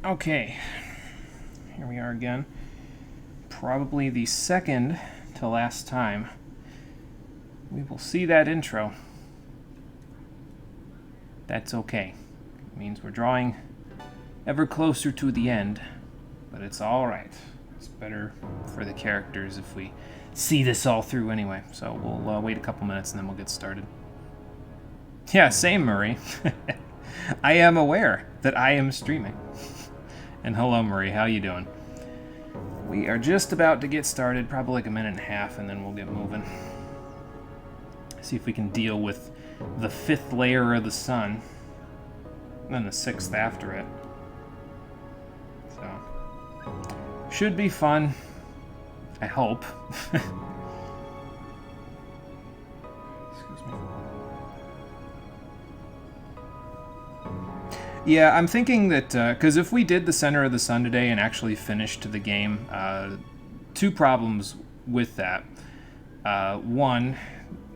Okay, here we are again. Probably the second to last time we will see that intro. That's okay. It means we're drawing ever closer to the end, but it's all right. It's better for the characters if we see this all through anyway. So we'll wait a couple minutes and then we'll get started. Yeah, same, Murray. I am aware that I am streaming. And hello, Marie. How you doing? We are just about to get started, probably like a minute and a half, and then we'll get moving. See if we can deal with the 5th layer of the sun, and then the 6th after it. So, should be fun. I hope. Excuse me. Yeah, I'm thinking that, because if we did the Center of the Sun today and actually finished the game, 2 problems with that. One,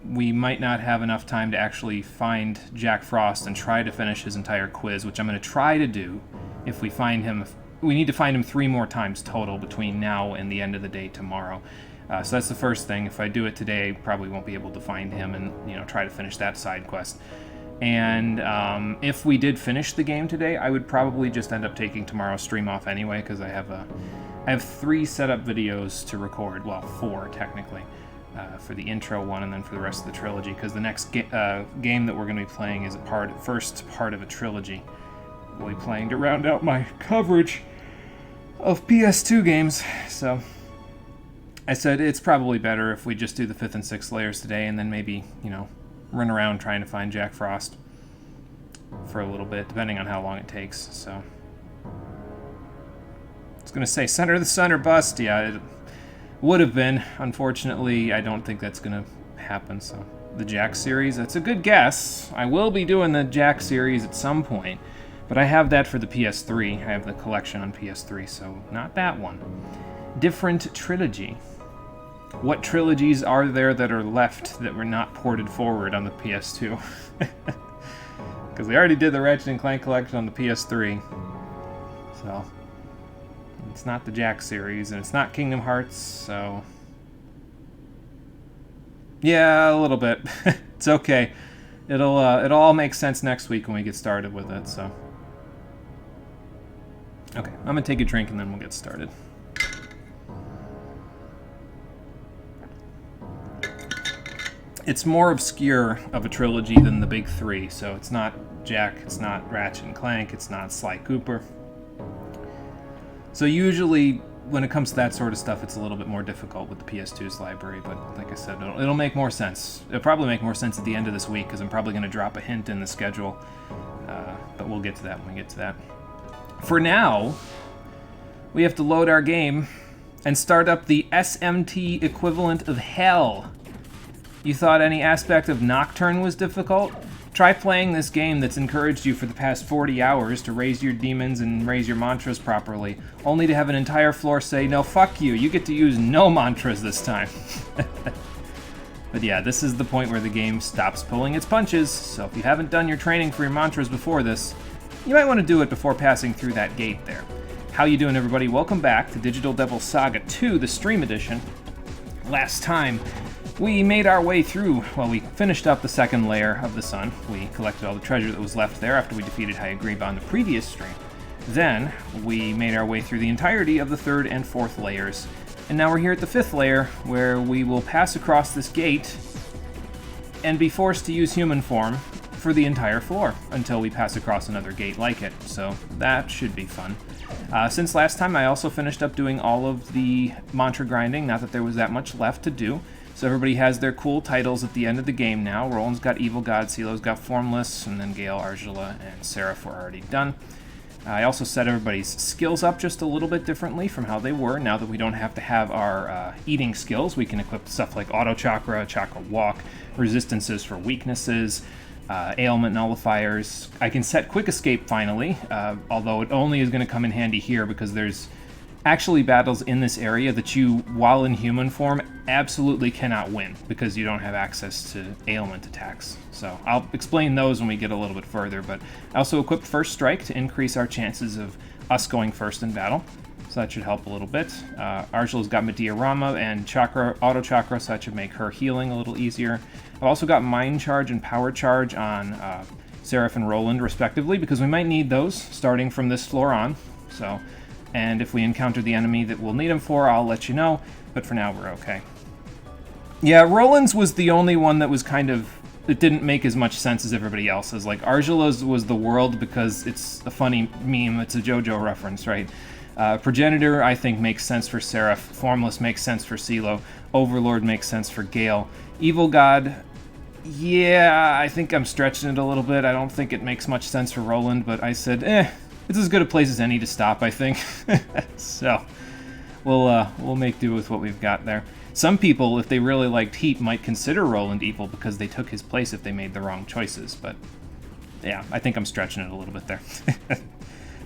we might not have enough time to actually find Jack Frost and try to finish his entire quiz, which I'm going to try to do if we find him. We need to find him 3 more times total between now and the end of the day tomorrow. So that's the first thing. If I do it today, probably won't be able to find him and try to finish that side quest. And if we did finish the game today, I would probably just end up taking tomorrow's stream off anyway, because I have 3 setup videos to record. Well, 4 technically, for the intro one and then for the rest of the trilogy. Because the next game that we're going to be playing is first part of a trilogy. We'll be playing to round out my coverage of PS2 games. So I said it's probably better if we just do the 5th and 6th layers today, and then maybe run around trying to find Jack Frost for a little bit, depending on how long it takes. So I was going to say Center of the Sun or bust. Yeah, it would have been. Unfortunately, I don't think that's going to happen. So the Jack series, that's a good guess. I will be doing the Jack series at some point, but I have that for the PS3. I have the collection on PS3, so not that one. Different trilogy. What trilogies are there that are left that were not ported forward on the PS2? Because they already did the Ratchet & Clank collection on the PS3. So, it's not the Jack series, and it's not Kingdom Hearts, so... Yeah, a little bit. It's okay. It'll all make sense next week when we get started with it, so... Okay, I'm gonna take a drink and then we'll get started. It's more obscure of a trilogy than the big 3, so it's not Jack, it's not Ratchet and Clank, it's not Sly Cooper. So usually, when it comes to that sort of stuff, it's a little bit more difficult with the PS2's library, but like I said, it'll make more sense. It'll probably make more sense at the end of this week, because I'm probably going to drop a hint in the schedule, but we'll get to that when we get to that. For now, we have to load our game and start up the SMT equivalent of hell. You thought any aspect of Nocturne was difficult? Try playing this game that's encouraged you for the past 40 hours to raise your demons and raise your mantras properly, only to have an entire floor say, no, fuck you, you get to use no mantras this time. But yeah, this is the point where the game stops pulling its punches, so if you haven't done your training for your mantras before this, you might want to do it before passing through that gate there. How you doing, everybody? Welcome back to Digital Devil Saga 2, the Stream Edition. Last time, We made our way through, well, we finished up the second layer of the sun. We collected all the treasure that was left there after we defeated Hayagriba on the previous stream. Then, we made our way through the entirety of the third and fourth layers. And now we're here at the fifth layer, where we will pass across this gate and be forced to use human form for the entire floor until we pass across another gate like it. So that should be fun. Since last time, I also finished up doing all of the mantra grinding, not that there was that much left to do. So everybody has their cool titles at the end of the game now. Roland's got Evil God, Silo's got Formless, and then Gale, Argila, and Seraph were already done. I also set everybody's skills up just a little bit differently from how they were. Now that we don't have to have our eating skills, we can equip stuff like Auto Chakra, Chakra Walk, resistances for weaknesses, ailment nullifiers. I can set Quick Escape finally, although it only is going to come in handy here because there's actually battles in this area that you, while in human form, absolutely cannot win because you don't have access to ailment attacks. So I'll explain those when we get a little bit further, but I also equipped First Strike to increase our chances of us going first in battle. So that should help a little bit. Argila's got Medea Rama and Chakra, Auto Chakra, so that should make her healing a little easier. I've also got Mind Charge and Power Charge on Seraph and Roland, respectively, because we might need those starting from this floor on. So, and if we encounter the enemy that we'll need them for, I'll let you know, but for now we're okay. Yeah, Roland's was the only one that was kind of, it didn't make as much sense as everybody else's. Like, Argila's was the world because it's a funny meme, it's a JoJo reference, right? Progenitor, I think, makes sense for Seraph. Formless makes sense for Silo. Overlord makes sense for Gale. Evil God, yeah, I think I'm stretching it a little bit. I don't think it makes much sense for Roland, but I said, it's as good a place as any to stop, I think. So, we'll make do with what we've got there. Some people, if they really liked Heat, might consider Roland evil because they took his place if they made the wrong choices, but yeah, I think I'm stretching it a little bit there.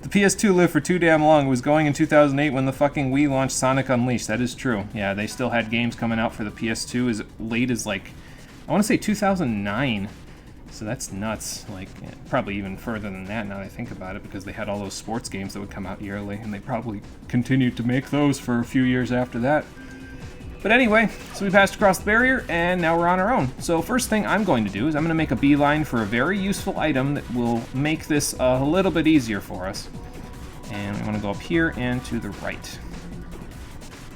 The PS2 lived for too damn long. It was going in 2008 when the fucking Wii launched Sonic Unleashed. That is true. Yeah, they still had games coming out for the PS2 as late as, like, I want to say 2009. So that's nuts. Like, probably even further than that now that I think about it, because they had all those sports games that would come out yearly, and they probably continued to make those for a few years after that. But anyway, so we passed across the barrier, and now we're on our own. So first thing I'm going to do is I'm going to make a beeline for a very useful item that will make this a little bit easier for us. And we want to go up here and to the right.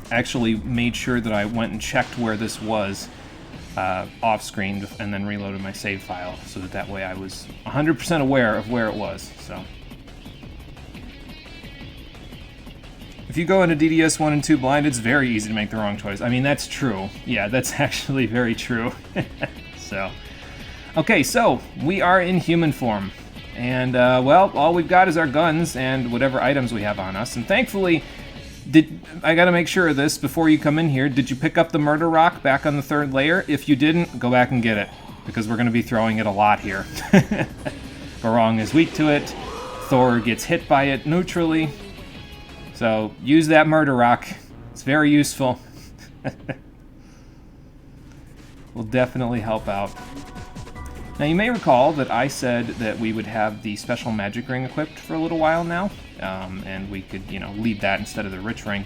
I actually made sure that I went and checked where this was off screen and then reloaded my save file so that way I was 100% aware of where it was. So if you go into DDS 1 and 2 blind, it's very easy to make the wrong choice. I mean, that's true. Yeah, that's actually very true. So, okay, so we are in human form. And, well, all we've got is our guns and whatever items we have on us. And thankfully, I gotta make sure of this before you come in here. Did you pick up the murder rock back on the third layer? If you didn't, go back and get it, because we're gonna be throwing it a lot here. Barong is weak to it. Thor gets hit by it neutrally. So use that murder rock. It's very useful. Will definitely help out. Now you may recall that I said that we would have the special magic ring equipped for a little while now, and we could, leave that instead of the rich ring.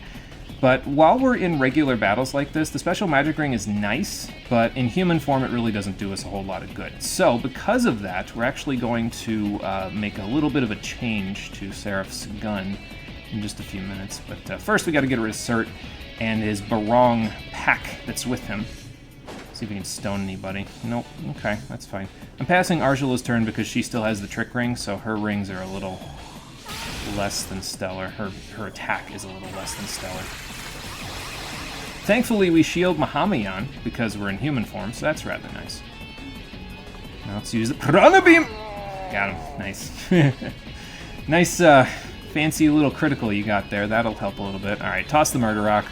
But while we're in regular battles like this, the special magic ring is nice, but in human form it really doesn't do us a whole lot of good. So because of that, we're actually going to make a little bit of a change to Seraph's gun in just a few minutes. But first we got to get rid of Cert and his Barong pack that's with him. See if we can stone anybody. Nope. Okay, that's fine. I'm passing Argila's turn because she still has the trick ring, so her rings are a little less than stellar. Her attack is a little less than stellar. Thankfully, we shield Mahamayan because we're in human form, so that's rather nice. Now let's use the Piranha Beam! Got him. Nice. Nice, fancy little critical you got there. That'll help a little bit. Alright, toss the Murder Rock.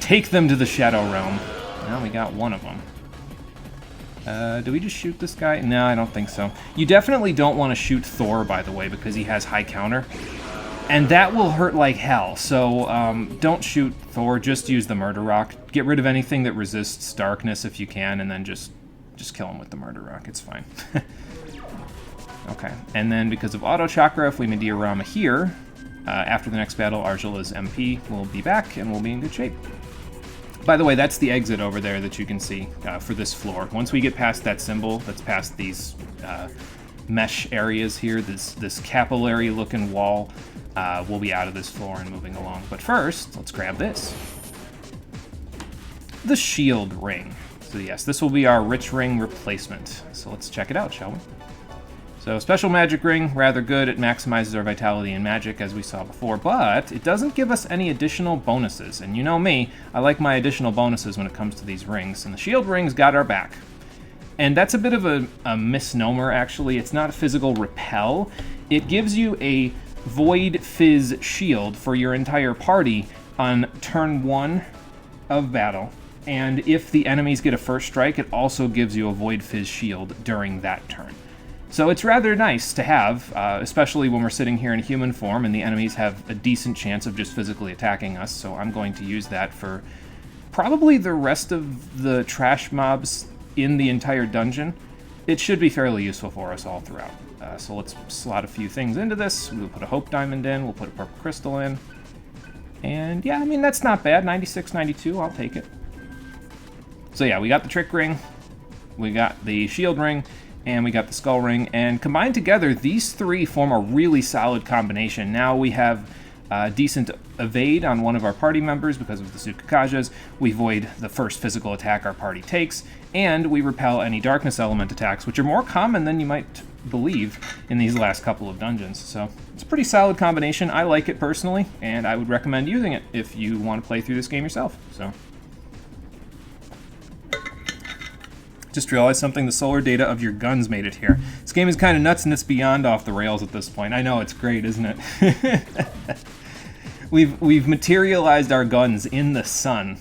Take them to the Shadow Realm. Now we got one of them. Do we just shoot this guy? No, I don't think so. You definitely don't want to shoot Thor, by the way, because he has high counter. And that will hurt like hell, so don't shoot Thor, just use the Murder Rock. Get rid of anything that resists darkness if you can, and then just kill him with the Murder Rock, it's fine. Okay, and then because of Auto Chakra, if we Medea Rama here, after the next battle, Argila's MP will be back, and we'll be in good shape. By the way, that's the exit over there that you can see for this floor. Once we get past that symbol, that's past these mesh areas here, this capillary-looking wall, we'll be out of this floor and moving along. But first, let's grab this. The shield ring. So yes, this will be our rich ring replacement. So let's check it out, shall we? So special magic ring, rather good. It maximizes our vitality and magic, as we saw before, but it doesn't give us any additional bonuses. And you know me, I like my additional bonuses when it comes to these rings, and the shield ring's got our back. And that's a bit of a misnomer, actually. It's not a physical repel. It gives you a Void Fizz shield for your entire party on turn 1 of battle. And if the enemies get a first strike, it also gives you a Void Fizz shield during that turn. So it's rather nice to have, especially when we're sitting here in human form and the enemies have a decent chance of just physically attacking us. So I'm going to use that for probably the rest of the trash mobs in the entire dungeon. It should be fairly useful for us all throughout. So let's slot a few things into this. We'll put a Hope Diamond in, we'll put a Purple Crystal in. And yeah, I mean, that's not bad. 96, 92, I'll take it. So yeah, we got the Trick Ring, we got the Shield Ring, and we got the Skull Ring, and combined together, these three form a really solid combination. Now we have decent evade on one of our party members because of the Tsukakajas. We void the first physical attack our party takes, and we repel any darkness element attacks, which are more common than you might believe in these last couple of dungeons. So it's a pretty solid combination. I like it personally, and I would recommend using it if you want to play through this game yourself. So. Just realized something, the solar data of your guns made it here. This game is kind of nuts and it's beyond off the rails at this point. I know, it's great, isn't it? We've materialized our guns in the sun.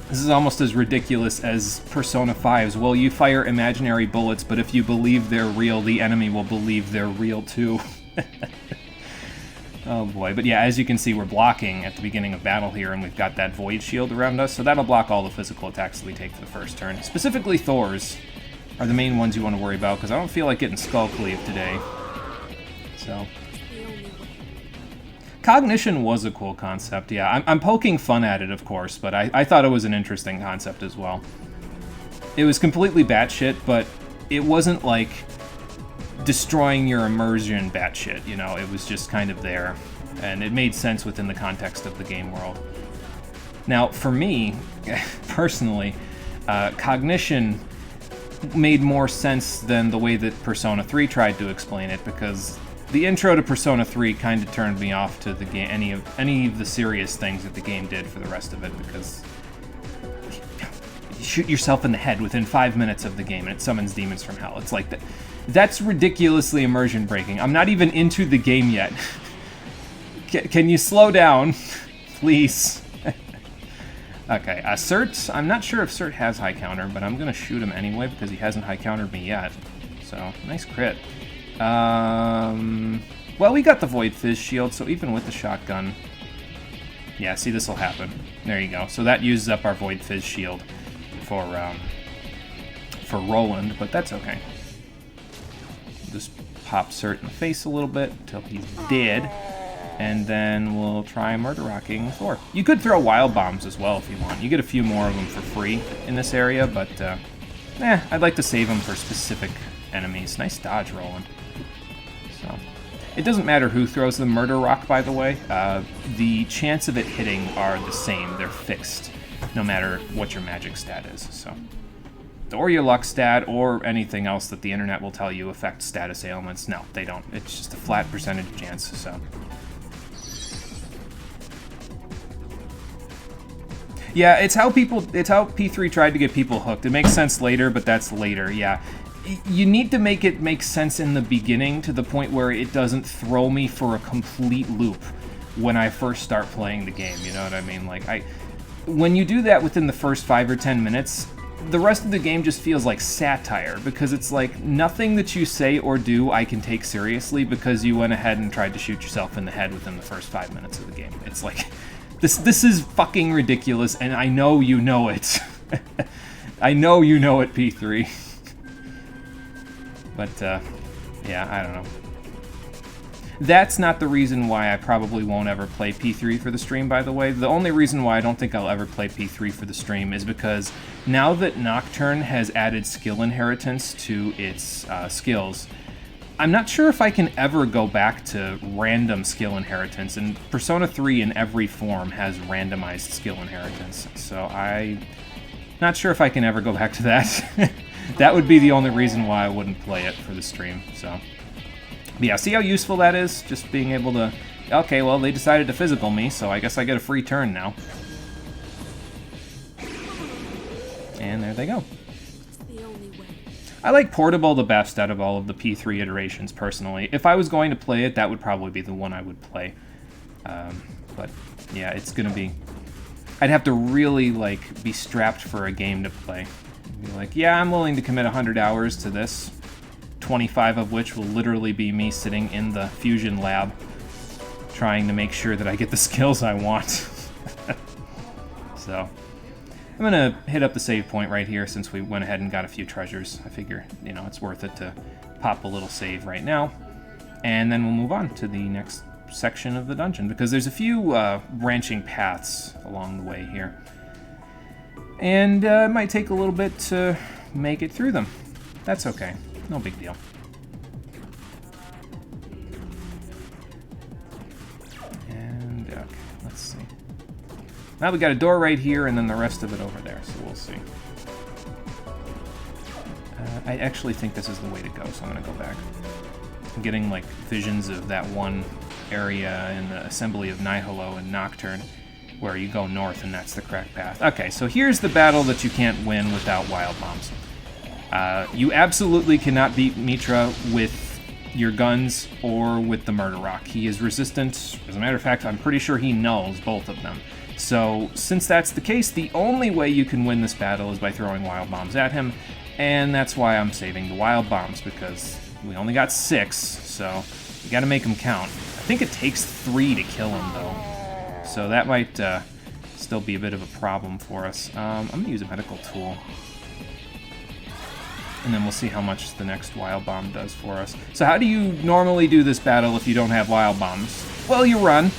This is almost as ridiculous as Persona 5's. Well, you fire imaginary bullets, but if you believe they're real, the enemy will believe they're real too. Oh boy, but yeah, as you can see, we're blocking at the beginning of battle here, and we've got that Void Shield around us, so that'll block all the physical attacks that we take for the first turn. Specifically, Thor's are the main ones you want to worry about, because I don't feel like getting Skull Cleave today. So. Cognition was a cool concept, yeah. I'm poking fun at it, of course, but I thought it was an interesting concept as well. It was completely batshit, but it wasn't like destroying your immersion batshit, you know, it was just kind of there, and it made sense within the context of the game world. Now, for me, personally, cognition made more sense than the way that Persona 3 tried to explain it, because the intro to Persona 3 kind of turned me off to the game, any of the serious things that the game did for the rest of it, because you shoot yourself in the head within 5 minutes of the game, and it summons demons from hell. It's like that. That's ridiculously immersion breaking. I'm not even into the game yet. Can you slow down, please? Okay, Cert, I'm not sure if Cert has high counter, but I'm gonna shoot him anyway because he hasn't high countered me yet. So, nice crit. Well, we got the Void Fizz shield, so even with the shotgun, yeah, see, this will happen. There you go. So that uses up our Void Fizz shield for Roland, but that's okay. Just pop Cert in the face a little bit until he's dead, and then we'll try murder rocking Thor. You could throw wild bombs as well if you want. You get a few more of them for free in this area, but I'd like to save them for specific enemies. Nice dodge, Roland. So it doesn't matter who throws the murder rock, by the way. The chance of it hitting are the same. They're fixed, no matter what your magic stat is. So. Or your luck stat, or anything else that the internet will tell you affects status ailments. No, they don't. It's just a flat percentage chance, so. Yeah, it's how P3 tried to get people hooked. It makes sense later, but that's later, yeah. You need to make it make sense in the beginning to the point where it doesn't throw me for a complete loop when I first start playing the game, you know what I mean? Like, when you do that within the first 5 or 10 minutes, the rest of the game just feels like satire, because it's like nothing that you say or do I can take seriously because you went ahead and tried to shoot yourself in the head within the first 5 minutes of the game. It's like, this is fucking ridiculous, and I know you know it. I know you know it, P3. But, yeah, I don't know. That's not the reason why I probably won't ever play P3 for the stream, by the way. The only reason why I don't think I'll ever play P3 for the stream is because now that Nocturne has added skill inheritance to its skills, I'm not sure if I can ever go back to random skill inheritance, and Persona 3 in every form has randomized skill inheritance, so I'm not sure if I can ever go back to that. That would be the only reason why I wouldn't play it for the stream, so... But yeah, see how useful that is? Just being able to... Okay, well, they decided to physical me, so I guess I get a free turn now. And there they go. I like Portable the best out of all of the P3 iterations, personally. If I was going to play it, that would probably be the one I would play. But, yeah, it's gonna be... I'd have to really, like, be strapped for a game to play. Be like, yeah, I'm willing to commit 100 hours to this. 25 of which will literally be me sitting in the fusion lab trying to make sure that I get the skills I want. So, I'm gonna hit up the save point right here since we went ahead and got a few treasures. I figure, you know, it's worth it to pop a little save right now. And then we'll move on to the next section of the dungeon because there's a few branching paths along the way here. And it might take a little bit to make it through them. That's okay. No big deal. And, okay, let's see. Now we got a door right here, and then the rest of it over there, so we'll see. I actually think this is the way to go, so I'm gonna go back. I'm getting, like, visions of that one area in the Assembly of Nihilo and Nocturne, where you go north, and that's the correct path. Okay, so here's the battle that you can't win without Wild Bombs. You absolutely cannot beat Mitra with your guns or with the Murder Rock. He is resistant. As a matter of fact, I'm pretty sure he nulls both of them. So, since that's the case, the only way you can win this battle is by throwing Wild Bombs at him, and that's why I'm saving the Wild Bombs, because we only got 6, so you gotta make them count. I think it takes 3 to kill him, though, so that might still be a bit of a problem for us. I'm gonna use a medical tool. And then we'll see how much the next Wild Bomb does for us. So how do you normally do this battle if you don't have Wild Bombs? Well, you run.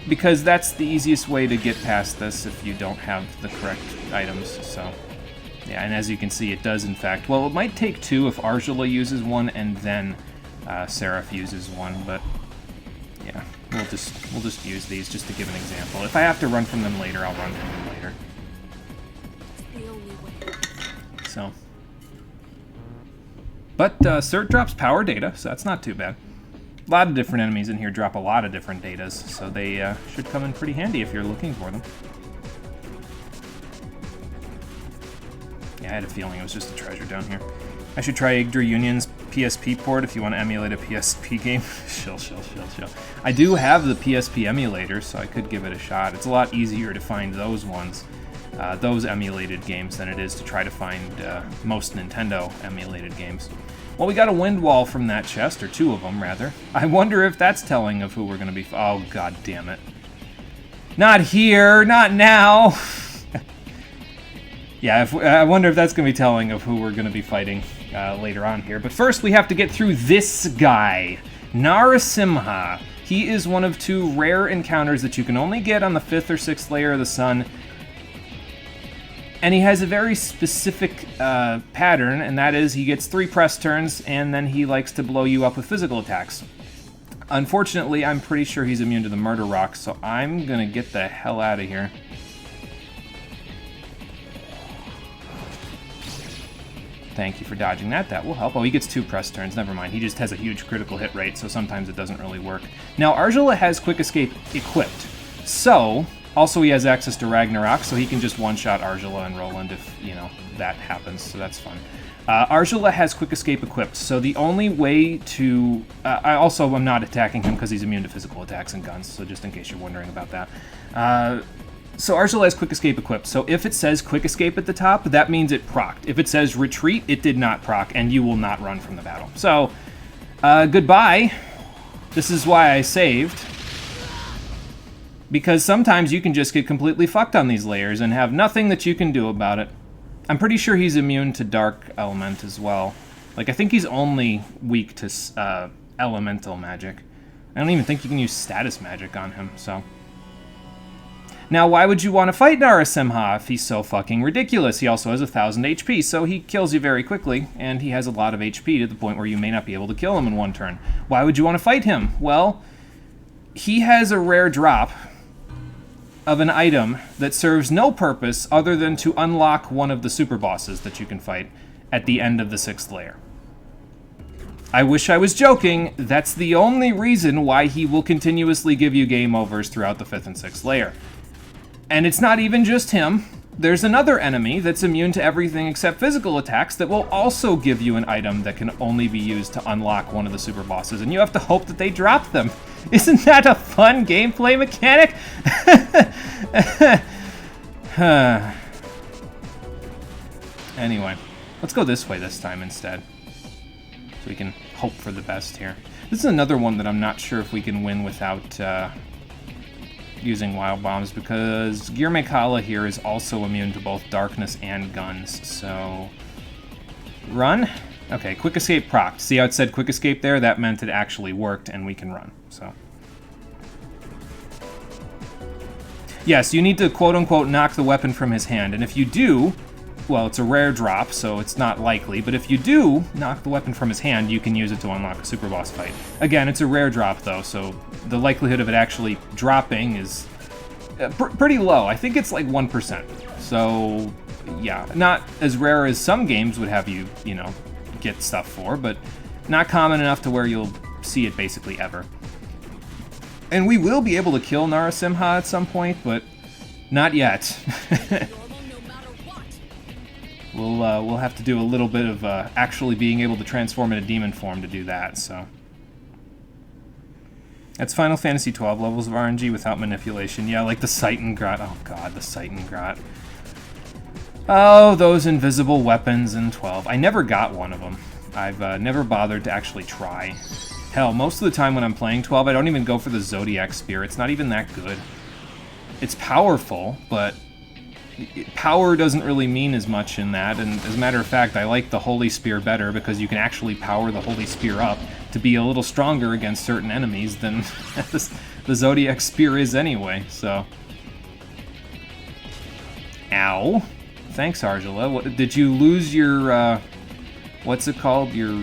Because that's the easiest way to get past this if you don't have the correct items, so... Yeah, and as you can see, it does in fact... Well, it might take 2 if Arjula uses one and then Seraph uses one, but... Yeah, we'll just use these just to give an example. If I have to run from them later, I'll run from them later. So. But Cert drops power data, so that's not too bad. A lot of different enemies in here drop a lot of different datas, so they should come in pretty handy if you're looking for them. Yeah, I had a feeling it was just a treasure down here. I should try Yggdra Union's PSP port if you want to emulate a PSP game. Shill. I do have the PSP emulator, so I could give it a shot. It's a lot easier to find those ones. Those emulated games than it is to try to find most Nintendo emulated games. Well, we got a wind wall from that chest, or 2 of them, rather. I wonder if that's telling of who we're going to be... Oh, god damn it. Not here! Not now! Yeah, I wonder if that's going to be telling of who we're going to be fighting later on here. But first, we have to get through this guy, Narasimha. He is one of 2 rare encounters that you can only get on the 5th or 6th layer of the sun. And he has a very specific pattern, and that is he gets 3 press turns, and then he likes to blow you up with physical attacks. Unfortunately, I'm pretty sure he's immune to the Murder Rock, so I'm gonna get the hell out of here. Thank you for dodging that. That will help. Oh, he gets 2 press turns. Never mind. He just has a huge critical hit rate, so sometimes it doesn't really work. Now, Arjula has Quick Escape equipped, so... Also, he has access to Ragnarok, so he can just one-shot Arjula and Roland if, you know, that happens, so that's fun. Arjula has Quick Escape equipped, so the only way to... I also am not attacking him because he's immune to physical attacks and guns, so just in case you're wondering about that. So Arjula has Quick Escape equipped, so if it says Quick Escape at the top, that means it procced. If it says Retreat, it did not proc, and you will not run from the battle. So, goodbye. This is why I saved. Because sometimes you can just get completely fucked on these layers and have nothing that you can do about it. I'm pretty sure he's immune to Dark Element as well. Like, I think he's only weak to elemental magic. I don't even think you can use status magic on him, so... Now, why would you want to fight Narasimha if he's so fucking ridiculous? He also has 1,000 HP, so he kills you very quickly, and he has a lot of HP to the point where you may not be able to kill him in one turn. Why would you want to fight him? Well, he has a rare drop of an item that serves no purpose other than to unlock one of the super bosses that you can fight at the end of the 6th layer. I wish I was joking. That's the only reason why he will continuously give you game overs throughout the 5th and 6th layer. And it's not even just him. There's another enemy that's immune to everything except physical attacks that will also give you an item that can only be used to unlock one of the super bosses, and you have to hope that they drop them. Isn't that a fun gameplay mechanic? Anyway, let's go this way this time instead, so we can hope for the best here. This is another one that I'm not sure if we can win without using Wild Bombs, because Girmekala here is also immune to both darkness and guns, so... Run? Okay, quick escape procced. See how it said quick escape there? That meant it actually worked and we can run, so... Yes, you need to quote-unquote knock the weapon from his hand, and if you do, well, it's a rare drop, so it's not likely, but if you do knock the weapon from his hand, you can use it to unlock a super boss fight. Again, it's a rare drop, though, so the likelihood of it actually dropping is pretty low. I think it's like 1%. So, yeah, not as rare as some games would have you, you know, get stuff for, but not common enough to where you'll see it basically ever. And we will be able to kill Narasimha at some point, but not yet. We'll have to do a little bit of actually being able to transform into demon form to do that, so... That's Final Fantasy XII levels of RNG without manipulation. Yeah, like the Seitengrot. Oh god, the Seitengrot. Oh, those invisible weapons in 12. I never got one of them. I've never bothered to actually try. Hell, most of the time when I'm playing 12, I don't even go for the Zodiac Spear. It's not even that good. It's powerful, but power doesn't really mean as much in that, and as a matter of fact, I like the Holy Spear better because you can actually power the Holy Spear up to be a little stronger against certain enemies than the Zodiac Spear is anyway, so... Ow. Thanks, Argela. What, did you lose your, what's it called? Your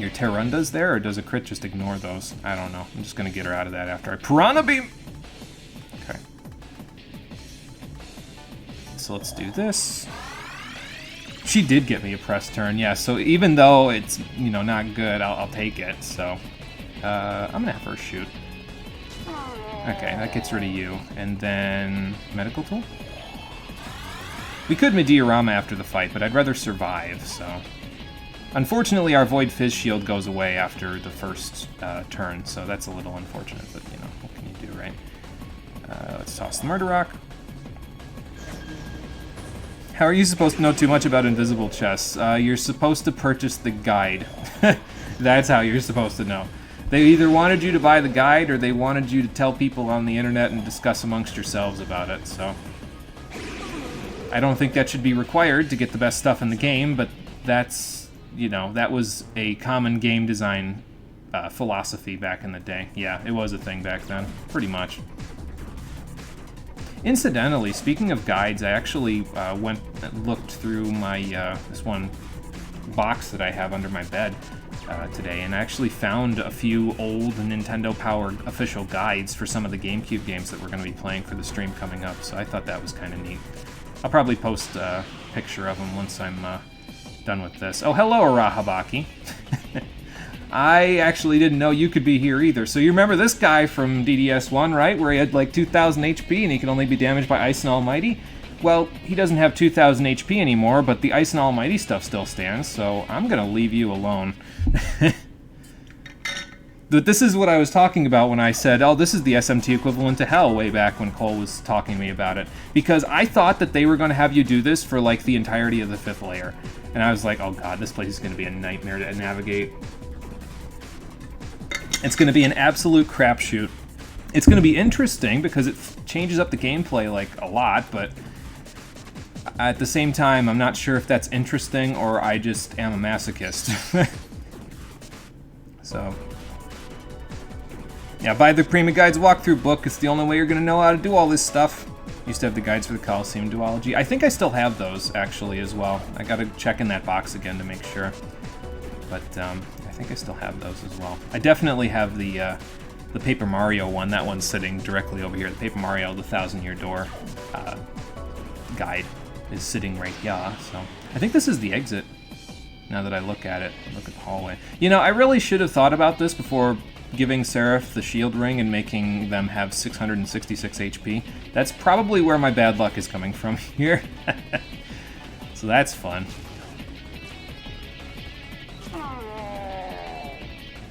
Terundas there, or does a crit just ignore those? I don't know. I'm just gonna get her out of that after I Piranha Beam! Okay. So let's do this. She did get me a press turn, yeah, so even though it's, you know, not good, I'll take it, so... I'm gonna have her shoot. Okay, that gets rid of you. And then... Medical tool? We could Medeorama after the fight, but I'd rather survive, so... Unfortunately, our Void Fizz Shield goes away after the first turn, so that's a little unfortunate, but, you know, what can you do, right? Let's toss the Murder Rock. How are you supposed to know too much about invisible chests? You're supposed to purchase the guide. That's how you're supposed to know. They either wanted you to buy the guide, or they wanted you to tell people on the internet and discuss amongst yourselves about it, so... I don't think that should be required to get the best stuff in the game, but that's, you know, that was a common game design philosophy back in the day. Yeah, it was a thing back then, pretty much. Incidentally, speaking of guides, I actually went and looked through my this one box that I have under my bed today, and I actually found a few old Nintendo-powered official guides for some of the GameCube games that we're going to be playing for the stream coming up, so I thought that was kind of neat. I'll probably post a picture of them once I'm done with this. Oh, hello, Arahabaki. I actually didn't know you could be here either. So you remember this guy from DDS1, right? Where he had like 2,000 HP and he could only be damaged by Ice and Almighty? Well, he doesn't have 2,000 HP anymore, but the Ice and Almighty stuff still stands, so I'm gonna leave you alone. But this is what I was talking about when I said, oh, this is the SMT equivalent to hell, way back when Cole was talking to me about it. Because I thought that they were going to have you do this for, like, the entirety of the 5th layer. And I was like, oh god, this place is going to be a nightmare to navigate. It's going to be an absolute crapshoot. It's going to be interesting because it changes up the gameplay, like, a lot, but at the same time, I'm not sure if that's interesting or I just am a masochist. So, yeah, buy the Prima Guides walkthrough book. It's the only way you're going to know how to do all this stuff. Used to have the guides for the Colosseum duology. I think I still have those, actually, as well. I got to check in that box again to make sure. But I think I still have those as well. I definitely have the Paper Mario one. That one's sitting directly over here. The Paper Mario, the 1,000-Year Door guide is sitting right here. So I think this is the exit, now that I look at it. Look at the hallway. You know, I really should have thought about this before giving Seraph the shield ring and making them have 666 HP. That's probably where my bad luck is coming from here. So that's fun.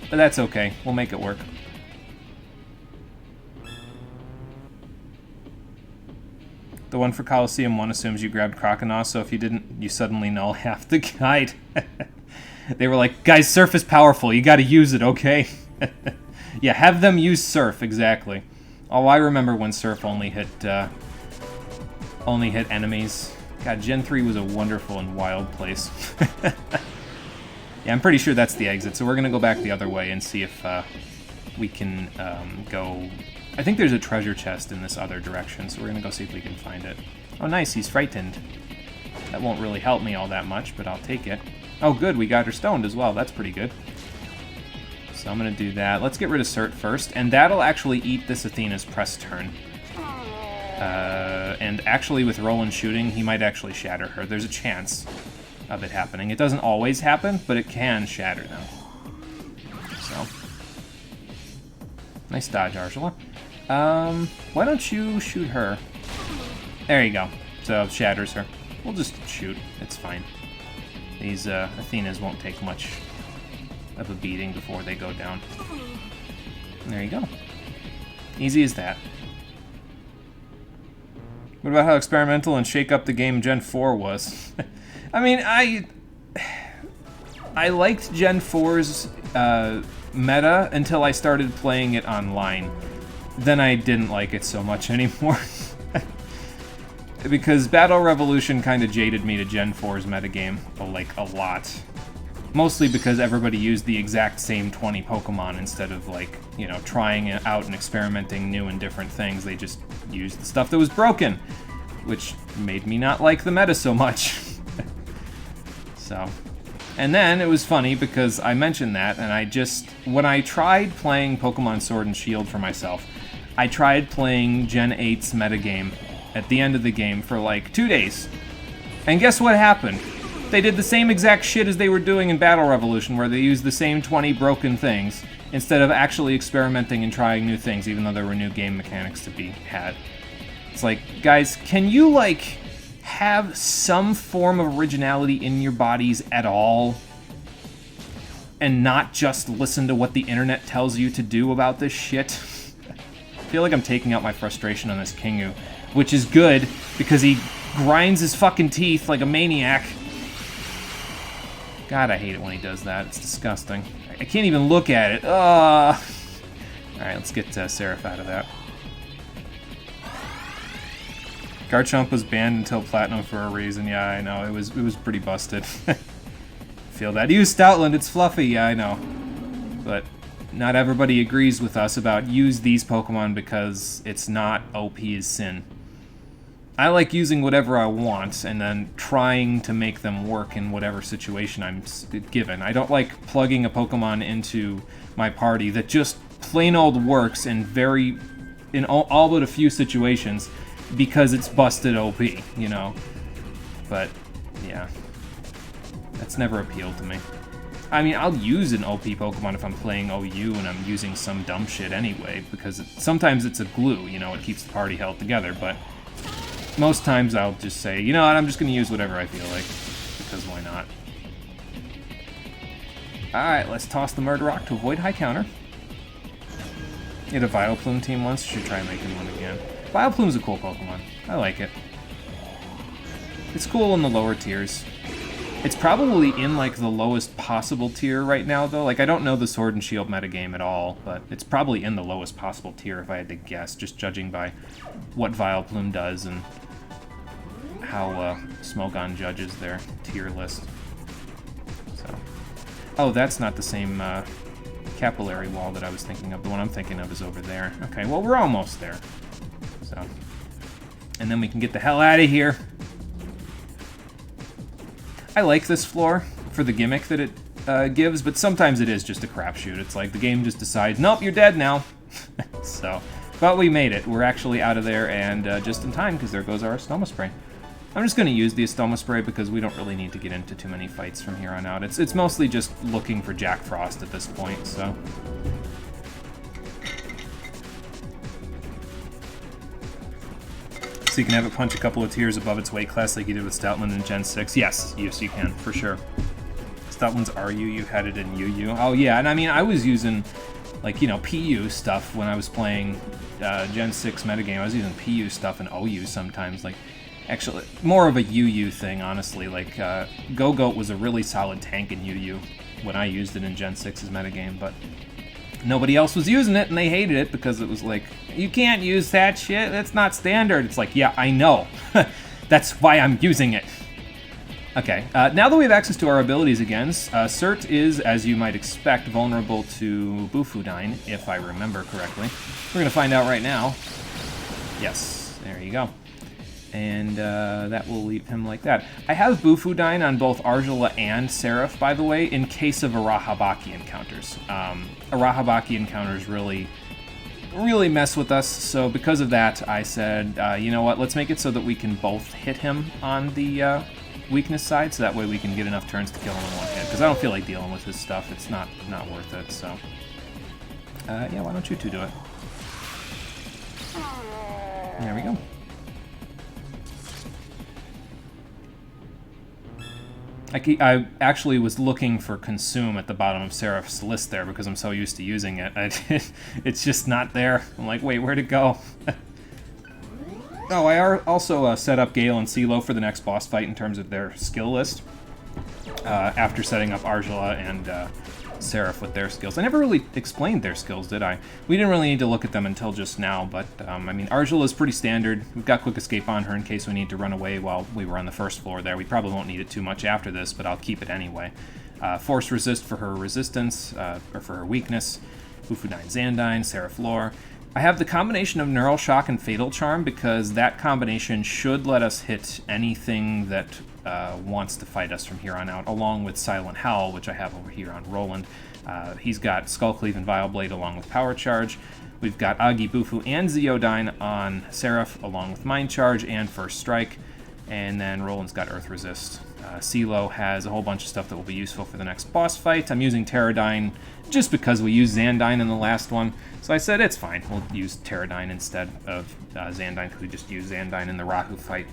But that's okay. We'll make it work. The one for Colosseum 1 assumes you grabbed Croconaw, so if you didn't, you suddenly null half the guide. They were like, guys, Surf is powerful. You gotta use it, okay? Yeah, have them use Surf, exactly. Oh, I remember when Surf only hit enemies. God, Gen 3 was a wonderful and wild place. Yeah, I'm pretty sure that's the exit, so we're gonna go back the other way and see if we can go... I think there's a treasure chest in this other direction, so we're gonna go see if we can find it. Oh, nice, he's frightened. That won't really help me all that much, but I'll take it. Oh, good, we got her stoned as well. That's pretty good. So I'm gonna do that. Let's get rid of Cert first, and that'll actually eat this Athena's press turn. And actually, with Roland shooting, he might actually shatter her. There's a chance of it happening. It doesn't always happen, but it can shatter them. So, nice dodge, Ursula. Why don't you shoot her? There you go. So it shatters her. We'll just shoot. It's fine. These Athenas won't take much of a beating before they go down. There you go. Easy as that. What about how experimental and shake up the game Gen 4 was? I mean, I liked Gen 4's meta until I started playing it online. Then I didn't like it so much anymore. Because Battle Revolution kind of jaded me to Gen 4's metagame, like, a lot. Mostly because everybody used the exact same 20 Pokemon instead of, like, you know, trying it out and experimenting new and different things. They just used the stuff that was broken, which made me not like the meta so much. So, and then it was funny because I mentioned that, and when I tried playing Pokemon Sword and Shield for myself, I tried playing Gen 8's metagame at the end of the game for like 2 days. And guess what happened? They did the same exact shit as they were doing in Battle Revolution, where they used the same 20 broken things, instead of actually experimenting and trying new things, even though there were new game mechanics to be had. It's like, guys, can you, like, have some form of originality in your bodies at all? And not just listen to what the internet tells you to do about this shit? I feel like I'm taking out my frustration on this Kingu, which is good, because he grinds his fucking teeth like a maniac. God, I hate it when he does that. It's disgusting. I can't even look at it. Alright, let's get Seraph out of that. Garchomp was banned until Platinum for a reason. Yeah, I know. It was pretty busted. Feel that. Use Stoutland, it's fluffy. Yeah, I know. But not everybody agrees with us about use these Pokemon because it's not OP as sin. I like using whatever I want and then trying to make them work in whatever situation I'm given. I don't like plugging a Pokemon into my party that just plain old works in all but a few situations because it's busted OP, you know? But, yeah. That's never appealed to me. I mean, I'll use an OP Pokemon if I'm playing OU and I'm using some dumb shit anyway, because sometimes it's a glue, you know, it keeps the party held together, but most times I'll just say, you know what, I'm just going to use whatever I feel like, because why not? Alright, let's toss the Murderok to avoid high counter. You had a Vileplume team once, should try making one again. Vileplume's a cool Pokemon. I like it. It's cool in the lower tiers. It's probably in, like, the lowest possible tier right now, though. Like, I don't know the Sword and Shield metagame at all, but it's probably in the lowest possible tier if I had to guess, just judging by what Vileplume does and how Smogon judges their tier list. So. Oh, that's not the same capillary wall that I was thinking of. The one I'm thinking of is over there. Okay, well, we're almost there. So, and then we can get the hell out of here. I like this floor for the gimmick that it gives, but sometimes it is just a crapshoot. It's like the game just decides, nope, you're dead now. So, but we made it. We're actually out of there, and just in time, because there goes our Astoma Spray. I'm just going to use the Astoma Spray because we don't really need to get into too many fights from here on out. It's mostly just looking for Jack Frost at this point, so... So you can have it punch a couple of tiers above its weight class like you did with Stoutland in Gen 6. Yes, you can, for sure. Stoutland's RU, you had it in UU. Oh yeah, and I mean, I was using, like, you know, PU stuff when I was playing Gen 6 metagame. I was using PU stuff in OU sometimes. Like, actually, more of a UU thing, honestly. Like, Go-Goat was a really solid tank in UU when I used it in Gen 6's metagame, but nobody else was using it, and they hated it because it was like, you can't use that shit, that's not standard. It's like, yeah, I know. That's why I'm using it. Okay, now that we have access to our abilities again, Cert is, as you might expect, vulnerable to Bufudyne, if I remember correctly. We're going to find out right now. Yes, there you go. And that will leave him like that. I have Bufudyne on both Argila and Seraph, by the way, in case of Arahabaki encounters. Arahabaki encounters really mess with us, so because of that, I said, you know what, let's make it so that we can both hit him on the weakness side, so that way we can get enough turns to kill him in one hit, because I don't feel like dealing with his stuff. It's not worth it, so... yeah, why don't you two do it? There we go. I actually was looking for Consume at the bottom of Seraph's list there because I'm so used to using it. It's just not there. I'm like, wait, where'd it go? Oh, I also set up Gale and CeeLo for the next boss fight in terms of their skill list. After setting up Argila and Seraph with their skills. I never really explained their skills, did I? We didn't really need to look at them until just now, but I mean, Argila is pretty standard. We've got Quick Escape on her in case we need to run away while we were on the first floor there. We probably won't need it too much after this, but I'll keep it anyway. Force Resist for her resistance, or for her weakness. Bufudyne Zandyne, Seraph Lore. I have the combination of Neural Shock and Fatal Charm because that combination should let us hit anything that wants to fight us from here on out, along with Silent Howl, which I have over here on Roland. He's got Skull Cleave and Vile Blade along with Power Charge. We've got Agi, Bufu, and Zeodyne on Seraph, along with Mind Charge and First Strike. And then Roland's got Earth Resist. CeeLo has a whole bunch of stuff that will be useful for the next boss fight. I'm using Pterodyne just because we used Zandyne in the last one. So I said, it's fine. We'll use Pterodyne instead of Zandyne because we just used Zandyne in the Rahu fight.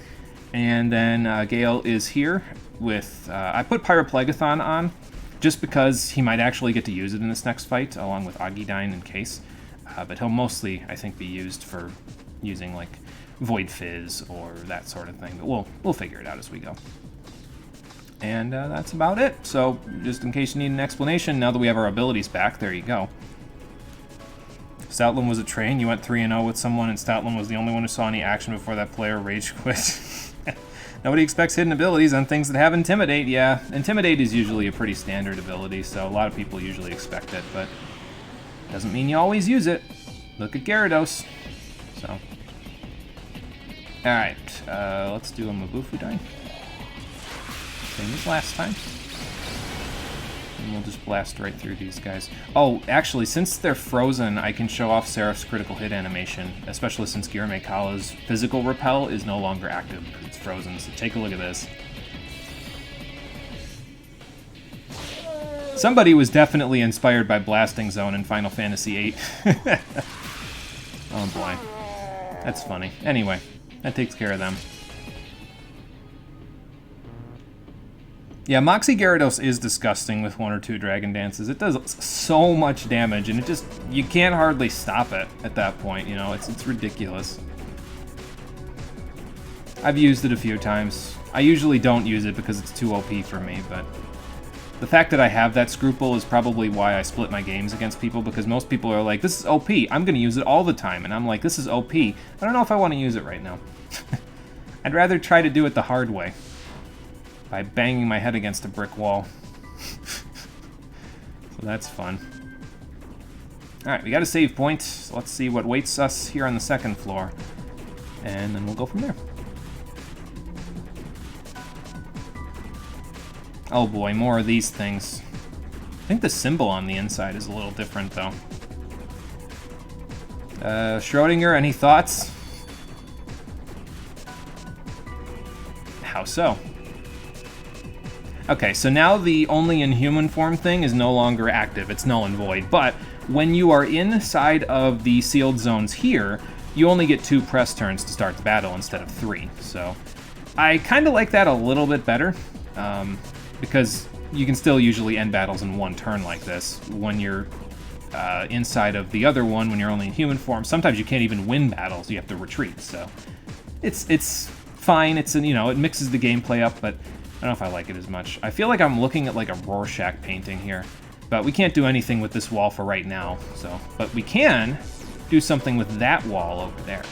And then Gale is here with... I put Pyroplegathon on just because he might actually get to use it in this next fight, along with Agidyne in case. But he'll mostly, I think, be used for using, like, Void Fizz or that sort of thing. But we'll figure it out as we go. And that's about it. So, just in case you need an explanation, now that we have our abilities back, there you go. Stoutland was a train. You went 3-0 with someone, and Stoutland was the only one who saw any action before that player rage quit. Nobody expects hidden abilities on things that have Intimidate. Yeah, Intimidate is usually a pretty standard ability, so a lot of people usually expect it, but doesn't mean you always use it. Look at Gyarados. So, alright, let's do a Bufudyne. Same as last time. And we'll just blast right through these guys. Oh, actually, since they're frozen, I can show off Seraph's critical hit animation, especially since Girame Kala's physical repel is no longer active because it's frozen. So take a look at this. Somebody was definitely inspired by Blasting Zone in Final Fantasy VIII. Oh boy. That's funny. Anyway, that takes care of them. Yeah, Moxie Gyarados is disgusting with 1 or 2 Dragon Dances. It does so much damage, and it just... you can't hardly stop it at that point, you know? It's ridiculous. I've used it a few times. I usually don't use it because it's too OP for me, but... the fact that I have that scruple is probably why I split my games against people, because most people are like, this is OP, I'm going to use it all the time, and I'm like, this is OP. I don't know if I want to use it right now. I'd rather try to do it the hard way. By banging my head against a brick wall. So that's fun. Alright, we got a save point. So let's see what waits us here on the second floor. And then we'll go from there. Oh boy, more of these things. I think the symbol on the inside is a little different, though. Schrodinger, any thoughts? How so? Okay, so now the only in human form thing is no longer active. It's null and void. But when you are inside of the sealed zones here, you only get 2 press turns to start the battle instead of 3. So I kind of like that a little bit better, because you can still usually end battles in 1 turn like this. When you're inside of the other one, when you're only in human form, sometimes you can't even win battles. You have to retreat. So it's fine. It's it mixes the gameplay up, but I don't know if I like it as much. I feel like I'm looking at like a Rorschach painting here, but we can't do anything with this wall for right now. But we can do something with that wall over there.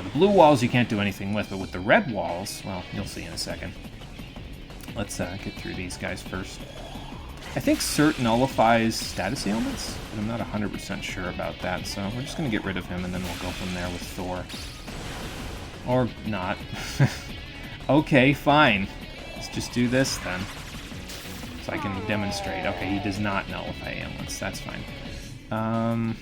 The blue walls you can't do anything with, but with the red walls, well, you'll see in a second. Let's get through these guys first. I think Cert nullifies status ailments, but I'm not 100% sure about that, so we're just going to get rid of him, and then we'll go from there with Thor. Or not. Okay, fine. Let's just do this, then. So I can demonstrate. Okay, he does not nullify ailments. That's fine.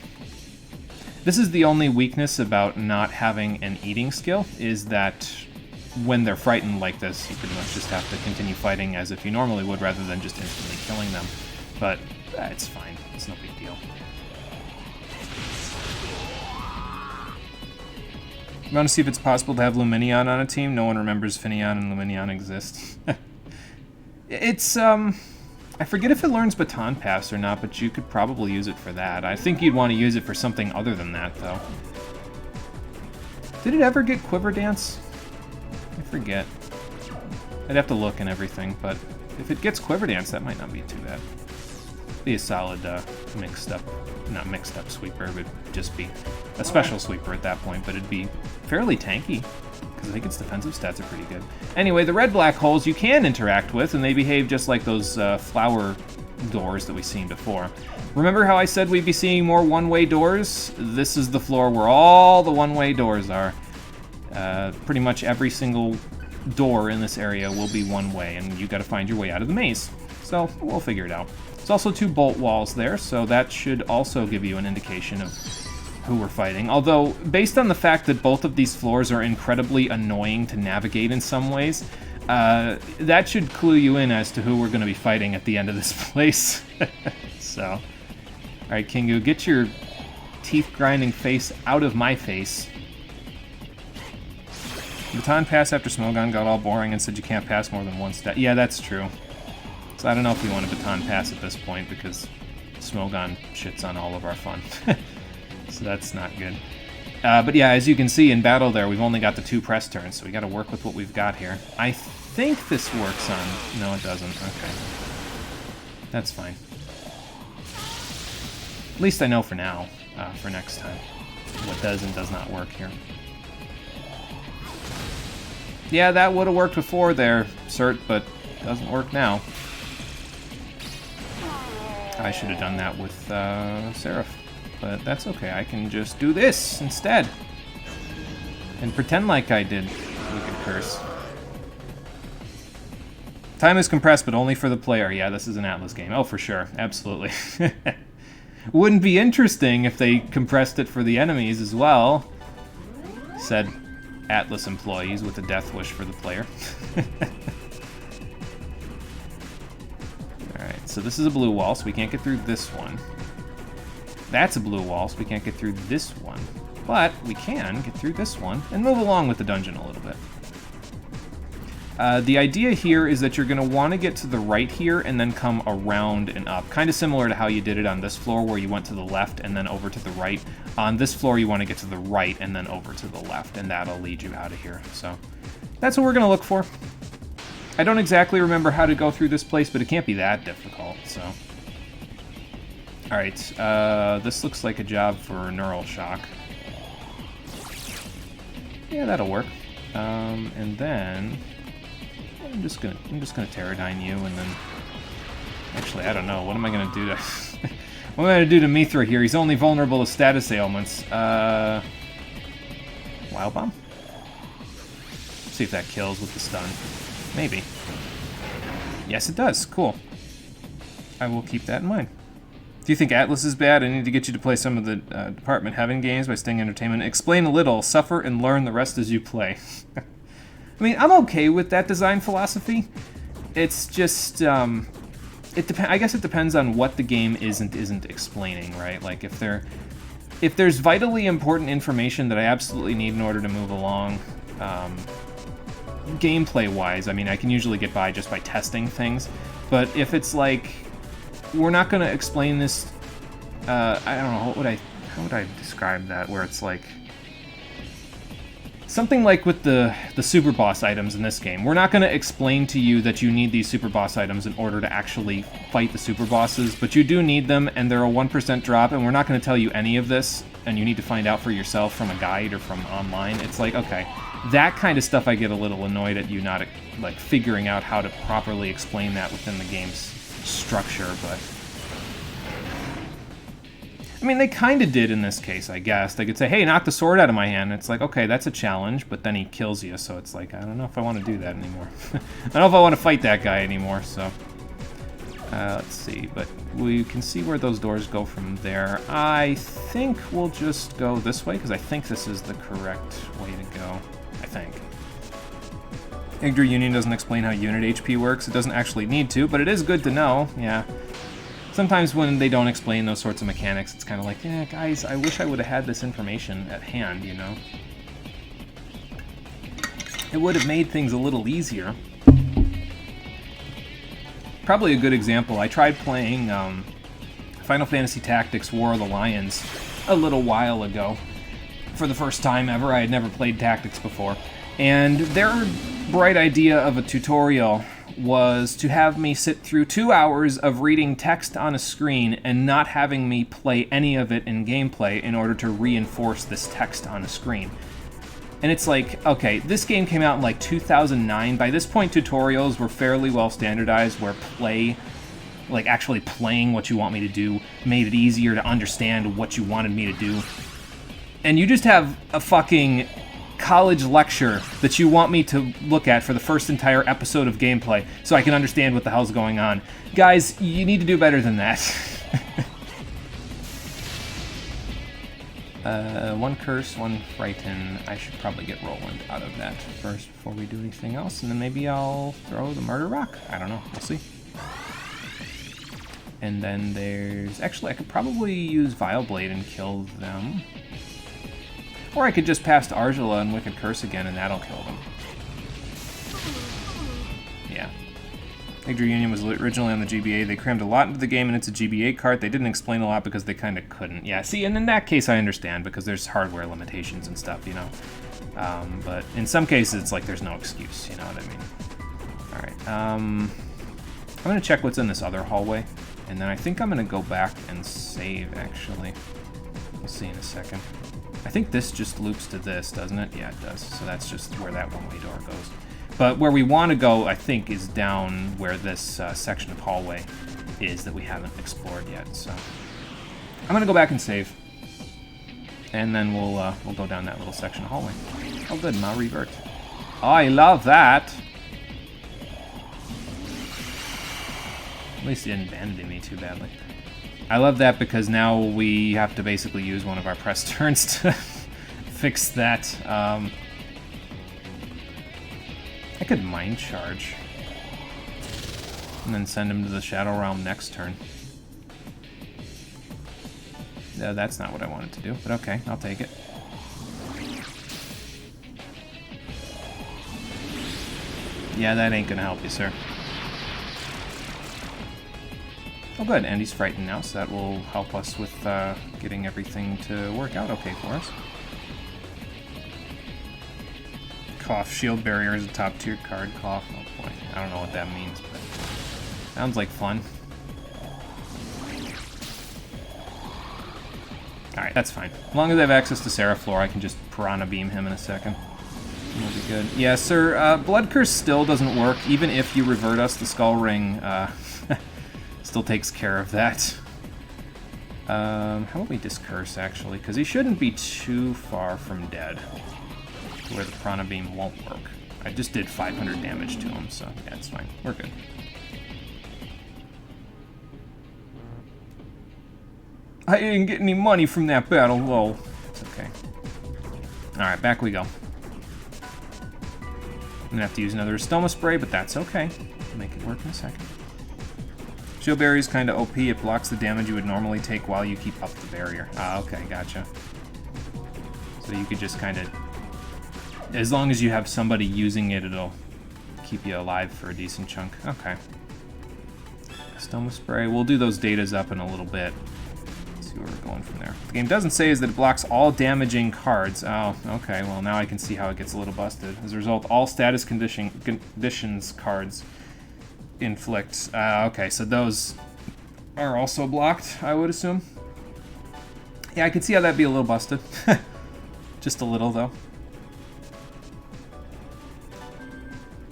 This is the only weakness about not having an eating skill, is that when they're frightened like this, you pretty much just have to continue fighting as if you normally would, rather than just instantly killing them. But it's fine. It's no big deal. You want to see if it's possible to have Luminion on a team? No one remembers Finion and Luminion exist. It's, I forget if it learns Baton Pass or not, but you could probably use it for that. I think you'd want to use it for something other than that, though. Did it ever get Quiver Dance? I forget. I'd have to look and everything, but if it gets Quiver Dance, that might not be too bad. Be a solid not mixed up sweeper. It would just be a special sweeper at that point, but it'd be fairly tanky, because I think its defensive stats are pretty good. Anyway, the red black holes you can interact with, and they behave just like those flower doors that we've seen before. Remember how I said we'd be seeing more one-way doors? This is the floor where all the one-way doors are. Pretty much every single door in this area will be one way, and you got to find your way out of the maze. So we'll figure it out. There's also 2 bolt walls there, so that should also give you an indication of who we're fighting. Although, based on the fact that both of these floors are incredibly annoying to navigate in some ways, that should clue you in as to who we're going to be fighting at the end of this place. So, alright, Kingu, get your teeth-grinding face out of my face. Baton Pass after Smogon got all boring and said you can't pass more than 1 step. Yeah, that's true. So I don't know if we want a Baton Pass at this point, because Smogon shits on all of our fun. So that's not good. But yeah, as you can see in battle there, we've only got the 2 press turns, so we got to work with what we've got here. I think this works on... No, it doesn't. Okay. That's fine. At least I know for now, for next time, what does and does not work here. Yeah, that would have worked before there, Cert, but doesn't work now. I should have done that with Seraph, but that's okay. I can just do this instead and pretend like I did. Wicked curse. Time is compressed, but only for the player. Yeah, this is an Atlas game. Oh, for sure. Absolutely. Wouldn't be interesting if they compressed it for the enemies as well, said Atlas employees with a death wish for the player. Alright, so this is a blue wall, so we can't get through this one. That's a blue wall, so we can't get through this one. But we can get through this one and move along with the dungeon a little bit. The idea here is that you're going to want to get to the right here and then come around and up. Kind of similar to how you did it on this floor, where you went to the left and then over to the right. On this floor, you want to get to the right and then over to the left, and that'll lead you out of here. So that's what we're going to look for. I don't exactly remember how to go through this place, but it can't be that difficult, so... Alright, this looks like a job for Neural Shock. Yeah, that'll work. And then... I'm just gonna Teradyne you, and then... Actually, I don't know. What am I gonna do to... What am I gonna do to Mithra here? He's only vulnerable to status ailments. Wild Bomb? See if that kills with the stun. Maybe. Yes, it does. Cool. I will keep that in mind. Do you think Atlas is bad? I need to get you to play some of the Department Heaven games by Sting Entertainment. Explain a little, suffer and learn the rest as you play. I mean, I'm okay with that design philosophy. It's just, I guess it depends on what the game isn't explaining, right? Like, if there's vitally important information that I absolutely need in order to move along, gameplay-wise, I mean, I can usually get by just by testing things. But if it's like, we're not going to explain this, I don't know, how would I describe that? Where it's like, something like with the super boss items in this game. We're not going to explain to you that you need these super boss items in order to actually fight the super bosses, but you do need them, and they're a 1% drop, and we're not going to tell you any of this, and you need to find out for yourself from a guide or from online. It's like, okay, that kind of stuff I get a little annoyed at you not, like, figuring out how to properly explain that within the game's structure, but I mean, they kind of did in this case, I guess. They could say, hey, knock the sword out of my hand. And it's like, okay, that's a challenge, but then he kills you, so it's like, I don't know if I want to do that anymore. I don't know if I want to fight that guy anymore, so. Let's see, but we can see where those doors go from there. I think we'll just go this way, because I think this is the correct way to go. I think. Igdra Union doesn't explain how unit HP works. It doesn't actually need to, but it is good to know, yeah. Sometimes when they don't explain those sorts of mechanics, it's kind of like, yeah, guys, I wish I would have had this information at hand, you know? It would have made things a little easier. Probably a good example, I tried playing Final Fantasy Tactics War of the Lions a little while ago. For the first time ever, I had never played Tactics before. And their bright idea of a tutorial was to have me sit through 2 hours of reading text on a screen and not having me play any of it in gameplay in order to reinforce this text on a screen. And it's like, okay, this game came out in like 2009. By this point, tutorials were fairly well standardized where actually playing what you want me to do made it easier to understand what you wanted me to do. And you just have a fucking college lecture that you want me to look at for the first entire episode of gameplay so I can understand what the hell's going on. Guys, you need to do better than that. One curse, one frighten. I should probably get Roland out of that first before we do anything else, and then maybe I'll throw the murder rock. I don't know. We'll see. And then there's... Actually, I could probably use Vile Blade and kill them. Or I could just pass to Argila and Wicked Curse again, and that'll kill them. Yeah. Igdra Union was originally on the GBA. They crammed a lot into the game, and it's a GBA cart. They didn't explain a lot because they kind of couldn't. Yeah, see, and in that case I understand, because there's hardware limitations and stuff, you know. But in some cases, it's like there's no excuse, you know what I mean? Alright, I'm going to check what's in this other hallway, and then I think I'm going to go back and save, actually. We'll see in a second. I think this just loops to this, doesn't it? Yeah, it does. So that's just where that one-way door goes. But where we want to go, I think, is down where this section of hallway is that we haven't explored yet. So I'm going to go back and save. And then we'll go down that little section of hallway. Oh, good. Now revert. Oh, I love that. At least it didn't abandon me too badly. I love that because now we have to basically use one of our press turns to fix that. I could Mind Charge and then send him to the Shadow Realm next turn. No, that's not what I wanted to do, but okay, I'll take it. Yeah, that ain't gonna help you, sir. Oh good, and he's frightened now, so that will help us with getting everything to work out okay for us. Cough, Shield Barrier is a top tier card. Cough, oh boy, I don't know what that means, but sounds like fun. Alright, that's fine. As long as I have access to Seraflor, I can just Piranha Beam him in a second. It'll be good. Yeah, sir, Blood Curse still doesn't work, even if you revert us the Skull Ring, still takes care of that. How about we discurse, actually? Because he shouldn't be too far from dead, to where the Prana Beam won't work. I just did 500 damage to him, so yeah, it's fine. We're good. I didn't get any money from that battle, lol. It's okay. Alright, back we go. I'm gonna have to use another Stoma Spray, but that's okay. I'll make it work in a second. Shield Barrier is kind of OP. It blocks the damage you would normally take while you keep up the barrier. Ah, okay, gotcha. So you could just kind of... As long as you have somebody using it, it'll keep you alive for a decent chunk. Okay. Stoma Spray. We'll do those datas up in a little bit. See where we're going from there. What the game doesn't say is that it blocks all damaging cards. Oh, okay. Well, now I can see how it gets a little busted. As a result, all status conditions cards inflict. Okay, so those are also blocked, I would assume. Yeah, I can see how that'd be a little busted. Just a little, though.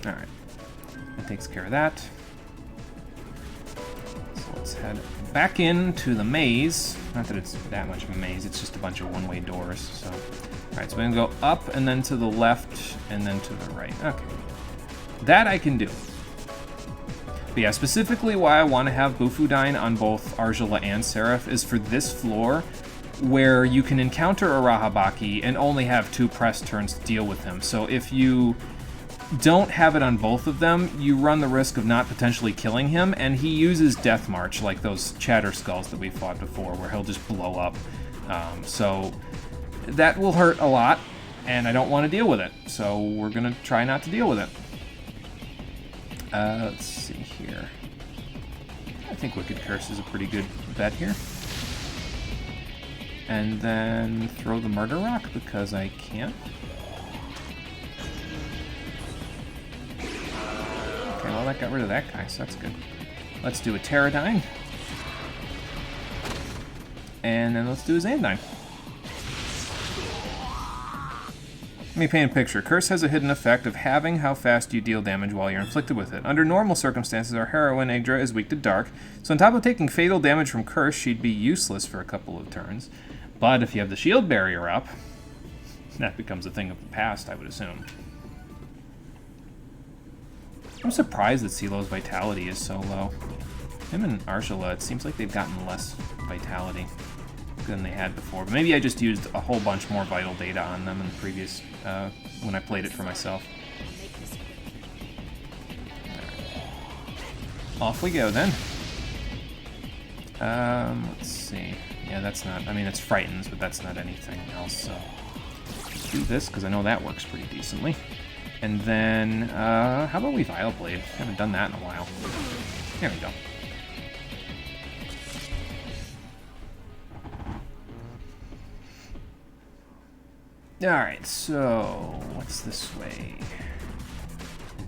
Alright. That takes care of that. So let's head back into the maze. Not that it's that much of a maze, it's just a bunch of one-way doors. So, alright, so we're gonna go up and then to the left and then to the right. Okay. That I can do. But yeah, specifically why I want to have Bufudyne on both Argila and Seraph is for this floor, where you can encounter a Rahabaki and only have 2 press turns to deal with him. So if you don't have it on both of them, you run the risk of not potentially killing him, and he uses Death March, like those Chatter Skulls that we fought before, where he'll just blow up. So that will hurt a lot, and I don't want to deal with it. So we're going to try not to deal with it. Let's see here. I think Wicked Curse is a pretty good bet here. And then throw the Murder Rock because I can. Okay, well that got rid of that guy, so that's good. Let's do a Pterodyne. And then let's do a Xandine. Let me paint a picture. Curse has a hidden effect of halving how fast you deal damage while you're inflicted with it. Under normal circumstances, our heroine, Yggdra, is weak to dark, so on top of taking fatal damage from Curse, she'd be useless for a couple of turns. But if you have the shield barrier up, that becomes a thing of the past, I would assume. I'm surprised that CeeLo's vitality is so low. Him and Argila, it seems like they've gotten less vitality than they had before. But maybe I just used a whole bunch more vital data on them in the previous, when I played it for myself. Off we go then. Let's see. Yeah, that's not, I mean, it's Frightens, but that's not anything else, so. Let's do this, because I know that works pretty decently. And then, how about we Vile Blade? Haven't done that in a while. There we go. Alright, so what's this way?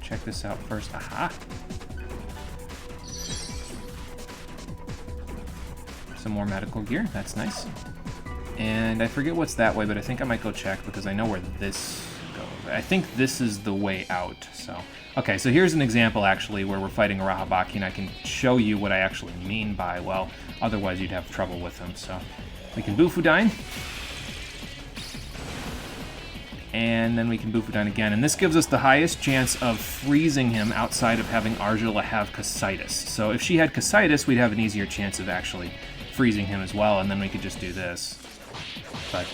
Check this out first. Aha! Some more medical gear, that's nice. And I forget what's that way, but I think I might go check because I know where this goes. I think this is the way out, so. Okay, so here's an example actually where we're fighting a Rahabaki and I can show you what I actually mean by, well, otherwise you'd have trouble with him, so. We can Bufudyne. And then we can Bufudyne again. And this gives us the highest chance of freezing him outside of having Argila have Casitas. So if she had Casitas, we'd have an easier chance of actually freezing him as well, and then we could just do this. But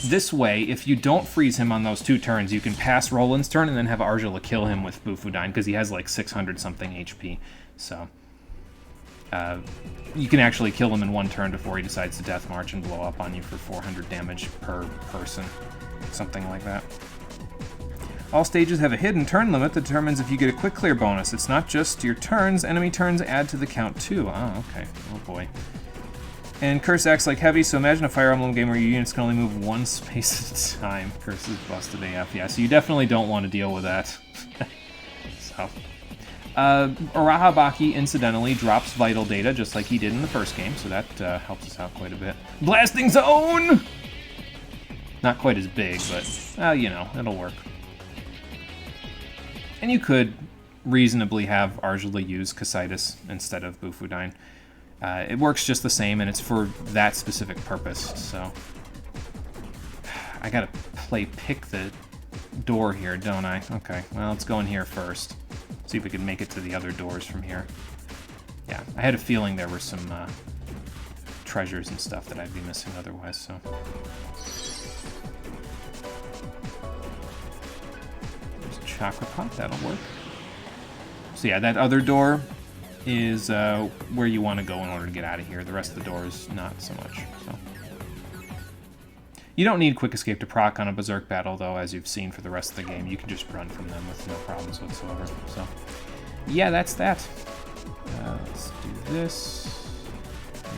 this way, if you don't freeze him on those 2 turns, you can pass Roland's turn and then have Argila kill him with Bufudyne, because he has like 600-something HP. So you can actually kill him in 1 turn before he decides to Death March and blow up on you for 400 damage per person. Something like that. All stages have a hidden turn limit that determines if you get a quick clear bonus. It's not just your turns, enemy turns add to the count too. Oh, okay. Oh boy. And Curse acts like heavy, so imagine a Fire Emblem game where your units can only move 1 space at a time. Curse is busted AF. Yeah, so you definitely don't want to deal with that. So. Arahabaki, incidentally, drops vital data just like he did in the first game, so that helps us out quite a bit. Blasting Zone! Not quite as big, but, you know, it'll work. And you could reasonably have Argila use Casitas instead of Bufudyne. It works just the same, and it's for that specific purpose, so... I gotta pick the door here, don't I? Okay, well, let's go in here first. See if we can make it to the other doors from here. Yeah, I had a feeling there were some treasures and stuff that I'd be missing otherwise, so... There's a chakra pot, that'll work. So yeah, that other door is where you want to go in order to get out of here. The rest of the doors, not so much. So you don't need quick escape to proc on a berserk battle, though, as you've seen for the rest of the game. You can just run from them with no problems whatsoever. So yeah, that's that. Let's do this.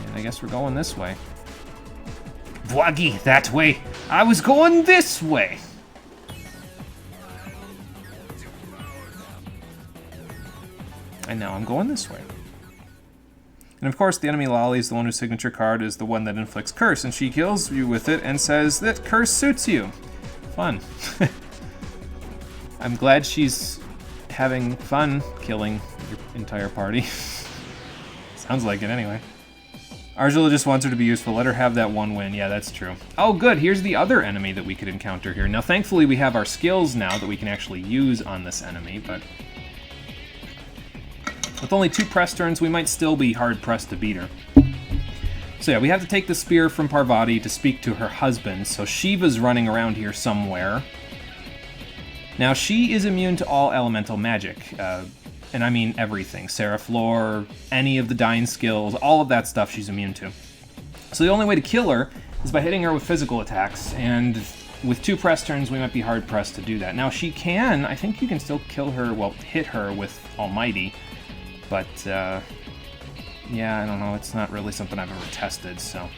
And I guess we're going this way. Bwagi, that way! I was going this way! And now I'm going this way. And of course, the enemy Lolly is the one whose signature card is the one that inflicts curse, and she kills you with it and says that curse suits you. Fun. I'm glad she's having fun killing your entire party. Sounds like it anyway. Argila just wants her to be useful. Let her have that one win. Yeah, that's true. Oh, good. Here's the other enemy that we could encounter here. Now, thankfully, we have our skills now that we can actually use on this enemy, but... with only 2 press turns, we might still be hard-pressed to beat her. So yeah, we have to take the spear from Parvati to speak to her husband, so Shiva's running around here somewhere. Now, she is immune to all elemental magic, and I mean everything. Seraph Lore, any of the Dying skills, all of that stuff she's immune to. So the only way to kill her is by hitting her with physical attacks, and with 2 press turns, we might be hard-pressed to do that. Now, she can, I think you can still kill her, well, hit her with Almighty, but, yeah, I don't know, it's not really something I've ever tested, so...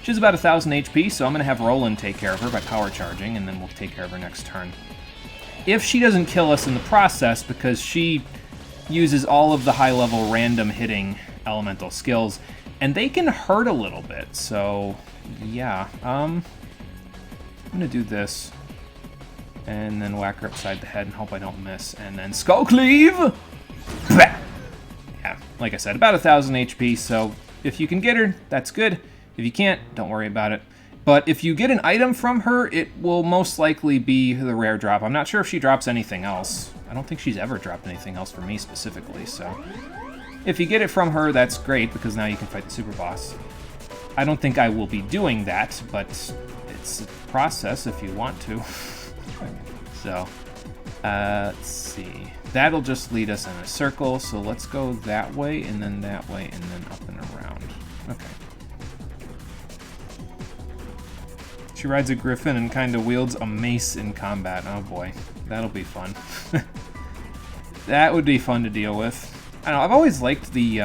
She's about 1,000 HP, so I'm going to have Roland take care of her by power charging, and then we'll take care of her next turn. If she doesn't kill us in the process, because she uses all of the high-level random hitting elemental skills, and they can hurt a little bit, so, yeah. I'm going to do this, and then whack her upside the head and hope I don't miss, and then Skull Cleave! Bah! Yeah, like I said, about 1,000 HP, so if you can get her, that's good. If you can't, don't worry about it. But if you get an item from her, it will most likely be the rare drop. I'm not sure if she drops anything else. I don't think she's ever dropped anything else for me specifically, so... if you get it from her, that's great, because now you can fight the super boss. I don't think I will be doing that, but it's a process if you want to. So, let's see. That'll just lead us in a circle, so let's go that way, and then that way, and then up and around. Okay. She rides a griffin and kind of wields a mace in combat. Oh boy, that'll be fun. That would be fun to deal with. I don't know, I've always liked the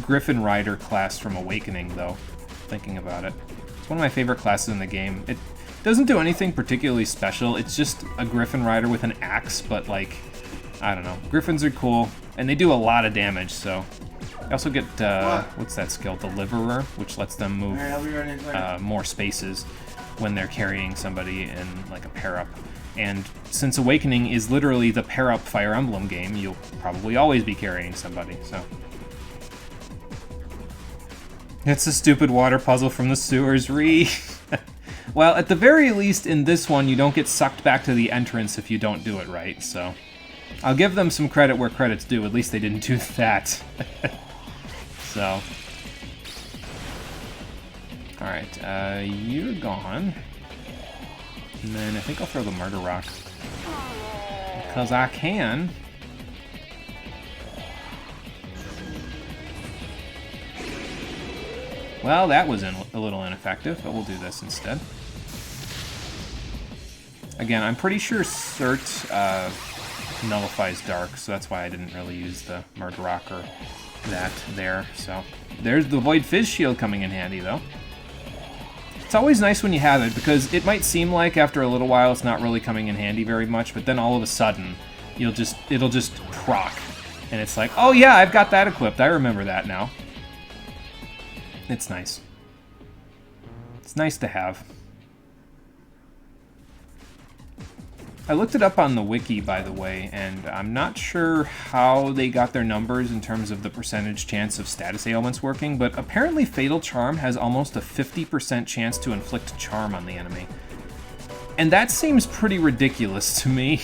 Griffin Rider class from Awakening, though, thinking about it. It's one of my favorite classes in the game. It doesn't do anything particularly special, it's just a Griffin Rider with an axe, but like... I don't know. Griffins are cool, and they do a lot of damage, so... I also get, what's that skill? Deliverer, which lets them move more spaces when they're carrying somebody in, like, a pair-up. And since Awakening is literally the pair-up Fire Emblem game, you'll probably always be carrying somebody, so... It's a stupid water puzzle from the sewers, Ree! Well, at the very least, in this one, you don't get sucked back to the entrance if you don't do it right, so... I'll give them some credit where credit's due. At least they didn't do that. So. Alright, you're gone. And then I think I'll throw the Murder Rock. Because I can. Well, that was a little ineffective, but we'll do this instead. Again, I'm pretty sure Cert, nullifies dark, so that's why I didn't really use the Murder Rock or that there. So there's the Void Fizz Shield coming in handy, though. It's always nice when you have it, because it might seem like after a little while it's not really coming in handy very much, but then all of a sudden it'll just proc, and it's like, oh yeah, I've got that equipped. I remember that now. It's nice. It's nice to have. I looked it up on the wiki, by the way, and I'm not sure how they got their numbers in terms of the percentage chance of status ailments working, but apparently Fatal Charm has almost a 50% chance to inflict charm on the enemy. And that seems pretty ridiculous to me.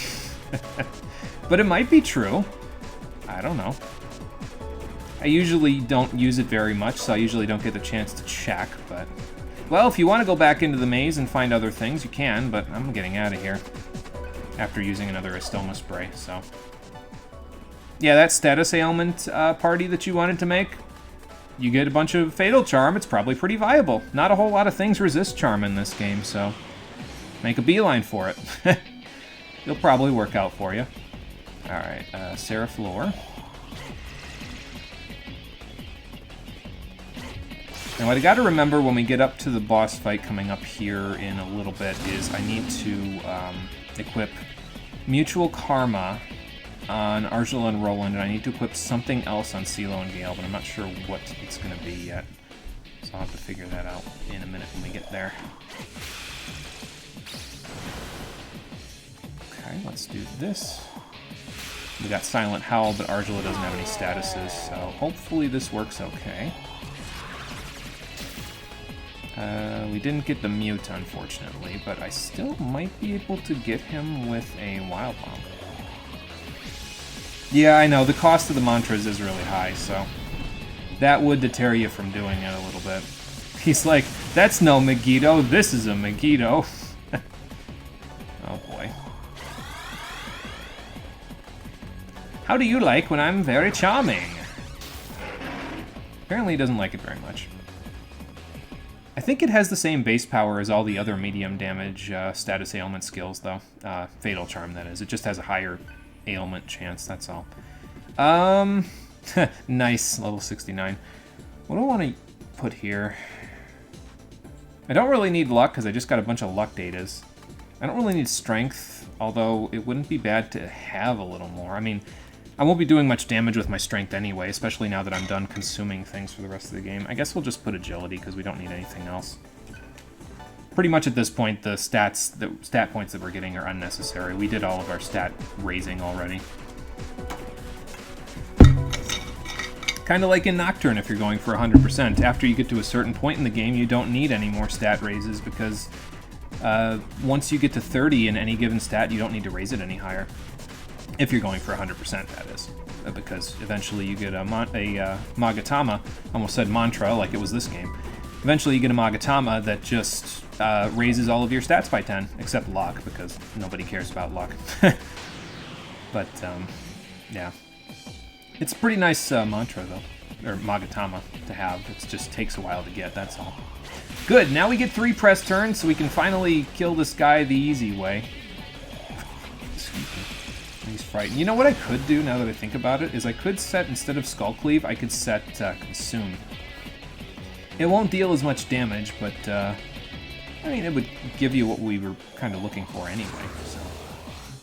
But it might be true. I don't know. I usually don't use it very much, so I usually don't get the chance to check, but... Well, if you want to go back into the maze and find other things, you can, but I'm getting out of here after using another Estoma spray, so... Yeah, that status ailment party that you wanted to make, you get a bunch of Fatal Charm, it's probably pretty viable. Not a whole lot of things resist Charm in this game, so make a beeline for it. It'll probably work out for you. Alright, Seraph Lore. Now what I gotta remember when we get up to the boss fight coming up here in a little bit is I need to equip Mutual Karma on Argela and Roland, and I need to equip something else on CeeLo and Gale, but I'm not sure what it's gonna be yet. So I'll have to figure that out in a minute when we get there. Okay, let's do this. We got Silent Howl, but Argela doesn't have any statuses, so hopefully this works okay. We didn't get the mute, unfortunately, but I still might be able to get him with a Wild Bomb. Yeah, I know, the cost of the mantras is really high, so that would deter you from doing it a little bit. He's like, that's no Megiddo, this is a Megiddo. Oh boy. How do you like when I'm very charming? Apparently he doesn't like it very much. I think it has the same base power as all the other medium damage status ailment skills, though. Fatal Charm, that is. It just has a higher ailment chance, that's all. Nice, level 69. What do I want to put here? I don't really need luck, because I just got a bunch of luck datas. I don't really need strength, although it wouldn't be bad to have a little more. I mean, I won't be doing much damage with my strength anyway, especially now that I'm done consuming things for the rest of the game. I guess we'll just put agility, because we don't need anything else. Pretty much at this point, the stat points that we're getting are unnecessary. We did all of our stat raising already. Kind of like in Nocturne if you're going for 100%. After you get to a certain point in the game, you don't need any more stat raises, because once you get to 30 in any given stat, you don't need to raise it any higher. If you're going for 100%, that is. Because eventually you get a Magatama, almost said mantra like it was this game. Eventually you get a Magatama that just raises all of your stats by 10, except luck, because nobody cares about luck. But, yeah. It's a pretty nice mantra, though, or Magatama to have. It just takes a while to get, that's all. Good, now we get 3 press turns, so we can finally kill this guy the easy way. Excuse me. He's frightened. You know what I could do, now that I think about it, is I could set, instead of Skull Cleave, I could set Consume. It won't deal as much damage, but, I mean, it would give you what we were kind of looking for anyway, so...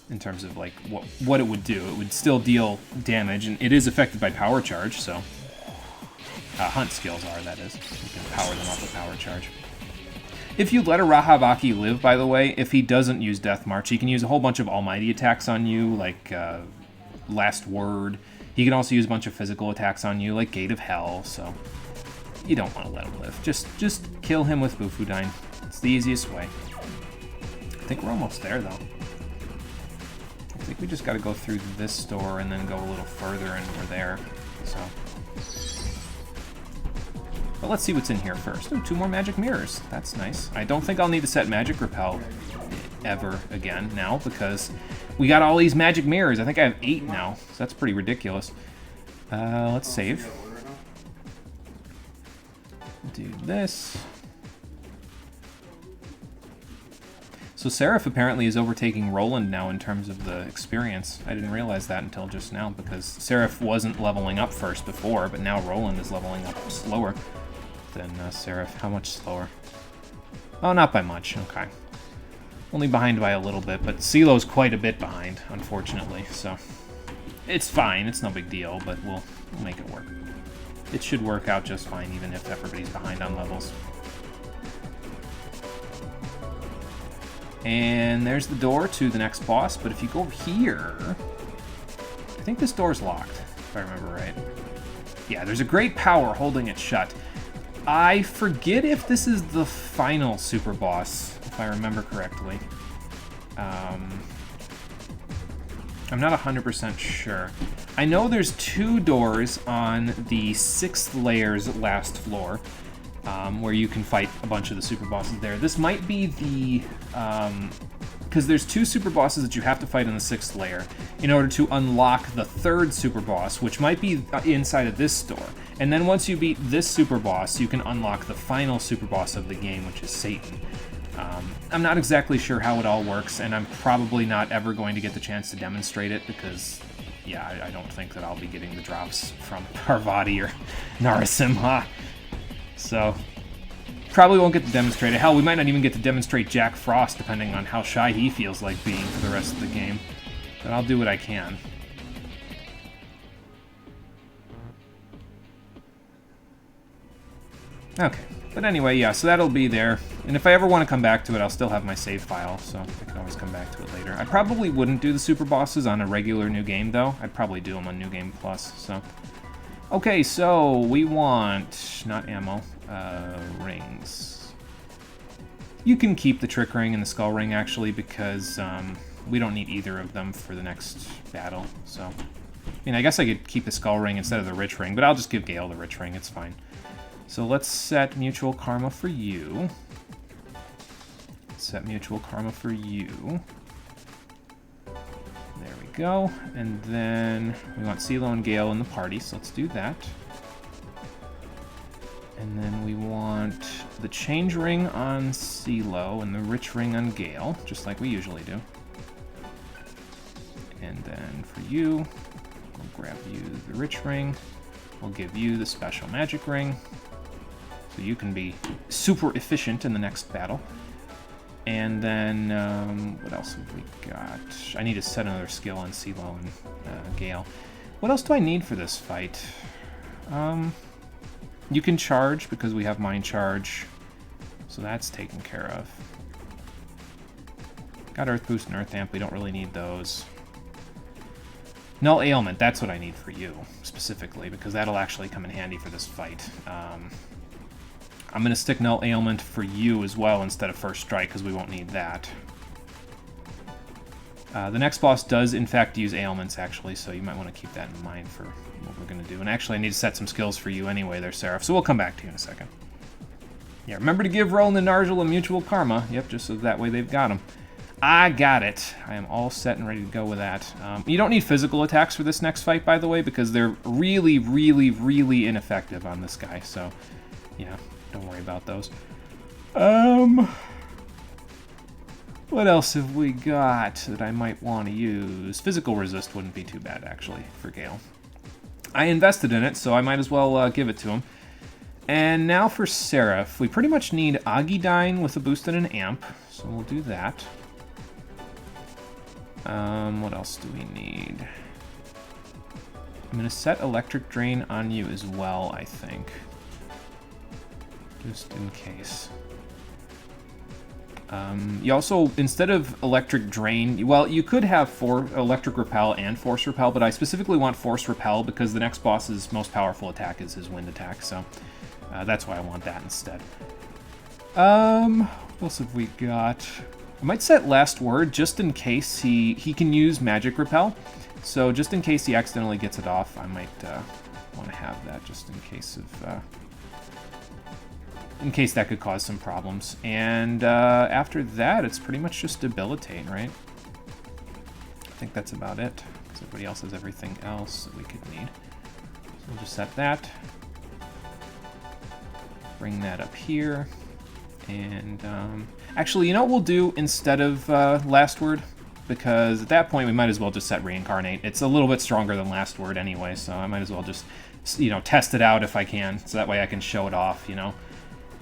In terms of, like, what it would do. It would still deal damage, and it is affected by Power Charge, so... Hunt skills are, that is. You can power them up with Power Charge. If you let a Rahavaki live, by the way, if he doesn't use Death March, he can use a whole bunch of Almighty attacks on you, like Last Word. He can also use a bunch of physical attacks on you, like Gate of Hell, so... You don't want to let him live. Just kill him with Bufudine. It's the easiest way. I think we're almost there, though. I think we just got to go through this door and then go a little further and we're there, so... But let's see what's in here first. Ooh, 2 more magic mirrors. That's nice. I don't think I'll need to set Magic Repel ever again now, because we got all these magic mirrors. I think I have 8 now, so that's pretty ridiculous. Let's save. Do this. So Seraph apparently is overtaking Roland now in terms of the experience. I didn't realize that until just now, because Seraph wasn't leveling up first before, but now Roland is leveling up slower than Seraph. How much slower? Oh, not by much. Okay. Only behind by a little bit, but CeeLo's quite a bit behind, unfortunately, so... It's fine, it's no big deal, but we'll make it work. It should work out just fine, even if everybody's behind on levels. And there's the door to the next boss, but if you go here... I think this door's locked, if I remember right. Yeah, there's a great power holding it shut. I forget if this is the final super boss, if I remember correctly. I'm not 100% sure. I know there's 2 doors on the 6th layer's last floor, where you can fight a bunch of the super bosses there. This might be the... because there's 2 super bosses that you have to fight in the 6th layer in order to unlock the 3rd super boss, which might be inside of this door. And then once you beat this super boss, you can unlock the final super boss of the game, which is Satan. I'm not exactly sure how it all works, and I'm probably not ever going to get the chance to demonstrate it because, yeah, I don't think that I'll be getting the drops from Parvati or Narasimha. So, probably won't get to demonstrate it. Hell, we might not even get to demonstrate Jack Frost, depending on how shy he feels like being for the rest of the game. But I'll do what I can. Okay. But anyway, yeah, so that'll be there. And if I ever want to come back to it, I'll still have my save file, so I can always come back to it later. I probably wouldn't do the super bosses on a regular New Game, though. I'd probably do them on New Game Plus, so... Okay, so we want... not ammo. Rings. You can keep the Trick Ring and the Skull Ring, actually, because we don't need either of them for the next battle, so... I mean, I guess I could keep the Skull Ring instead of the Rich Ring, but I'll just give Gale the Rich Ring, it's fine. So let's set Mutual Karma for you. Set Mutual Karma for you. There we go. And then we want CeeLo and Gale in the party, so let's do that. And then we want the Change Ring on CeeLo and the Rich Ring on Gale, just like we usually do. And then for you, we'll grab you the Rich Ring. We'll give you the Special Magic Ring. So you can be super efficient in the next battle. And then, what else have we got? I need to set another skill on CeeLo and Gale. What else do I need for this fight? You can charge, because we have Mind Charge. So that's taken care of. Got Earth Boost and Earth Amp, we don't really need those. Null Ailment, that's what I need for you, specifically, because that'll actually come in handy for this fight. I'm going to stick Null Ailment for you as well instead of First Strike, because we won't need that. The next boss does, in fact, use ailments, actually, so you might want to keep that in mind for what we're going to do. And actually, I need to set some skills for you anyway there, Seraph, so we'll come back to you in a second. Yeah, remember to give Roland and Nargil a Mutual Karma. Yep, just so that way they've got them. I got it. I am all set and ready to go with that. You don't need physical attacks for this next fight, by the way, because they're really, really, really ineffective on this guy, so, yeah. Don't worry about those. What else have we got that I might want to use? Physical Resist wouldn't be too bad, actually, for Gale. I invested in it, so I might as well give it to him. And now for Seraph. We pretty much need Agidyne with a boost and an amp, so we'll do that. What else do we need? I'm going to set Electric Drain on you as well, I think. Just in case. You also, instead of Electric Drain, well, you could have Electric Repel and Force Repel, but I specifically want Force Repel because the next boss's most powerful attack is his Wind attack, so that's why I want that instead. What else have we got? I might set Last Word just in case he can use Magic Repel, so just in case he accidentally gets it off, I might want to have that just in case of... in case that could cause some problems. And after that, it's pretty much just Debilitate, right? I think that's about it, because everybody else has everything else that we could need. So we'll just set that. Bring that up here. And actually, you know what we'll do instead of Last Word? Because at that point, we might as well just set Reincarnate. It's a little bit stronger than Last Word anyway, so I might as well just, you know, test it out if I can, so that way I can show it off, you know?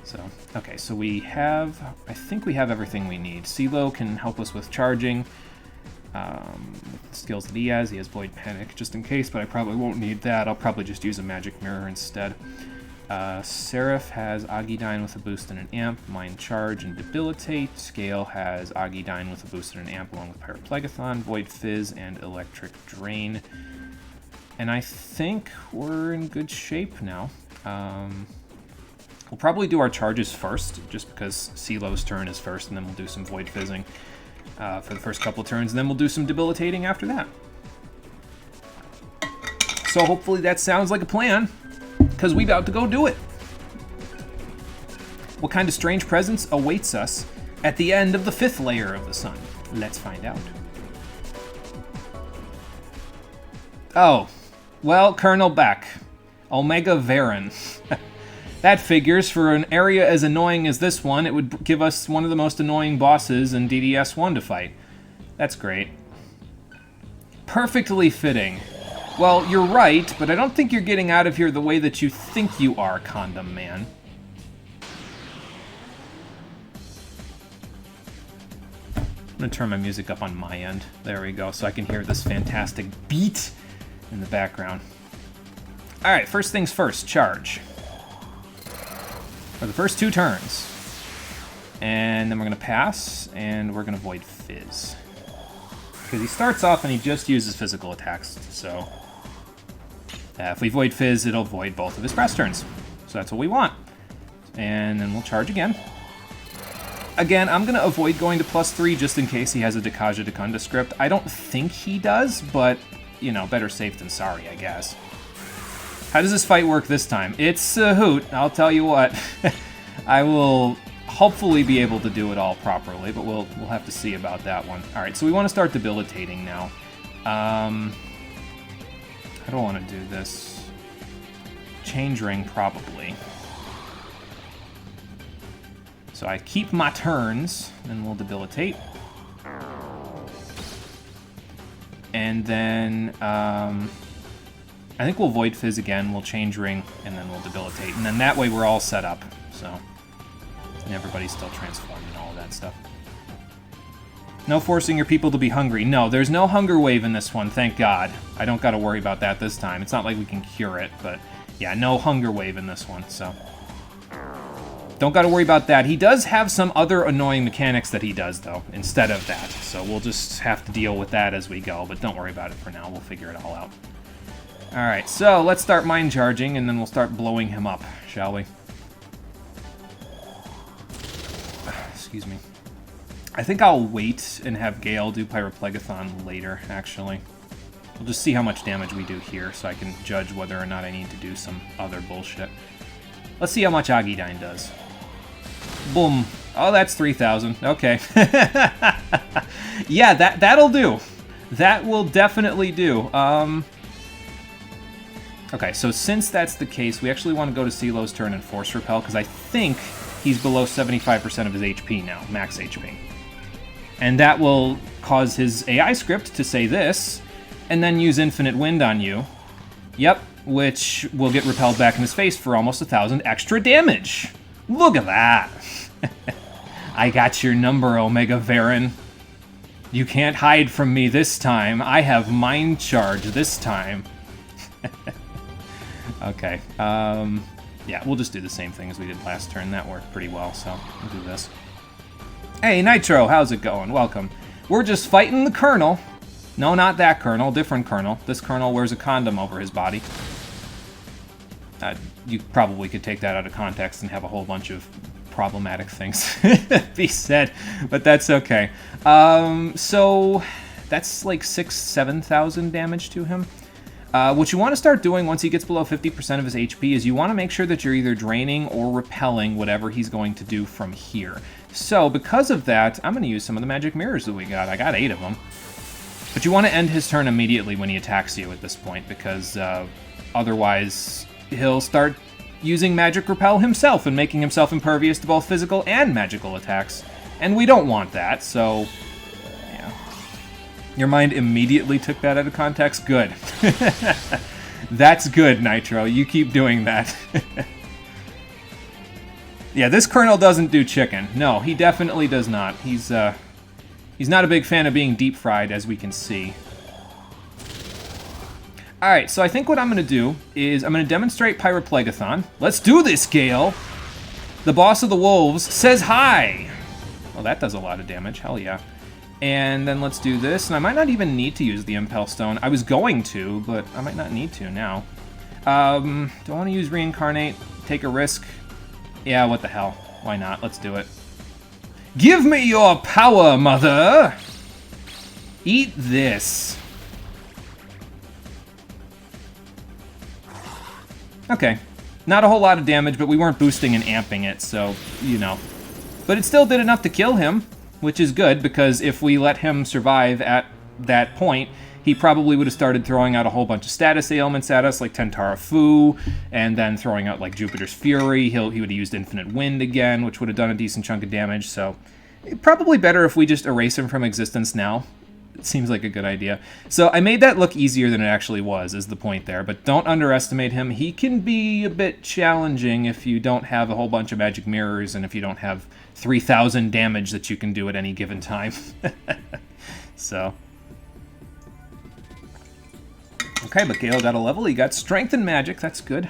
So, okay, so we have, I think we have everything we need. CeeLo can help us with charging. With the skills that he has Void Panic just in case, but I probably won't need that. I'll probably just use a Magic Mirror instead. Seraph has Agidyne with a boost and an amp, Mind Charge and Debilitate. Scale has Agidyne with a boost and an amp along with Pyraplegathon, Void Fizz, and Electric Drain. And I think we're in good shape now. We'll probably do our charges first, just because CeeLo's turn is first, and then we'll do some Void Fizzing for the first couple of turns, and then we'll do some Debilitating after that. So hopefully that sounds like a plan, because we about to go do it. What kind of strange presence awaits us at the end of the 5th layer of the sun? Let's find out. Oh, well, Colonel Beck. Omega Varen. That figures. For an area as annoying as this one, it would give us one of the most annoying bosses in DDS1 to fight. That's great. Perfectly fitting. Well, you're right, but I don't think you're getting out of here the way that you think you are, Condom Man. I'm gonna turn my music up on my end. There we go, so I can hear this fantastic beat in the background. Alright, first things first, charge. For the first 2 turns. And then we're gonna pass, and we're gonna Void Fizz. Because he starts off and he just uses physical attacks, so... if we Void Fizz, it'll void both of his press turns. So that's what we want. And then we'll charge again. Again, I'm going to avoid going to +3 just in case he has a Dekaja Dekunda script. I don't think he does, but, you know, better safe than sorry, I guess. How does this fight work this time? It's a hoot, I'll tell you what. I will hopefully be able to do it all properly, but we'll have to see about that one. Alright, so we want to start debilitating now. I don't want to do this. Change Ring, probably. So I keep my turns, and we'll debilitate. And then, I think we'll Void Fizz again, we'll Change Ring, and then we'll debilitate. And then that way we're all set up, so... and everybody's still transformed and all of that stuff. No forcing your people to be hungry. No, there's no hunger wave in this one, thank God. I don't gotta worry about that this time. It's not like we can cure it, but yeah, no hunger wave in this one, so... don't gotta worry about that. He does have some other annoying mechanics that he does, though, instead of that. So we'll just have to deal with that as we go, but don't worry about it for now. We'll figure it all out. Alright, so let's start Mind Charging, and then we'll start blowing him up, shall we? Excuse me. I think I'll wait and have Gale do Pyraplegathon later, actually. We'll just see how much damage we do here, so I can judge whether or not I need to do some other bullshit. Let's see how much Agidyne does. Boom. Oh, that's 3,000. Okay. Yeah, that'll do. That will definitely do. Okay, so since that's the case, we actually want to go to CeeLo's turn and Force Repel, because I think he's below 75% of his HP now, max HP. And that will cause his AI script to say this, and then use Infinite Wind on you. Yep, which will get repelled back in his face for almost 1,000 extra damage. Look at that. I got your number, Omega Varen. You can't hide from me this time. I have Mind Charge this time. Okay, yeah, we'll just do the same thing as we did last turn. That worked pretty well, so we'll do this. Hey, Nitro, how's it going? Welcome. We're just fighting the Colonel. No, not that Colonel, different Colonel. This Colonel wears a condom over his body. You probably could take that out of context and have a whole bunch of problematic things be said, but that's okay. So that's like 7,000 damage to him. What you want to start doing once he gets below 50% of his HP is you want to make sure that you're either draining or repelling whatever he's going to do from here. So because of that, I'm going to use some of the magic mirrors that we got. I got 8 of them. But you want to end his turn immediately when he attacks you at this point, because otherwise he'll start using magic repel himself and making himself impervious to both physical and magical attacks. And we don't want that, so... yeah. Your mind immediately took that out of context? Good. That's good, Nitro. You keep doing that. Yeah, this Colonel doesn't do chicken. No, he definitely does not. He's not a big fan of being deep-fried, as we can see. Alright, so I think what I'm going to do is I'm going to demonstrate Pyroplegathon. Let's do this, Gale! The boss of the wolves says hi! Well, that does a lot of damage. Hell yeah. And then let's do this. And I might not even need to use the Impel Stone. I was going to, but I might not need to now. Do I want to use Reincarnate? Take a risk? Yeah, what the hell. Why not? Let's do it. Give me your power, mother! Eat this. Okay. Not a whole lot of damage, but we weren't boosting and amping it, so, you know. But it still did enough to kill him, which is good, because if we let him survive at that point, he probably would have started throwing out a whole bunch of status ailments at us, like Tentara Fu, and then throwing out, like, Jupiter's Fury. He would have used Infinite Wind again, which would have done a decent chunk of damage, so probably better if we just erase him from existence now. It seems like a good idea. So I made that look easier than it actually was, is the point there. But don't underestimate him. He can be a bit challenging if you don't have a whole bunch of magic mirrors and if you don't have 3,000 damage that you can do at any given time. So. Okay, but Gale got a level. He got strength and magic. That's good.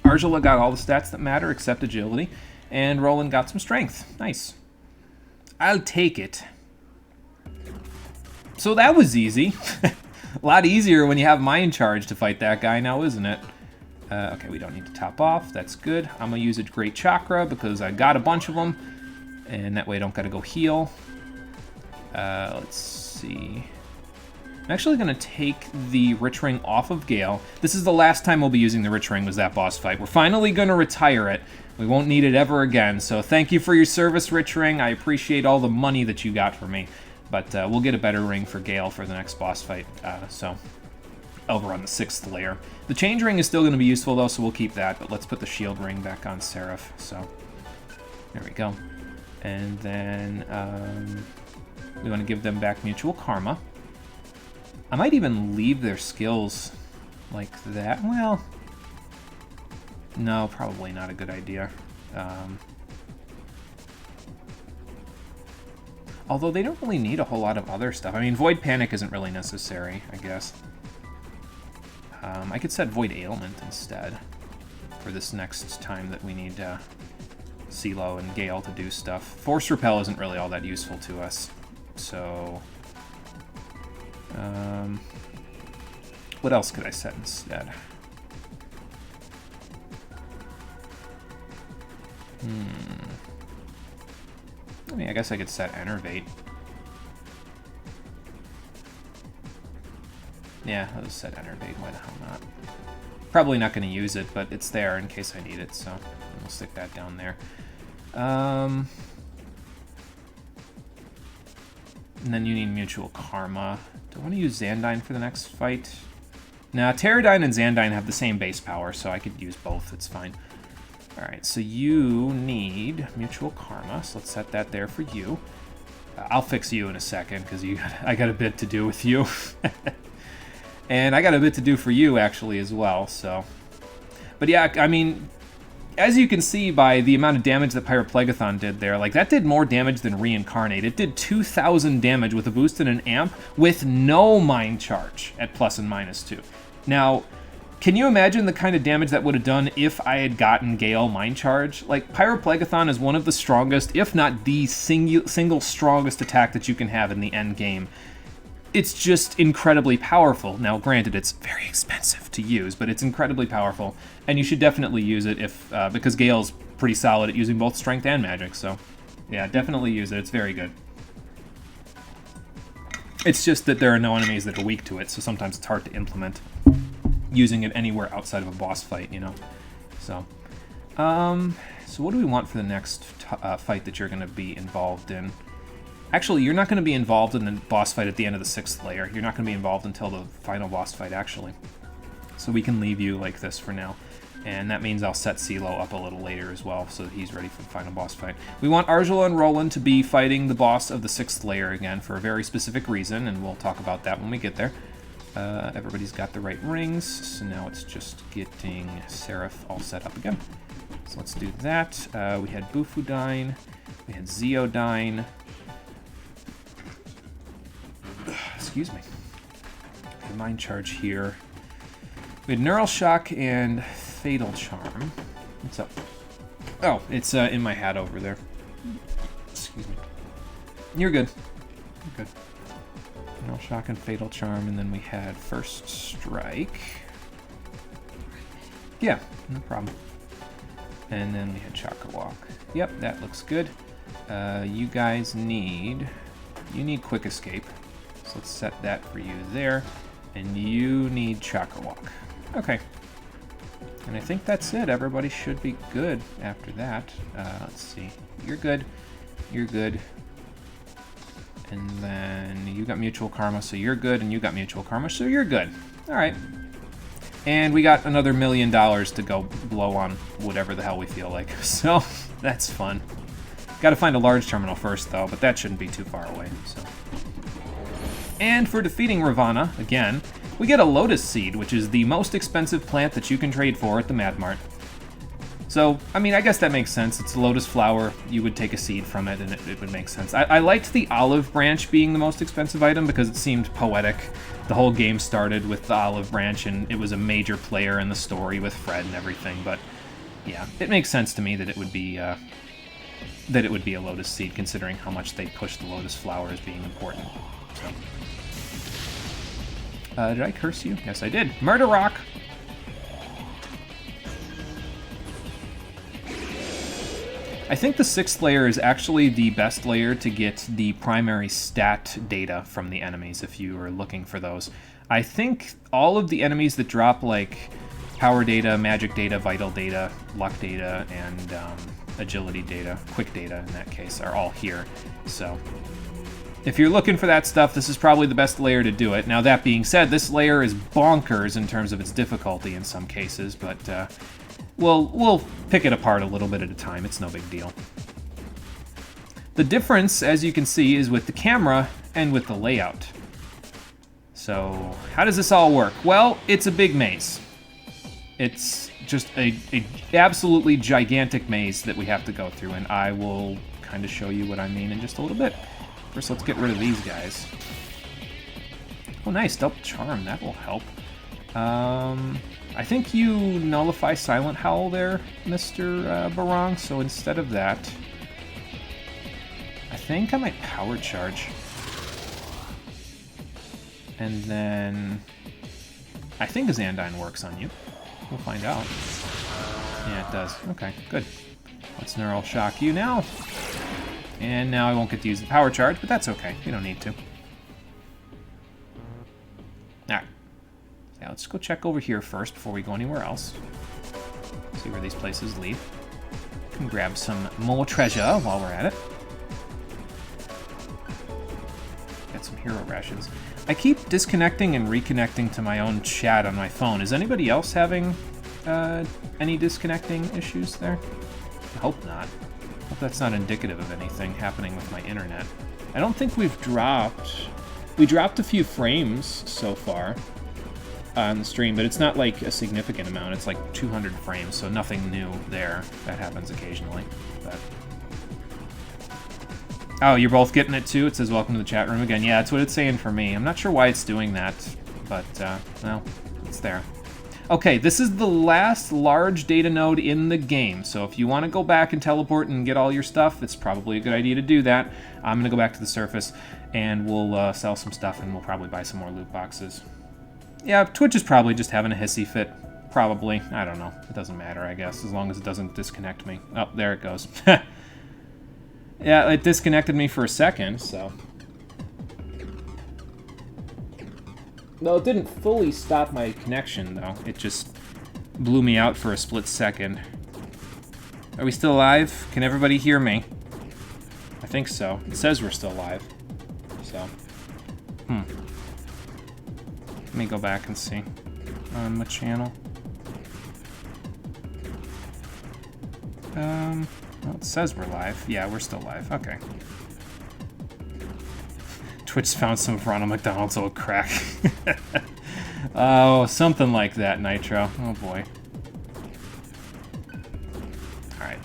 Argela got all the stats that matter except agility. And Roland got some strength. Nice. I'll take it. So that was easy. A lot easier when you have Mind Charge to fight that guy now, isn't it? Okay, we don't need to top off. That's good. I'm going to use a Great Chakra because I got a bunch of them. And that way I don't got to go heal. Let's see. I'm actually going to take the Rich Ring off of Gale. This is the last time we'll be using the Rich Ring, was that boss fight. We're finally going to retire it. We won't need it ever again. So thank you for your service, Rich Ring. I appreciate all the money that you got for me. But we'll get a better ring for Gale for the next boss fight, so over on the 6th layer. The change ring is still going to be useful, though, so we'll keep that. But let's put the shield ring back on Seraph. So there we go. And then we want to give them back Mutual Karma. I might even leave their skills like that. Well, no, probably not a good idea. Although they don't really need a whole lot of other stuff. I mean, Void Panic isn't really necessary, I guess. I could set Void Ailment instead for this next time that we need CeeLo and Gale to do stuff. Force Repel isn't really all that useful to us. So, what else could I set instead? I mean, I guess I could set Enervate. Yeah, I'll just set Enervate. Why the hell not? Probably not going to use it, but it's there in case I need it, so we'll stick that down there. And then you need Mutual Karma. Do I want to use Xandine for the next fight? Nah, Pterodine and Xandine have the same base power, so I could use both. It's fine. Alright, so you need Mutual Karma, so let's set that there for you. I'll fix you in a second, because I got a bit to do with you. And I got a bit to do for you, actually, as well, so... But yeah, I mean, as you can see by the amount of damage that Pyroplegathon did there, like, that did more damage than Reincarnate. It did 2,000 damage with a boost and an amp with no Mind Charge at plus and minus 2. Now... Can you imagine the kind of damage that would have done if I had gotten Gale Mind Charge? Like, Pyroplegathon is one of the strongest, if not the single strongest attack that you can have in the end game. It's just incredibly powerful. Now, granted, it's very expensive to use, but it's incredibly powerful, and you should definitely use it if because Gale's pretty solid at using both strength and magic, so yeah, definitely use it. It's very good. It's just that there are no enemies that are weak to it, so sometimes it's hard to implement using it anywhere outside of a boss fight, you know. So what do we want for the next fight that you're going to be involved in? Actually, you're not going to be involved in the boss fight at the end of the 6th layer. You're not going to be involved until the final boss fight, actually. So we can leave you like this for now. And that means I'll set CeeLo up a little later as well, so that he's ready for the final boss fight. We want Argela and Roland to be fighting the boss of the 6th layer again for a very specific reason, and we'll talk about that when we get there. Everybody's got the right rings, so now it's just getting Seraph all set up again. So let's do that. We had Bufudine, we had Zeodine. Excuse me. Okay, Mind Charge here. We had Neural Shock and Fatal Charm. What's up? Oh, it's in my hat over there. Excuse me. You're good. You're good. Neural Shock and Fatal Charm, and then we had First Strike. Yeah, no problem. And then we had Chakra Walk. Yep, that looks good. You guys need Quick Escape. So let's set that for you there. And you need Chakra Walk. Okay. And I think that's it. Everybody should be good after that. Let's see. You're good. You're good. And then you got Mutual Karma, so you're good. And you got Mutual Karma, so you're good. All right. And we got another $1 million to go blow on whatever the hell we feel like. So that's fun. Got to find a large terminal first, though, but that shouldn't be too far away. So. And for defeating Ravana, again, we get a Lotus Seed, which is the most expensive plant that you can trade for at the Mad Mart. So, I mean, I guess that makes sense. It's a lotus flower. You would take a seed from it, and it would make sense. I liked the olive branch being the most expensive item because it seemed poetic. The whole game started with the olive branch, and it was a major player in the story with Fred and everything. But yeah, it makes sense to me that it would be a lotus seed, considering how much they push the lotus flower as being important. So. Did I curse you? Yes, I did. Murder Rock. I think the 6th layer is actually the best layer to get the primary stat data from the enemies if you are looking for those. I think all of the enemies that drop like power data, magic data, vital data, luck data, and agility data, quick data in that case, are all here. So if you're looking for that stuff, this is probably the best layer to do it. Now that being said, this layer is bonkers in terms of its difficulty in some cases, but We'll pick it apart a little bit at a time. It's no big deal. The difference, as you can see, is with the camera and with the layout. So, how does this all work? Well, it's a big maze. It's just a absolutely gigantic maze that we have to go through, and I will kind of show you what I mean in just a little bit. First, let's get rid of these guys. Oh, nice. Double Charm. That will help. I think you nullify Silent Howl there, Mr. Barong, so instead of that, I think I might Power Charge. And then I think Xandine works on you. We'll find out. Yeah, it does. Okay, good. Let's Neural Shock you now. And now I won't get to use the Power Charge, but that's okay. We don't need to. Alright. Yeah, let's go check over here first before we go anywhere else. See where these places lead. Can grab some more treasure while we're at it. Get some hero rations. I keep disconnecting and reconnecting to my own chat on my phone. Is anybody else having any disconnecting issues there? I hope not. I hope that's not indicative of anything happening with my internet. I don't think we've dropped... We dropped a few frames so far on the stream, but it's not like a significant amount. It's like 200 frames, so nothing new there. That happens occasionally. But oh, you're both getting it too? It says welcome to the chat room again. Yeah, that's what it's saying for me. I'm not sure why it's doing that, but well, it's there. Okay, this is the last large data node in the game, so if you want to go back and teleport and get all your stuff, it's probably a good idea to do that. I'm going to go back to the surface, and we'll sell some stuff, and we'll probably buy some more loot boxes. Yeah, Twitch is probably just having a hissy fit. Probably. I don't know. It doesn't matter, I guess, as long as it doesn't disconnect me. Oh, there it goes. Yeah, it disconnected me for a second, so... No, it didn't fully stop my connection, though. It just blew me out for a split second. Are we still alive? Can everybody hear me? I think so. It says we're still alive. So... Let me go back and see on my channel. Well, it says we're live. Yeah, we're still live. Okay. Twitch found some Ronald McDonald's old crack. Oh, something like that, Nitro. Oh, boy. Alright.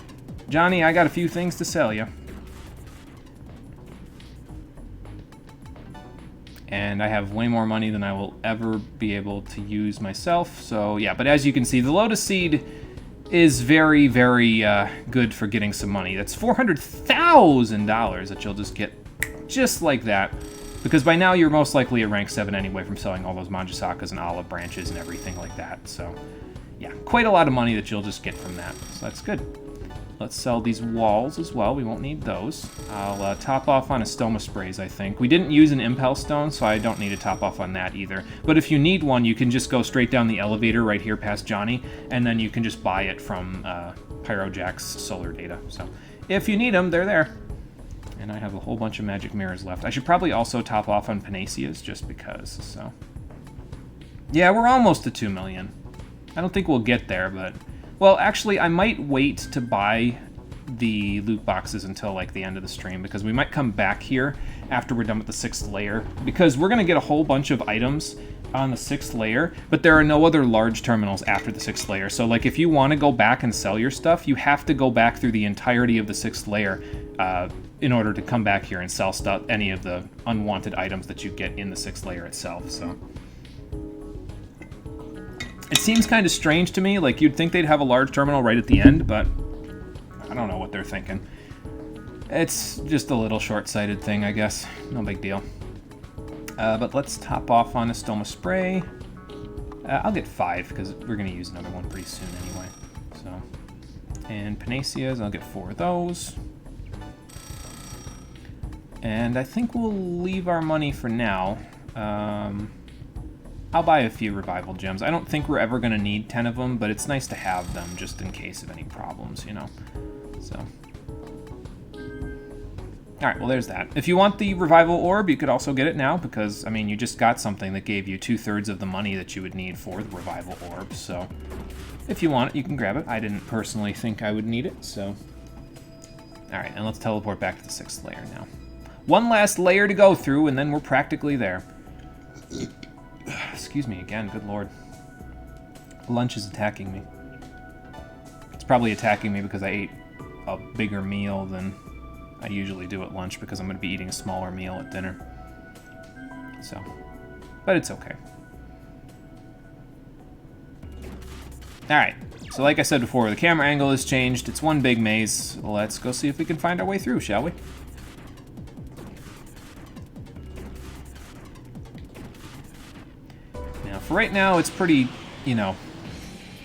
Johnny, I got a few things to sell you. And I have way more money than I will ever be able to use myself. So yeah, but as you can see, the Lotus Seed is very, very good for getting some money. That's $400,000 that you'll just get just like that. Because by now you're most likely at rank 7 anyway from selling all those Manjisakas and olive branches and everything like that. So yeah, quite a lot of money that you'll just get from that. So that's good. Let's sell these walls as well. We won't need those. I'll top off on Astoma Sprays, I think. We didn't use an Impel Stone, so I don't need to top off on that either. But if you need one, you can just go straight down the elevator right here past Johnny, and then you can just buy it from Pyrojack's Solar Data. So if you need them, they're there. And I have a whole bunch of magic mirrors left. I should probably also top off on Panaceas, just because, so. Yeah, we're almost to 2 million. I don't think we'll get there, but... Well, actually, I might wait to buy the loot boxes until, like, the end of the stream, because we might come back here after we're done with the 6th layer, because we're going to get a whole bunch of items on the 6th layer, but there are no other large terminals after the 6th layer. So, like, if you want to go back and sell your stuff, you have to go back through the entirety of the 6th layer in order to come back here and sell stuff, any of the unwanted items that you get in the 6th layer itself, so... It seems kind of strange to me, like you'd think they'd have a large terminal right at the end, but I don't know what they're thinking. It's just a little short-sighted thing, I guess. No big deal. But let's top off on Astoma Spray. I'll get 5, because we're going to use another one pretty soon anyway. So, and Panaceas, I'll get 4 of those. And I think we'll leave our money for now. I'll buy a few revival gems. I don't think we're ever going to need 10 of them, but it's nice to have them just in case of any problems, you know? So. Alright, well there's that. If you want the revival orb, you could also get it now, because, I mean, you just got something that gave you 2/3 of the money that you would need for the revival orb, so... If you want it, you can grab it. I didn't personally think I would need it, so... Alright, and let's teleport back to the 6th layer now. One last layer to go through, and then we're practically there. Excuse me again, good lord. Lunch is attacking me. It's probably attacking me because I ate a bigger meal than I usually do at lunch, because I'm going to be eating a smaller meal at dinner. So, but it's okay. Alright, so like I said before, the camera angle has changed. It's one big maze. Let's go see if we can find our way through, shall we? For right now, it's pretty, you know,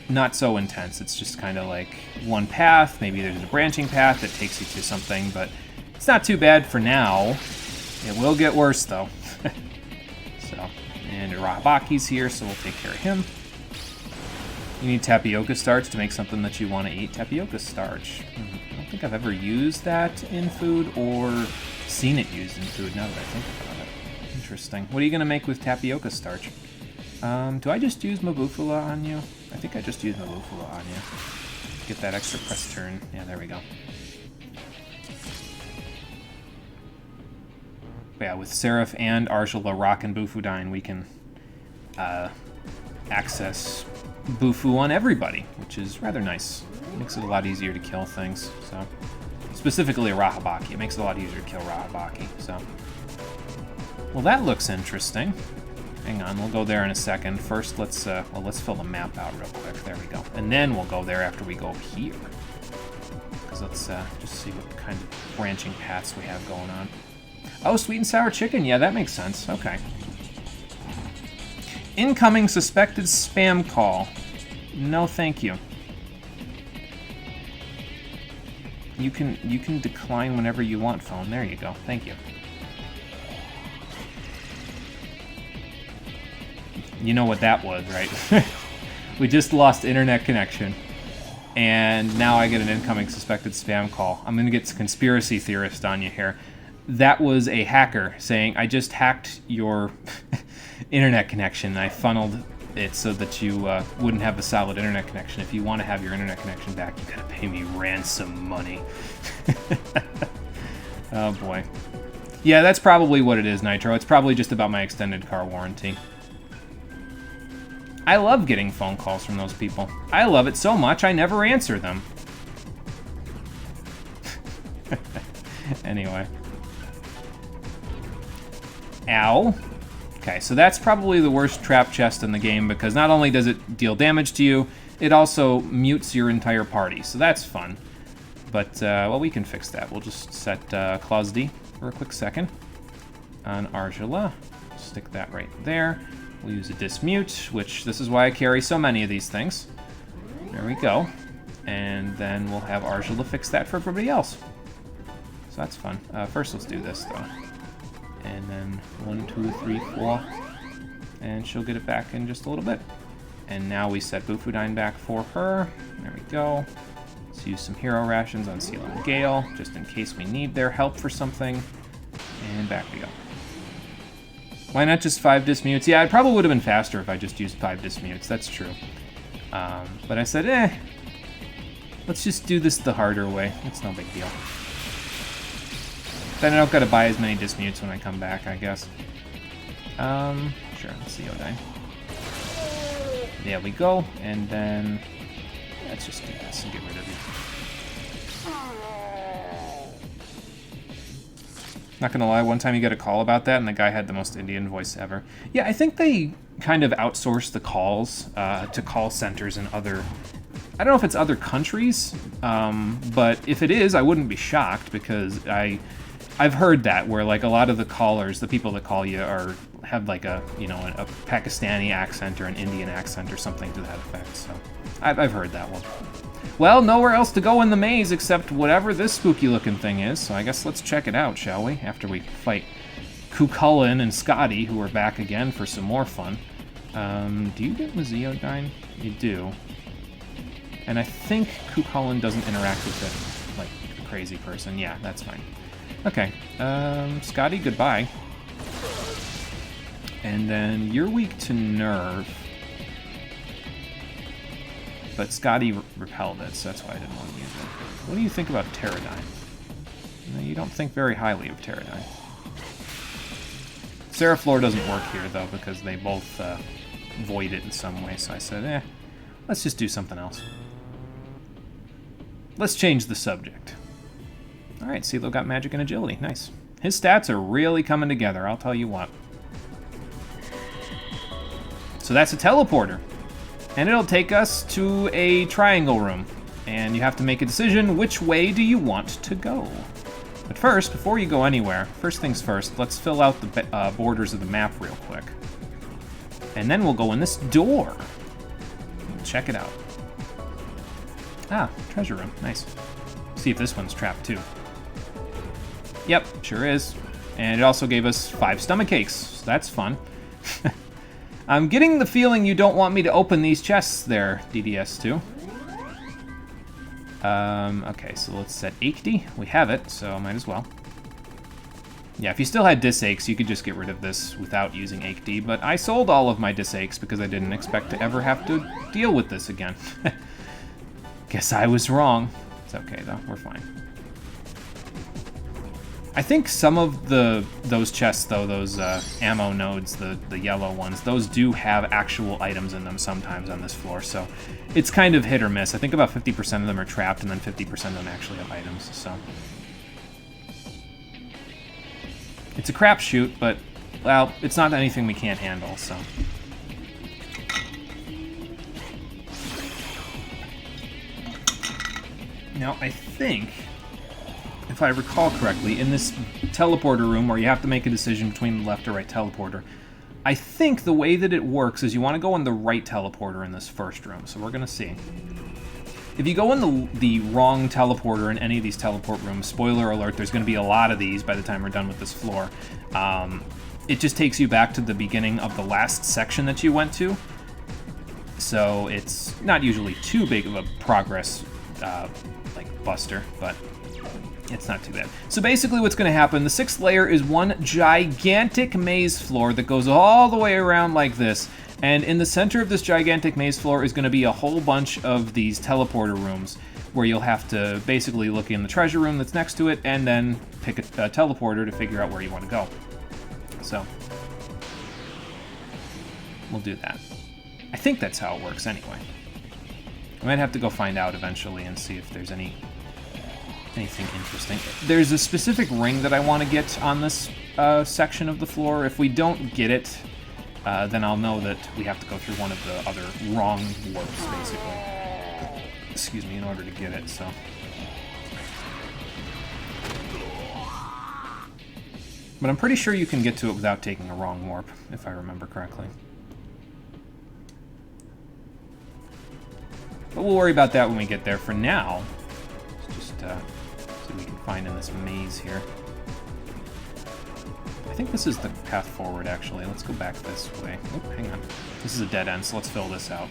not so intense. It's just kind of like one path. Maybe there's a branching path that takes you to something, but it's not too bad for now. It will get worse, though. So, and Rahabaki's here, so we'll take care of him. You need tapioca starch to make something that you want to eat. Tapioca starch. I don't think I've ever used that in food or seen it used in food, now that I think about it. Interesting. What are you going to make with tapioca starch? Do I just use Mabufula on you? I think I just used Mabufula on you. Get that extra press turn. Yeah, there we go. But yeah, with Seraph and Arjula, Rock, and Bufudine, we can access Bufu on everybody, which is rather nice. Makes it a lot easier to kill things, so... Specifically a Rahabaki. It makes it a lot easier to kill Rahabaki, so... Well, that looks interesting. Hang on, we'll go there in a second. First, let's fill the map out real quick. There we go. And then we'll go there after we go here. Because let's just see what kind of branching paths we have going on. Oh, sweet and sour chicken. Yeah, that makes sense. Okay. Incoming suspected spam call. No, thank you. You can decline whenever you want, phone. There you go. Thank you. You know what that was, right? We just lost internet connection, and now I get an incoming suspected spam call. I'm going to get conspiracy theorist on you here. That was a hacker saying, I just hacked your internet connection, and I funneled it so that you wouldn't have a solid internet connection. If you want to have your internet connection back, you got to pay me ransom money. Oh, boy. Yeah, that's probably what it is, Nitro. It's probably just about my extended car warranty. I love getting phone calls from those people. I love it so much, I never answer them. Anyway. Ow. Okay, so that's probably the worst trap chest in the game because not only does it deal damage to you, it also mutes your entire party, so that's fun. But, well, we can fix that. We'll just set Clause D for a quick second on Argila. Stick that right there. We'll use a dismute, which this is why I carry so many of these things. There we go. And then we'll have Argila fix that for everybody else. So that's fun. First, let's do this, though. And then 1, 2, 3, 4. And she'll get it back in just a little bit. And now we set Bufudine back for her. There we go. Let's use some hero rations on Seal and Gale, just in case we need their help for something. And back we go. Why not just 5 dismutes? Yeah, it probably would have been faster if I just used 5 dismutes, that's true. But I said, let's just do this the harder way. It's no big deal. Then I don't gotta buy as many dismutes when I come back, I guess. Sure, let's see Odine. There we go, and then let's just do this and get rid of you. Not gonna lie, one time you got a call about that, and the guy had the most Indian voice ever. Yeah, I think they kind of outsource the calls to call centers in other... I don't know if it's other countries, but if it is, I wouldn't be shocked, because I've heard that, where like a lot of the callers, the people that call you, have like a, you know, a Pakistani accent or an Indian accent or something to that effect, so I've heard that one. Well, nowhere else to go in the maze except whatever this spooky-looking thing is, so I guess let's check it out, shall we? After we fight Cucullin and Scotty, who are back again for some more fun. Do you get Mazziodine? You do. And I think Cucullin doesn't interact with it like a crazy person. Yeah, that's fine. Okay, Scotty, goodbye. And then you're weak to Nerve. But Scotty repelled it, so that's why I didn't want to use it. What do you think about Pterodine? No, you don't think very highly of Pterodine. Seraflor doesn't work here, though, because they both void it in some way, so I said, let's just do something else. Let's change the subject. Alright, CeeLo got magic and agility. Nice. His stats are really coming together, I'll tell you what. So that's a teleporter. And it'll take us to a triangle room. And you have to make a decision, which way do you want to go? But first, before you go anywhere, first things first, let's fill out the borders of the map real quick. And then we'll go in this door. Check it out. Ah, treasure room, nice. See if this one's trapped too. Yep, sure is. And it also gave us 5 stomach aches, so that's fun. I'm getting the feeling you don't want me to open these chests there, DDS2. Okay, so let's set Ache. We have it, so might as well. Yeah, if you still had Disaches, you could just get rid of this without using Ache, but I sold all of my Disaches because I didn't expect to ever have to deal with this again. Guess I was wrong. It's okay, though. We're fine. I think some of those chests, though, those ammo nodes, the yellow ones, those do have actual items in them sometimes on this floor, so it's kind of hit or miss. I think about 50% of them are trapped, and then 50% of them actually have items, so... It's a crapshoot, but, well, it's not anything we can't handle, so... Now, I think... if I recall correctly, in this teleporter room where you have to make a decision between the left or right teleporter, I think the way that it works is you want to go in the right teleporter in this first room, so we're going to see. If you go in the wrong teleporter in any of these teleport rooms, spoiler alert, there's going to be a lot of these by the time we're done with this floor, it just takes you back to the beginning of the last section that you went to, so it's not usually too big of a progress, like, buster, but... it's not too bad. So basically what's going to happen, the 6th layer is one gigantic maze floor that goes all the way around like this. And in the center of this gigantic maze floor is going to be a whole bunch of these teleporter rooms where you'll have to basically look in the treasure room that's next to it and then pick a teleporter to figure out where you want to go. So, we'll do that. I think that's how it works anyway. I might have to go find out eventually and see if there's anything interesting. There's a specific ring that I want to get on this section of the floor. If we don't get it, then I'll know that we have to go through one of the other wrong warps, basically. Excuse me, in order to get it, so... But I'm pretty sure you can get to it without taking a wrong warp, if I remember correctly. But we'll worry about that when we get there. For now, let's just see what we can find in this maze here. I think this is the path forward, actually. Let's go back this way. Oh, hang on. This is a dead end, so let's fill this out.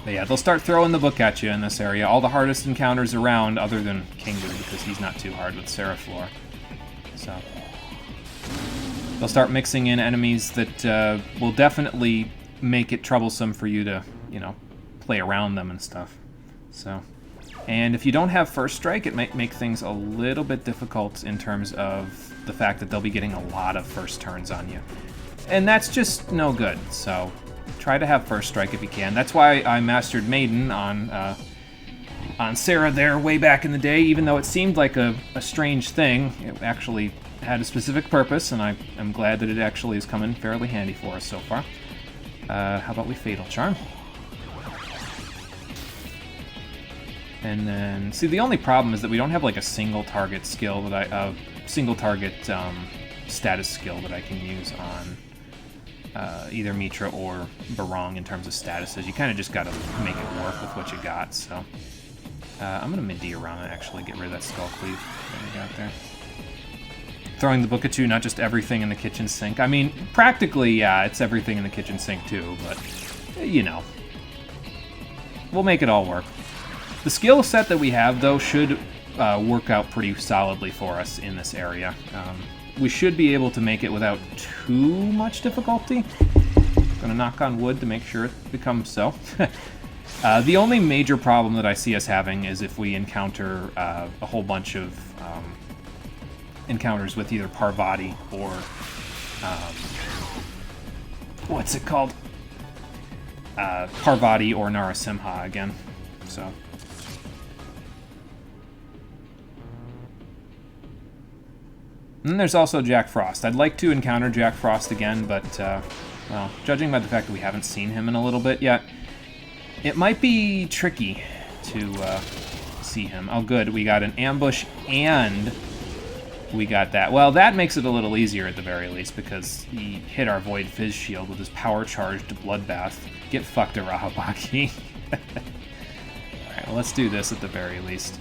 But yeah, they'll start throwing the book at you in this area. All the hardest encounters around, other than Kingdom, because he's not too hard with Seraflor. So they'll start mixing in enemies that will definitely make it troublesome for you to, you know, play around them and stuff. So, and if you don't have First Strike, it might make things a little bit difficult in terms of the fact that they'll be getting a lot of first turns on you. And that's just no good, so... Try to have First Strike if you can. That's why I mastered Maiden on Sarah there way back in the day, even though it seemed like a strange thing. It actually had a specific purpose, and I'm glad that it actually has come in fairly handy for us so far. How about we Fatal Charm? And then, see, the only problem is that we don't have like a single target skill that single target status skill that I can use on either Mitra or Barong in terms of statuses. You kind of just got to make it work with what you got, so... I'm going to mid-D around and actually get rid of that Skull Cleave that we got there. Throwing the book at you, not just everything in the kitchen sink. I mean, practically, yeah, it's everything in the kitchen sink too, but, you know. We'll make it all work. The skill set that we have, though, should work out pretty solidly for us in this area. We should be able to make it without too much difficulty. Gonna knock on wood to make sure it becomes so. The only major problem that I see us having is if we encounter a whole bunch of encounters with either Parvati or... what's it called? Parvati or Narasimha again. So... And then there's also Jack Frost. I'd like to encounter Jack Frost again, but, well, judging by the fact that we haven't seen him in a little bit yet, it might be tricky to see him. Oh, good. We got an ambush and we got that. Well, that makes it a little easier at the very least, because he hit our Void Fizz Shield with his power-charged Bloodbath. Get fucked, Arahabaki. Alright, well, let's do this at the very least.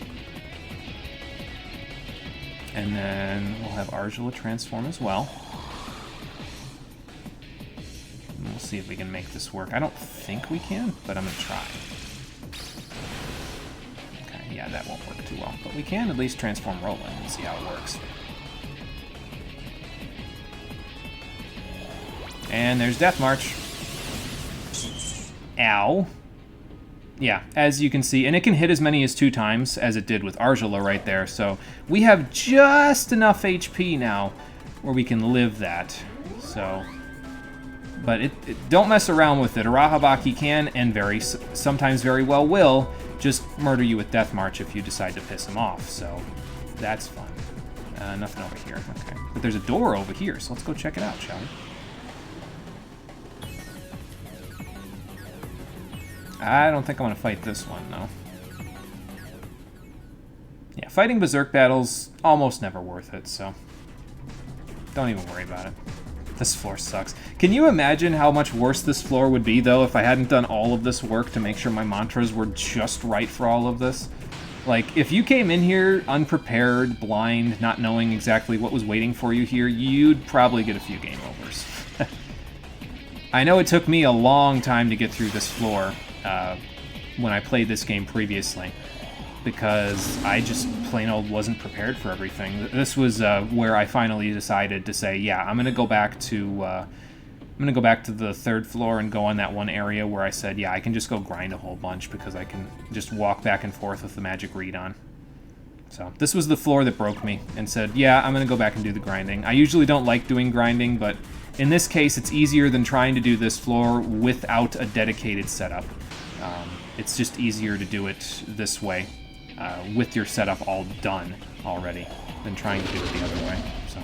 And then we'll have Argila transform as well. And we'll see if we can make this work. I don't think we can, but I'm going to try. Okay, yeah, that won't work too well. But we can at least transform Roland and see how it works. And there's Death March. Ow. Yeah, as you can see, and it can hit as many as 2 times, as it did with Argila right there, so we have just enough HP now where we can live that, so... But don't mess around with it. Arahabaki can, and sometimes very well will, just murder you with Death March if you decide to piss him off, so that's fun. Nothing over here, okay. But there's a door over here, so let's go check it out, shall we? I don't think I want to fight this one, though. Yeah, fighting Berserk battles, almost never worth it, so... Don't even worry about it. This floor sucks. Can you imagine how much worse this floor would be, though, if I hadn't done all of this work to make sure my mantras were just right for all of this? Like, if you came in here unprepared, blind, not knowing exactly what was waiting for you here, you'd probably get a few game overs. I know it took me a long time to get through this floor, when I played this game previously, because I just plain old wasn't prepared for everything. This was where I finally decided to say, yeah, I'm gonna go back to the 3rd floor and go on that one area where I said, yeah, I can just go grind a whole bunch because I can just walk back and forth with the magic read on. So this was the floor that broke me and said, yeah, I'm gonna go back and do the grinding. I usually don't like doing grinding, but in this case, it's easier than trying to do this floor without a dedicated setup. It's just easier to do it this way, with your setup all done already, than trying to do it the other way. so.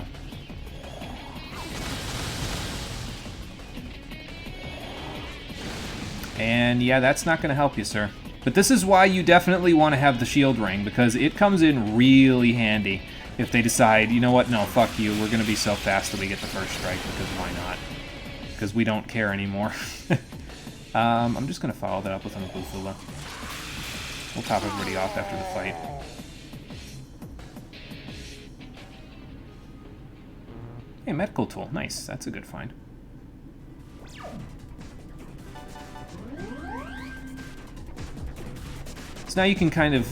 And yeah, that's not going to help you, sir. But this is why you definitely want to have the shield ring, because it comes in really handy if they decide, you know what, no, fuck you, we're going to be so fast that we get the first strike, because why not? Because we don't care anymore. I'm just going to follow that up with an Bufula. We'll top everybody off after the fight. Hey, medical tool. Nice. That's a good find. So now you can kind of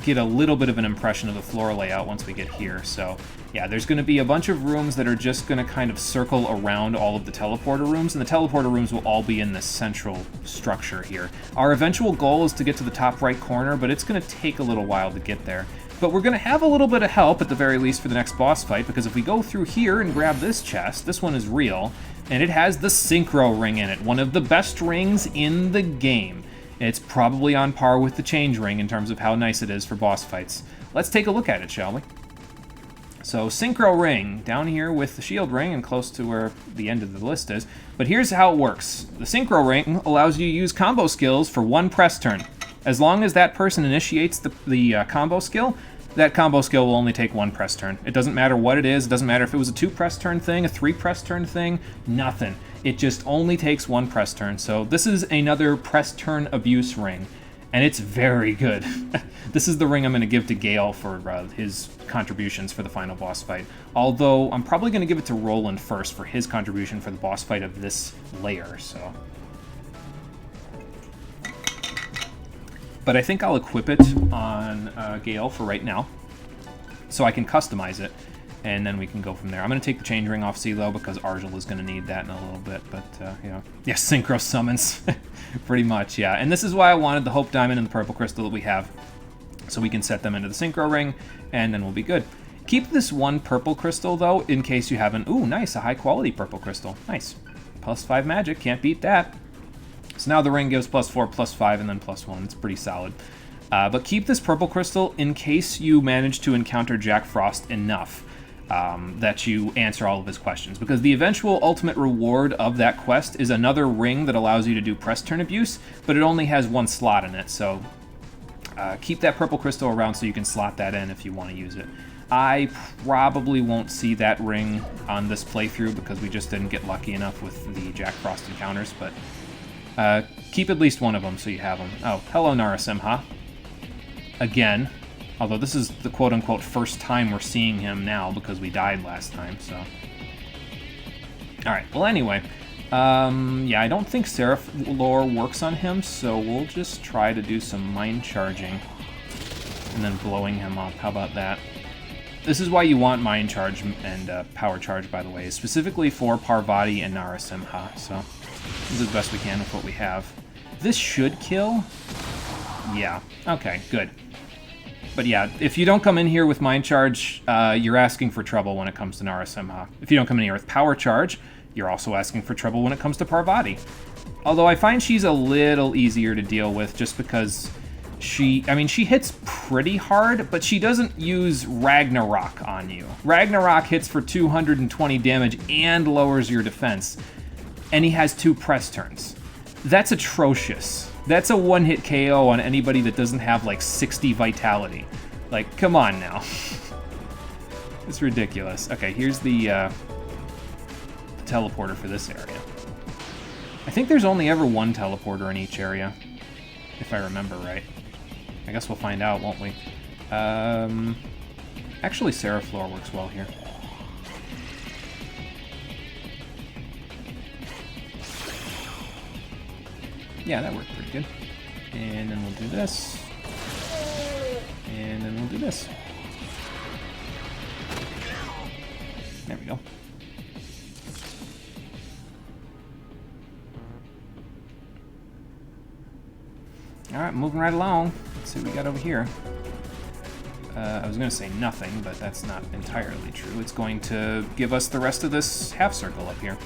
get a little bit of an impression of the floor layout once we get here. So yeah, there's going to be a bunch of rooms that are just going to kind of circle around all of the teleporter rooms, and the teleporter rooms will all be in this central structure here. Our eventual goal is to get to the top right corner, but it's going to take a little while to get there. But we're going to have a little bit of help, at the very least, for the next boss fight, because if we go through here and grab this chest, this one is real, and it has the Synchro Ring in it, one of the best rings in the game. It's probably on par with the Change Ring in terms of how nice it is for boss fights. Let's take a look at it, shall we? So, Synchro Ring, down here with the Shield Ring and close to where the end of the list is. But here's how it works. The Synchro Ring allows you to use combo skills for one press turn. As long as that person initiates the combo skill, that combo skill will only take one press turn. It doesn't matter what it is. It doesn't matter if it was a 2 press turn thing, a 3 press turn thing, nothing. It just only takes one press turn. So this is another press turn abuse ring, and it's very good. This is the ring I'm going to give to Gale for his contributions for the final boss fight. Although I'm probably going to give it to Roland first for his contribution for the boss fight of this layer. So, but I think I'll equip it on Gale for right now, so I can customize it, and then we can go from there. I'm going to take the Change Ring off CeeLo because Argel is going to need that in a little bit, but, you know. Yeah, Synchro Summons. Pretty much, yeah. And this is why I wanted the Hope Diamond and the Purple Crystal that we have, so we can set them into the Synchro Ring, and then we'll be good. Keep this one Purple Crystal, though, in case you haven't... Ooh, nice, a high-quality Purple Crystal. Nice. +5 magic, can't beat that. So now the ring gives +4, +5, and then +1. It's pretty solid. But keep this Purple Crystal in case you manage to encounter Jack Frost enough that you answer all of his questions. Because the eventual ultimate reward of that quest is another ring that allows you to do press turn abuse, but it only has one slot in it. So keep that Purple Crystal around so you can slot that in if you want to use it. I probably won't see that ring on this playthrough because we just didn't get lucky enough with the Jack Frost encounters, but keep at least one of them so you have them. Oh, hello Narasimha. Again. Although this is the quote-unquote first time we're seeing him now because we died last time, so... Alright, well anyway. Yeah, I don't think Seraph lore works on him, so we'll just try to do some mind charging and then blowing him up. How about that? This is why you want mind charge and power charge, by the way, specifically for Parvati and Narasimha, so this is the best we can with what we have. This should kill? Yeah, okay, good. But yeah, if you don't come in here with Mind Charge, you're asking for trouble when it comes to Narasimha. If you don't come in here with Power Charge, you're also asking for trouble when it comes to Parvati. Although I find she's a little easier to deal with just because she hits pretty hard, but she doesn't use Ragnarok on you. Ragnarok hits for 220 damage and lowers your defense, and he has 2 press turns. That's atrocious. That's a one-hit KO on anybody that doesn't have, like, 60 vitality. Like, come on now. It's ridiculous. Okay, here's the teleporter for this area. I think there's only ever one teleporter in each area, if I remember right. I guess we'll find out, won't we? Actually, Seraph lore works well here. Yeah, that worked pretty good. And then we'll do this. And then we'll do this. There we go. Alright, moving right along. Let's see what we got over here. I was going to say nothing, but that's not entirely true. It's going to give us the rest of this half circle up here.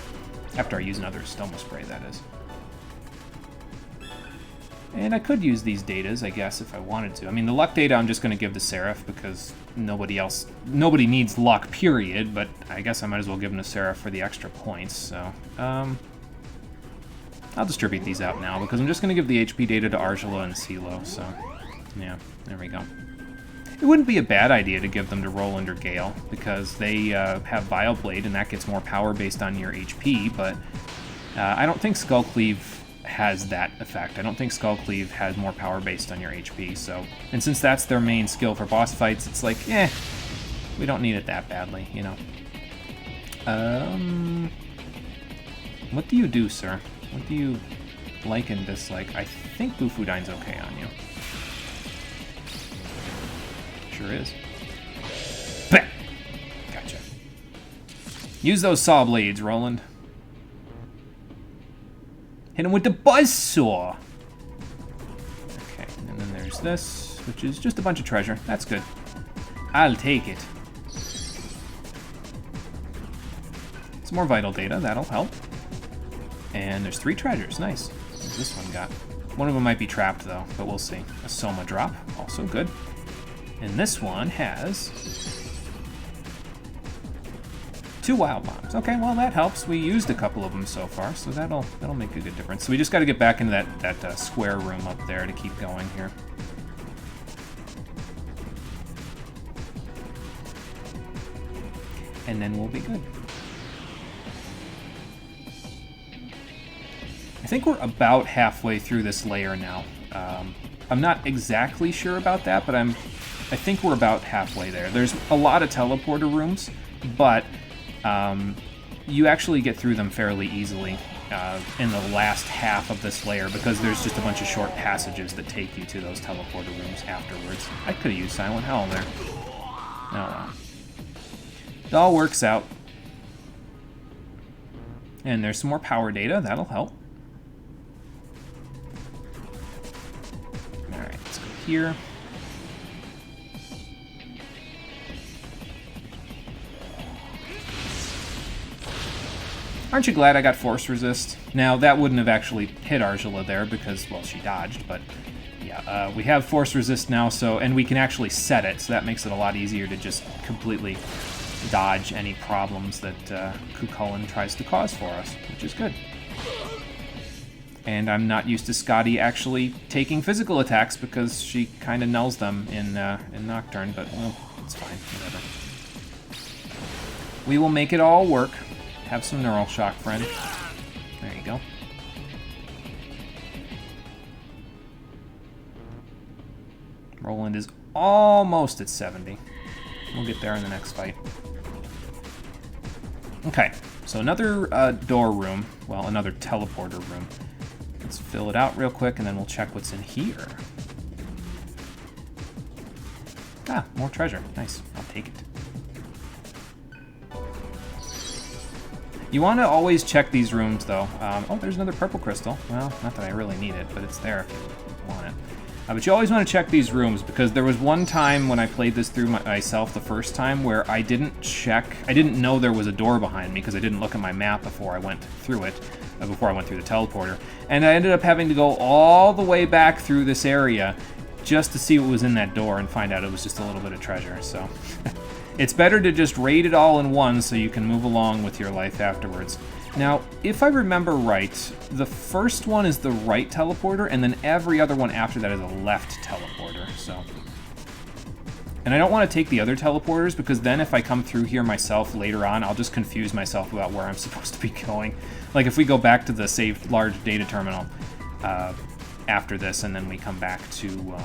After I use another Stoma Spray, that is. And I could use these datas, I guess, if I wanted to. I mean, the luck data I'm just going to give the Seraph because nobody needs luck, period, but I guess I might as well give them to Seraph for the extra points, so... I'll distribute these out now because I'm just going to give the HP data to Argela and CeeLo, so... Yeah, there we go. It wouldn't be a bad idea to give them to Roland or Gale because they have Vile Blade and that gets more power based on your HP, but I don't think Skull Cleave has that effect. I don't think Skull Cleave has more power based on your HP, so... And since that's their main skill for boss fights, it's like, we don't need it that badly, you know. What do you do, sir? What do you like and dislike? I think Bufudyne's okay on you. Sure is. Bah! Gotcha. Use those saw blades, Roland. Hit him with the buzzsaw. Okay, and then there's this, which is just a bunch of treasure. That's good. I'll take it. Some more vital data, that'll help. And there's 3 treasures, nice. What's this one got? One of them might be trapped though, but we'll see. A Soma drop, also good. And this one has 2 wild bombs. Okay, well that helps. We used a couple of them so far, so that'll make a good difference. So we just got to get back into that square room up there to keep going here. And then we'll be good. I think we're about halfway through this layer now. I'm not exactly sure about that, but I think we're about halfway there. There's a lot of teleporter rooms, but you actually get through them fairly easily in the last half of this layer because there's just a bunch of short passages that take you to those teleporter rooms afterwards. I could have used Silent Hell there. Oh well. It all works out. And there's some more power data, that'll help. Alright, let's go here. Aren't you glad I got Force Resist? Now, that wouldn't have actually hit Argela there because, well, she dodged, but yeah, we have Force Resist now, so, and we can actually set it, so that makes it a lot easier to just completely dodge any problems that Cuchulainn tries to cause for us, which is good. And I'm not used to Scotty actually taking physical attacks because she kind of nulls them in Nocturne, but, well, it's fine, whatever. We will make it all work. Have some Neural Shock, friend. There you go. Roland is almost at 70. We'll get there in the next fight. Okay, so another door room. Well, another teleporter room. Let's fill it out real quick, and then we'll check what's in here. Ah, more treasure. Nice. I'll take it. You want to always check these rooms, though. Oh, there's another purple crystal. Well, not that I really need it, but it's there if you want it. But you always want to check these rooms, because there was one time when I played this through myself the first time where I didn't check. I didn't know there was a door behind me, because I didn't look at my map before I went through it, before I went through the teleporter. And I ended up having to go all the way back through this area just to see what was in that door and find out it was just a little bit of treasure, so... It's better to just raid it all in one so you can move along with your life afterwards. Now, if I remember right, the first one is the right teleporter, and then every other one after that is a left teleporter, so... And I don't want to take the other teleporters, because then if I come through here myself later on, I'll just confuse myself about where I'm supposed to be going. Like, if we go back to the saved large data terminal after this, and then we come back to,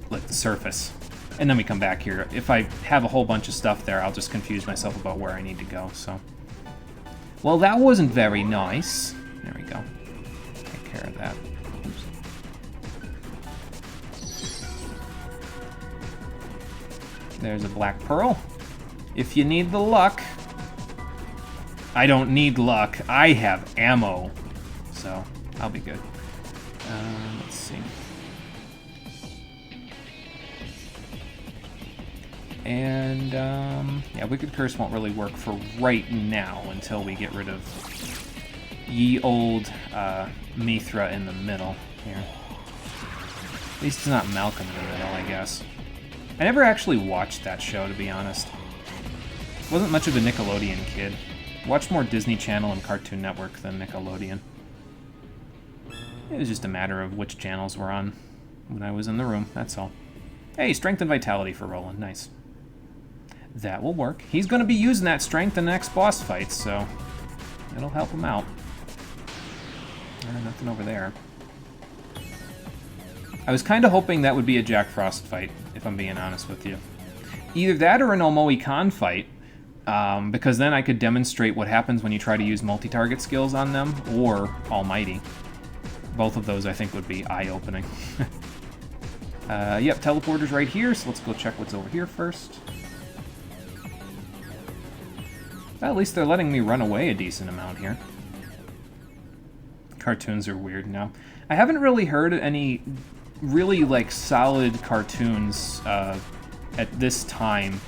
like, the surface, and then we come back here. If I have a whole bunch of stuff there, I'll just confuse myself about where I need to go, so... Well, that wasn't very nice. There we go. Take care of that. Oops. There's a black pearl. If you need the luck. I don't need luck. I have ammo. So, I'll be good. Let's see. And, yeah, Wicked Curse won't really work for right now until we get rid of ye old Mithra in the middle. here. At least it's not Malcolm in the Middle, I guess. I never actually watched that show, to be honest. Wasn't much of a Nickelodeon kid. Watched more Disney Channel and Cartoon Network than Nickelodeon. It was just a matter of which channels were on when I was in the room, that's all. Hey, strength and vitality for Roland, nice. That will work. He's going to be using that strength in the next boss fight, so it'll help him out. Nothing over there. I was kind of hoping that would be a Jack Frost fight, if I'm being honest with you. Either that or an Omoe Khan fight, because then I could demonstrate what happens when you try to use multi-target skills on them, or Almighty. Both of those I think would be eye-opening. Yep, teleporter's right here, so let's go check what's over here first. Well, at least they're letting me run away a decent amount here. Cartoons are weird now. I haven't really heard any really, like, solid cartoons at this time.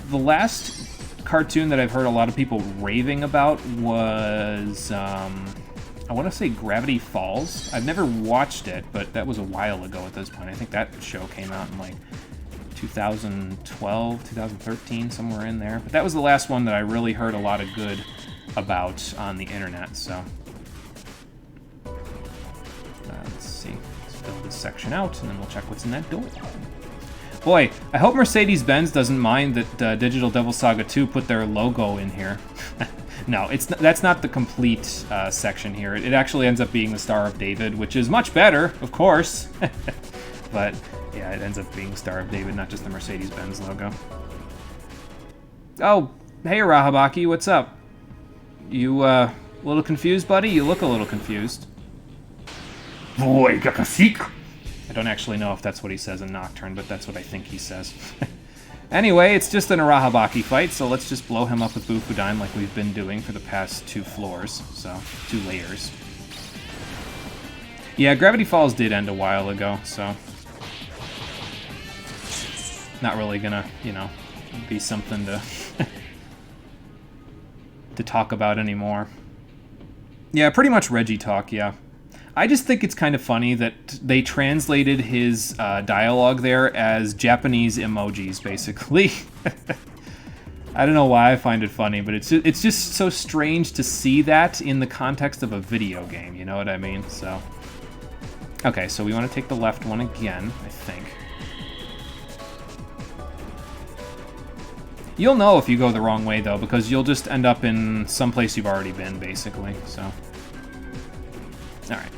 The last cartoon that I've heard a lot of people raving about was, I want to say Gravity Falls. I've never watched it, but that was a while ago at this point. I think that show came out in, like, 2012, 2013, somewhere in there. But that was the last one that I really heard a lot of good about on the internet, so. Let's see. Let's fill this section out, and then we'll check what's in that door. Boy, I hope Mercedes-Benz doesn't mind that Digital Devil Saga 2 put their logo in here. No, that's not the complete section here. It actually ends up being the Star of David, which is much better, of course. But, yeah, it ends up being Star of David, not just the Mercedes-Benz logo. Oh, hey, Rahabaki, what's up? You, a little confused, buddy? You look a little confused. Boy, Gakasik! I don't actually know if that's what he says in Nocturne, but that's what I think he says. Anyway, it's just an Arahabaki fight, so let's just blow him up with Bufudime like we've been doing for the past 2 floors, so 2 layers. Yeah, Gravity Falls did end a while ago, so not really gonna, you know, be something to to talk about anymore. Yeah, pretty much Reggie talk, yeah. I just think it's kind of funny that they translated his dialogue there as Japanese emojis, basically. I don't know why I find it funny, but it's just so strange to see that in the context of a video game, you know what I mean? So, okay, so we want to take the left one again, I think. You'll know if you go the wrong way, though, because you'll just end up in some place you've already been, basically, so. Alright.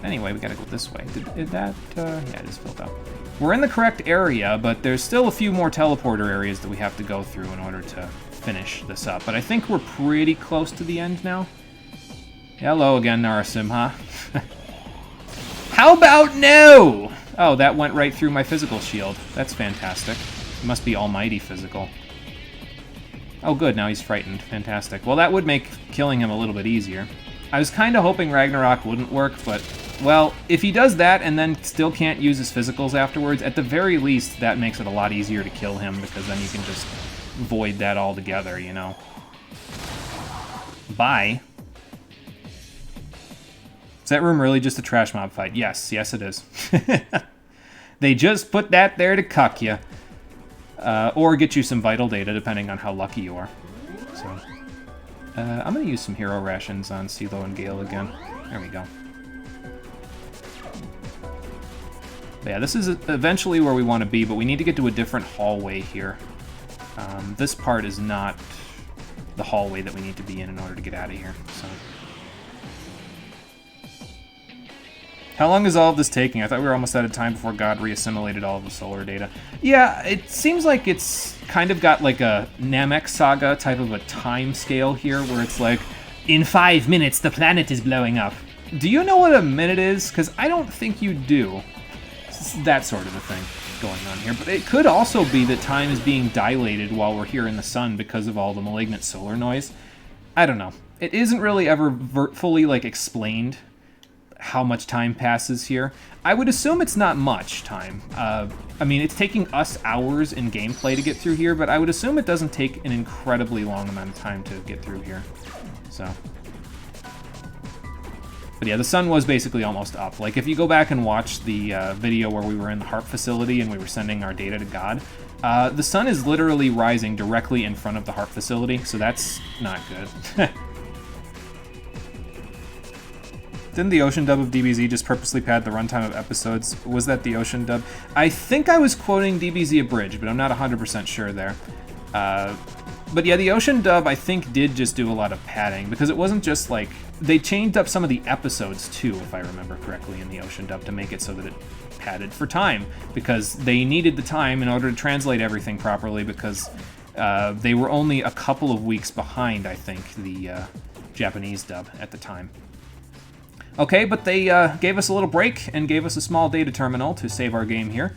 Anyway, we gotta go this way. Did that, yeah, it is filled up. We're in the correct area, but there's still a few more teleporter areas that we have to go through in order to finish this up. But I think we're pretty close to the end now. Hello again, Narasimha. How about no? Oh, that went right through my physical shield. That's fantastic. It must be almighty physical. Oh, good, now he's frightened. Fantastic. Well, that would make killing him a little bit easier. I was kind of hoping Ragnarok wouldn't work, but, well, if he does that and then still can't use his physicals afterwards, at the very least, that makes it a lot easier to kill him, because then you can just void that altogether, you know. Bye. Is that room really just a trash mob fight? Yes, yes it is. They just put that there to cuck you. Or get you some vital data, depending on how lucky you are. So, I'm going to use some hero rations on CeeLo and Gale again. There we go. But yeah, this is eventually where we want to be, but we need to get to a different hallway here. This part is not the hallway that we need to be in order to get out of here. So, how long is all of this taking? I thought we were almost out of time before God reassimilated all of the solar data. Yeah, it seems like it's kind of got like a Namek Saga type of a time scale here, where it's like, in 5 minutes the planet is blowing up. Do you know what a minute is? Because I don't think you do. It's that sort of a thing going on here. But it could also be that time is being dilated while we're here in the sun because of all the malignant solar noise. I don't know. It isn't really ever fully like explained how much time passes here. I would assume it's not much time. I mean, it's taking us hours in gameplay to get through here, but I would assume it doesn't take an incredibly long amount of time to get through here. So. But yeah, the sun was basically almost up. Like, if you go back and watch the video where we were in the HARP facility and we were sending our data to God, the sun is literally rising directly in front of the HARP facility, so that's not good. Didn't the Ocean dub of DBZ just purposely pad the runtime of episodes? Was that the Ocean dub? I think I was quoting DBZ Abridged, but I'm not 100% sure there. But yeah, the Ocean dub, I think, did just do a lot of padding, because it wasn't just like... They changed up some of the episodes, too, if I remember correctly, in the Ocean dub to make it so that it padded for time, because they needed the time in order to translate everything properly, because they were only a couple of weeks behind, I think, the Japanese dub at the time. Okay, but they gave us a little break and gave us a small data terminal to save our game here.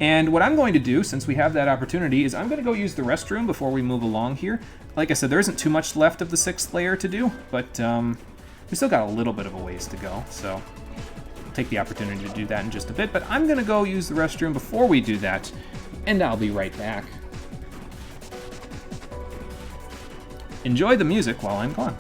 And what I'm going to do, since we have that opportunity, is I'm going to go use the restroom before we move along here. Like I said, there isn't too much left of the 6th layer to do, but we still got a little bit of a ways to go, so I'll take the opportunity to do that in just a bit. But I'm going to go use the restroom before we do that, and I'll be right back. Enjoy the music while I'm gone.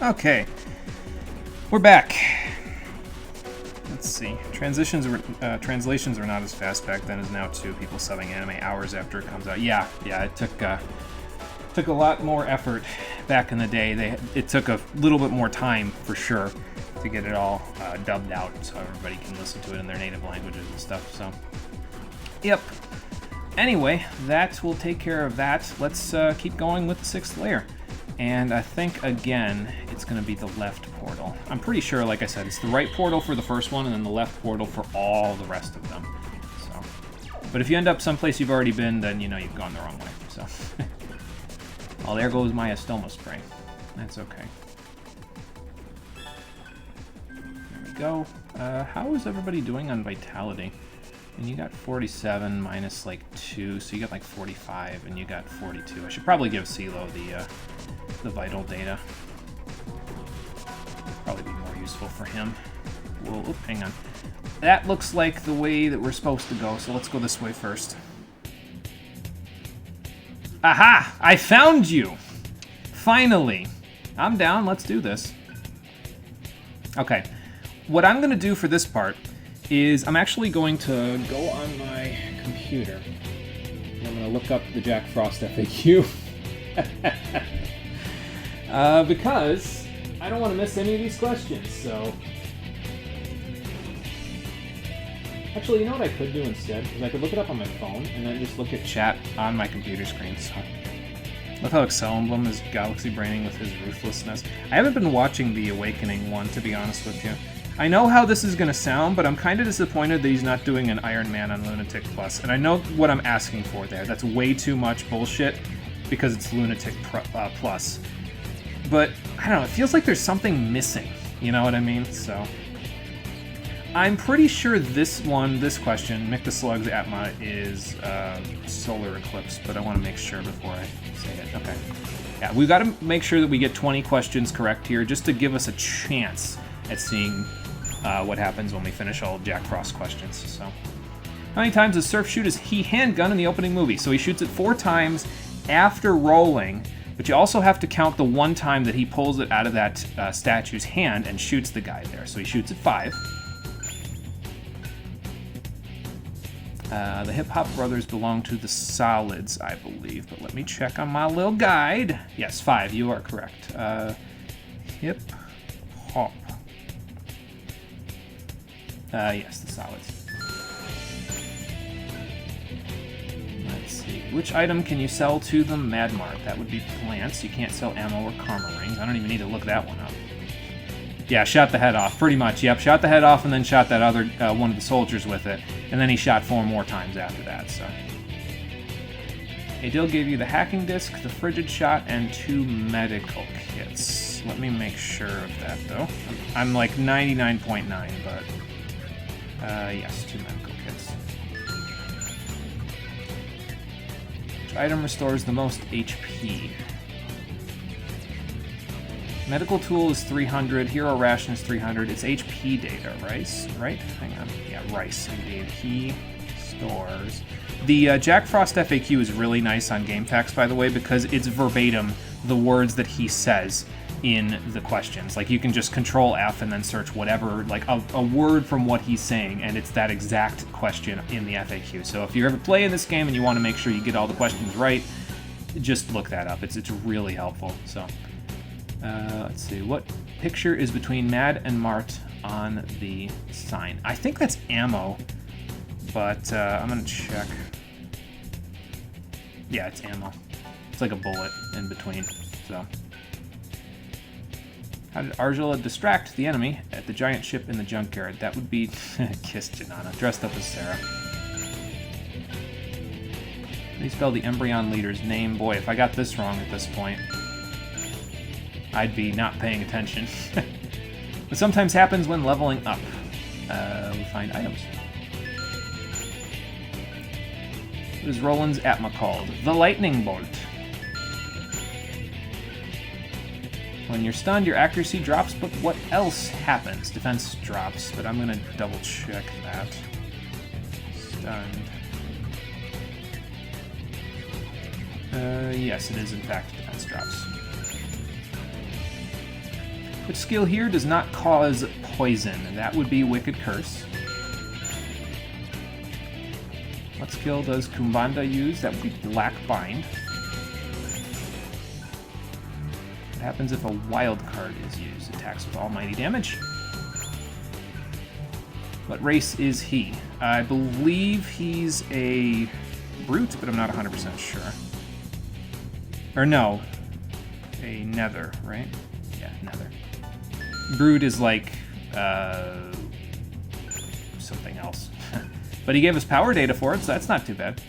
Okay, we're back. Let's see. Translations were not as fast back then as now too. People subbing anime hours after it comes out. Yeah, it took a lot more effort back in the day. It took a little bit more time for sure to get it all dubbed out so everybody can listen to it in their native languages and stuff. So, yep. Anyway, that will take care of that. Let's keep going with the 6th layer. And I think, again, it's going to be the left portal. I'm pretty sure, like I said, it's the right portal for the first one and then the left portal for all the rest of them. So, but if you end up someplace you've already been, then you know you've gone the wrong way. So, well, there goes my Estoma spray. That's okay. There we go. How is everybody doing on vitality? And you got 47 minus like 2, so you got like 45, and you got 42. I should probably give CeeLo the vital data. Probably be more useful for him. Whoa, oh, hang on. That looks like the way that we're supposed to go, so let's go this way first. Aha! I found you! Finally! I'm down, let's do this. Okay. What I'm going to do for this part is I'm actually going to go on my computer. And I'm going to look up the Jack Frost FAQ. Because I don't want to miss any of these questions, so... Actually, you know what I could do instead? Is I could look it up on my phone and then just look at chat on my computer screen, so... Love how Excel Emblem is galaxy braining with his ruthlessness. I haven't been watching the Awakening one, to be honest with you. I know how this is going to sound, but I'm kind of disappointed that he's not doing an Iron Man on Lunatic Plus. And I know what I'm asking for there. That's way too much bullshit because it's Lunatic Plus. But, I don't know, it feels like there's something missing. You know what I mean? So, I'm pretty sure this question, Mick the Slug's Atma, is Solar Eclipse, but I want to make sure before I say it. Okay. Yeah, we've got to make sure that we get 20 questions correct here just to give us a chance at seeing what happens when we finish all Jack Frost questions. So, how many times does Surf shoot his handgun in the opening movie? So he shoots it 4 times after rolling, but you also have to count the 1 time that he pulls it out of that statue's hand and shoots the guy there. So he shoots it 5. The Hip Hop Brothers belong to the Solids, I believe, but let me check on my little guide. Yes, 5, you are correct. Hip Hop. Yes, the Solids. Let's see. Which item can you sell to the Mad Mart? That would be plants. You can't sell ammo or karma rings. I don't even need to look that one up. Yeah, shot the head off, pretty much. Yep, shot the head off and then shot that other one of the soldiers with it. And then he shot 4 more times after that, so. Adil gave you the hacking disc, the frigid shot, and 2 medical kits. Let me make sure of that, though. I'm like 99.9, but... yes, 2 medical kits. Which item restores the most HP? Medical tool is 300, hero ration is 300. It's HP data, right? Hang on. Yeah, rice, indeed. He stores. The Jack Frost FAQ is really nice on game packs, by the way, because it's verbatim the words that he says in the questions. Like, you can just Control F and then search whatever, like a word from what he's saying, and it's that exact question in the FAQ. So if you're ever playing this game and you want to make sure you get all the questions right, just look that up. It's really helpful. So, let's see. What picture is between Mad and Mart on the sign? I think that's ammo, but I'm going to check. Yeah, it's ammo. It's like a bullet in between, so... How did Argilla distract the enemy at the giant ship in the junkyard? That would be Kiss Janana, dressed up as Sarah. How do you spell the Embryon leader's name? Boy, if I got this wrong at this point, I'd be not paying attention. It sometimes happens when leveling up. We find items. What is Roland's Atma called? The Lightning Bolt. When you're stunned, your accuracy drops, but what else happens? Defense drops, but I'm going to double check that. Stunned. Yes, it is in fact defense drops. Which skill here does not cause poison? That would be Wicked Curse. What skill does Kumbanda use? That would be Black Bind. What happens if a wild card is used? Attacks with almighty damage. What race is he? I believe he's a brute, but I'm not 100% sure. Or no, a nether, right? Yeah, Nether. Brood is like something else. But he gave us power data for it, so that's not too bad.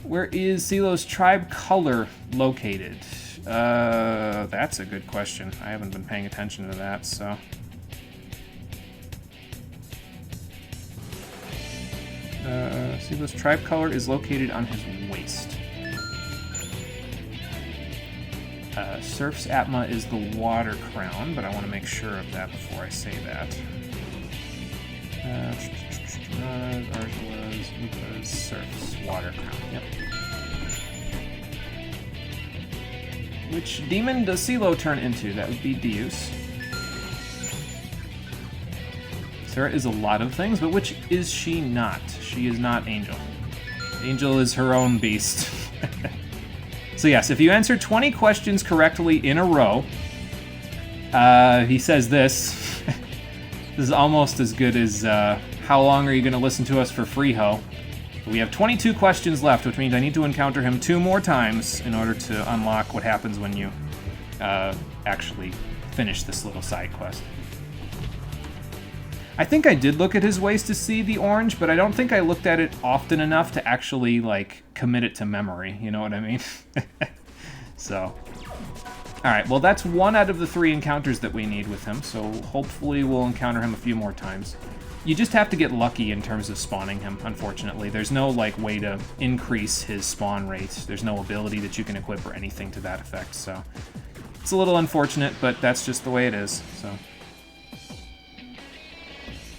Where is CeeLo's tribe color located? That's a good question. I haven't been paying attention to that, so... CeeLo's tribe color is located on his waist. Surf's Atma is the water crown, but I want to make sure of that before I say that. Argela's, Luca's, Surf's water crown. Yep. Which demon does CeeLo turn into? That would be Deus. Sarah is a lot of things, but which is she not? She is not Angel. Angel is her own beast. So yes, if you answer 20 questions correctly in a row, he says this. This is almost as good as how long are you going to listen to us for free, ho? We have 22 questions left, which means I need to encounter him 2 more times in order to unlock what happens when you actually finish this little side quest. I think I did look at his waist to see the orange, but I don't think I looked at it often enough to actually, like, commit it to memory, you know what I mean? So, alright, well that's 1 out of the 3 encounters that we need with him, so hopefully we'll encounter him a few more times. You just have to get lucky in terms of spawning him, unfortunately. There's no, like, way to increase his spawn rate. There's no ability that you can equip or anything to that effect, so... It's a little unfortunate, but that's just the way it is, so...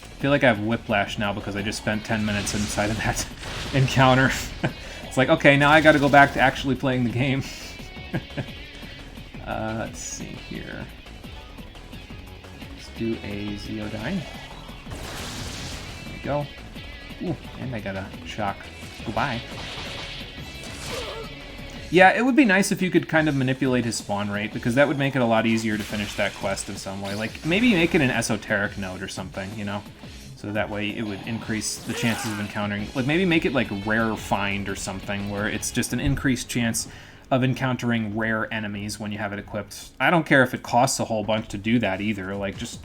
I feel like I have whiplash now because I just spent 10 minutes inside of that encounter. It's like, okay, now I gotta go back to actually playing the game. Let's see here. Let's do a Zeodyne. There we go. Ooh, and I got a shock. Goodbye. Yeah, it would be nice if you could kind of manipulate his spawn rate, because that would make it a lot easier to finish that quest in some way. Like, maybe make it an esoteric node or something, you know? So that way it would increase the chances of encountering... Like, maybe make it like rare find or something, where it's just an increased chance of encountering rare enemies when you have it equipped. I don't care if it costs a whole bunch to do that either. Like, just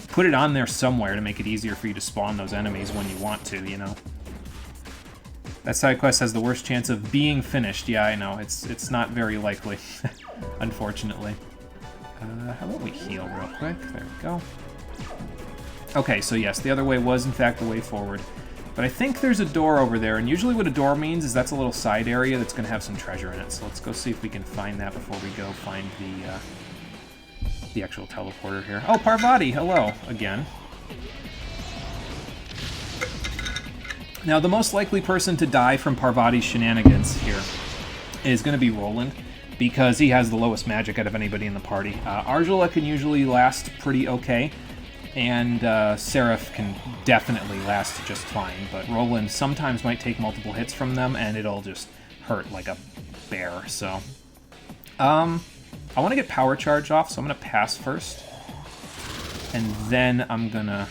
put it on there somewhere to make it easier for you to spawn those enemies when you want to, you know? That side quest has the worst chance of being finished. Yeah, I know. It's not very likely, unfortunately. How about we heal real quick? There we go. Okay, so yes, the other way was, in fact, the way forward. But I think there's a door over there, and usually what a door means is that's a little side area that's going to have some treasure in it. So let's go see if we can find that before we go find the actual teleporter here. Oh, Parvati! Hello, again. Now, the most likely person to die from Parvati's shenanigans here is going to be Roland, because he has the lowest magic out of anybody in the party. Argela can usually last pretty okay, and Seraph can definitely last just fine, but Roland sometimes might take multiple hits from them, and it'll just hurt like a bear, so... I want to get power charge off, so I'm going to pass first, and then I'm going to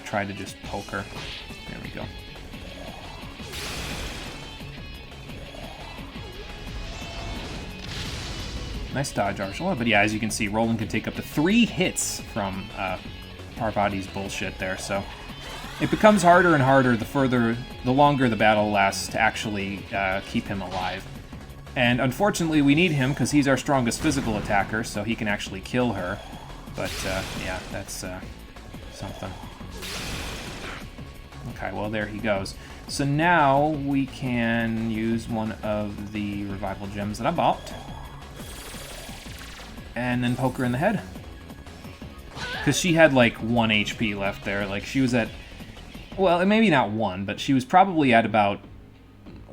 try to just poke her. There we go. Nice dodge, Argela. But yeah, as you can see, Roland can take up to 3 hits from Parvati's bullshit there, so it becomes harder and harder the longer the battle lasts to actually keep him alive. And unfortunately, we need him because he's our strongest physical attacker, so he can actually kill her. But yeah, that's something. Okay, well, there he goes. So now we can use one of the revival gems that I bought. And then poke her in the head. Because she had like 1 HP left there. Like she was at, well, maybe not 1, but she was probably at about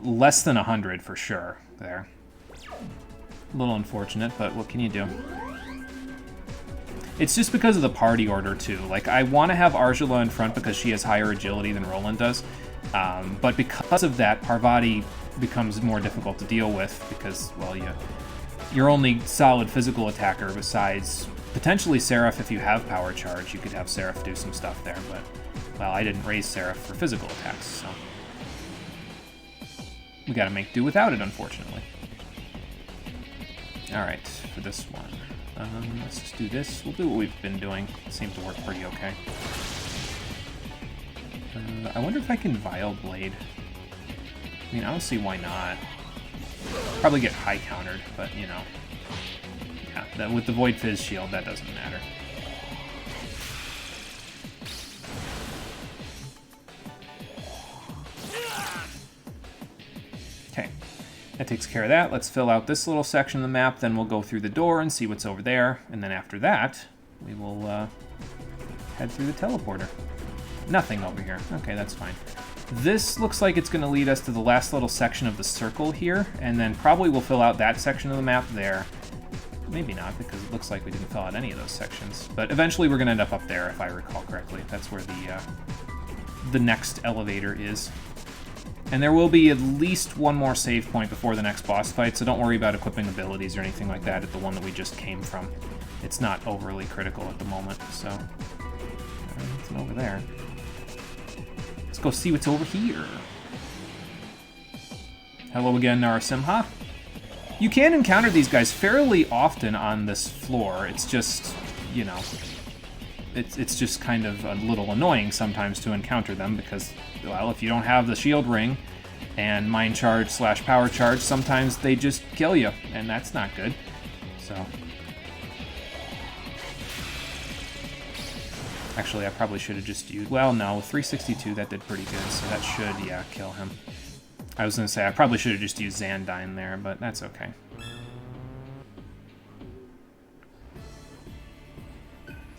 less than 100 for sure there. A little unfortunate, but what can you do? It's just because of the party order too. Like I want to have Argela in front because she has higher agility than Roland does. But because of that, Parvati becomes more difficult to deal with because, well, your only solid physical attacker besides potentially Seraph if you have power charge. You could have Seraph do some stuff there, but, well, I didn't raise Seraph for physical attacks, so we gotta make do without it, unfortunately. Alright, for this one. Let's just do this. We'll do what we've been doing. It seems to work pretty okay. I wonder if I can Vile Blade. I mean, I don't see why not. Probably get high countered, but, you know. Yeah, with the Void Fizz shield, that doesn't matter. Okay, that takes care of that. Let's fill out this little section of the map, then we'll go through the door and see what's over there, and then after that, we will head through the teleporter. Nothing over here. Okay, that's fine. This looks like it's going to lead us to the last little section of the circle here, and then probably we'll fill out that section of the map there. Maybe not, because it looks like we didn't fill out any of those sections. But eventually we're going to end up there, if I recall correctly. That's where the next elevator is. And there will be at least one more save point before the next boss fight, so don't worry about equipping abilities or anything like that at the one that we just came from. It's not overly critical at the moment, so... nothing over there. Let's go see what's over here. Hello again, Narasimha. You can encounter these guys fairly often on this floor. It's just, you know, it's just kind of a little annoying sometimes to encounter them because, well, if you don't have the shield ring and mind charge / power charge, sometimes they just kill you, and that's not good. So... Actually, I probably should have just used... Well, no, 362, that did pretty good, so that should, yeah, kill him. I was going to say, I probably should have just used Xandine there, but that's okay.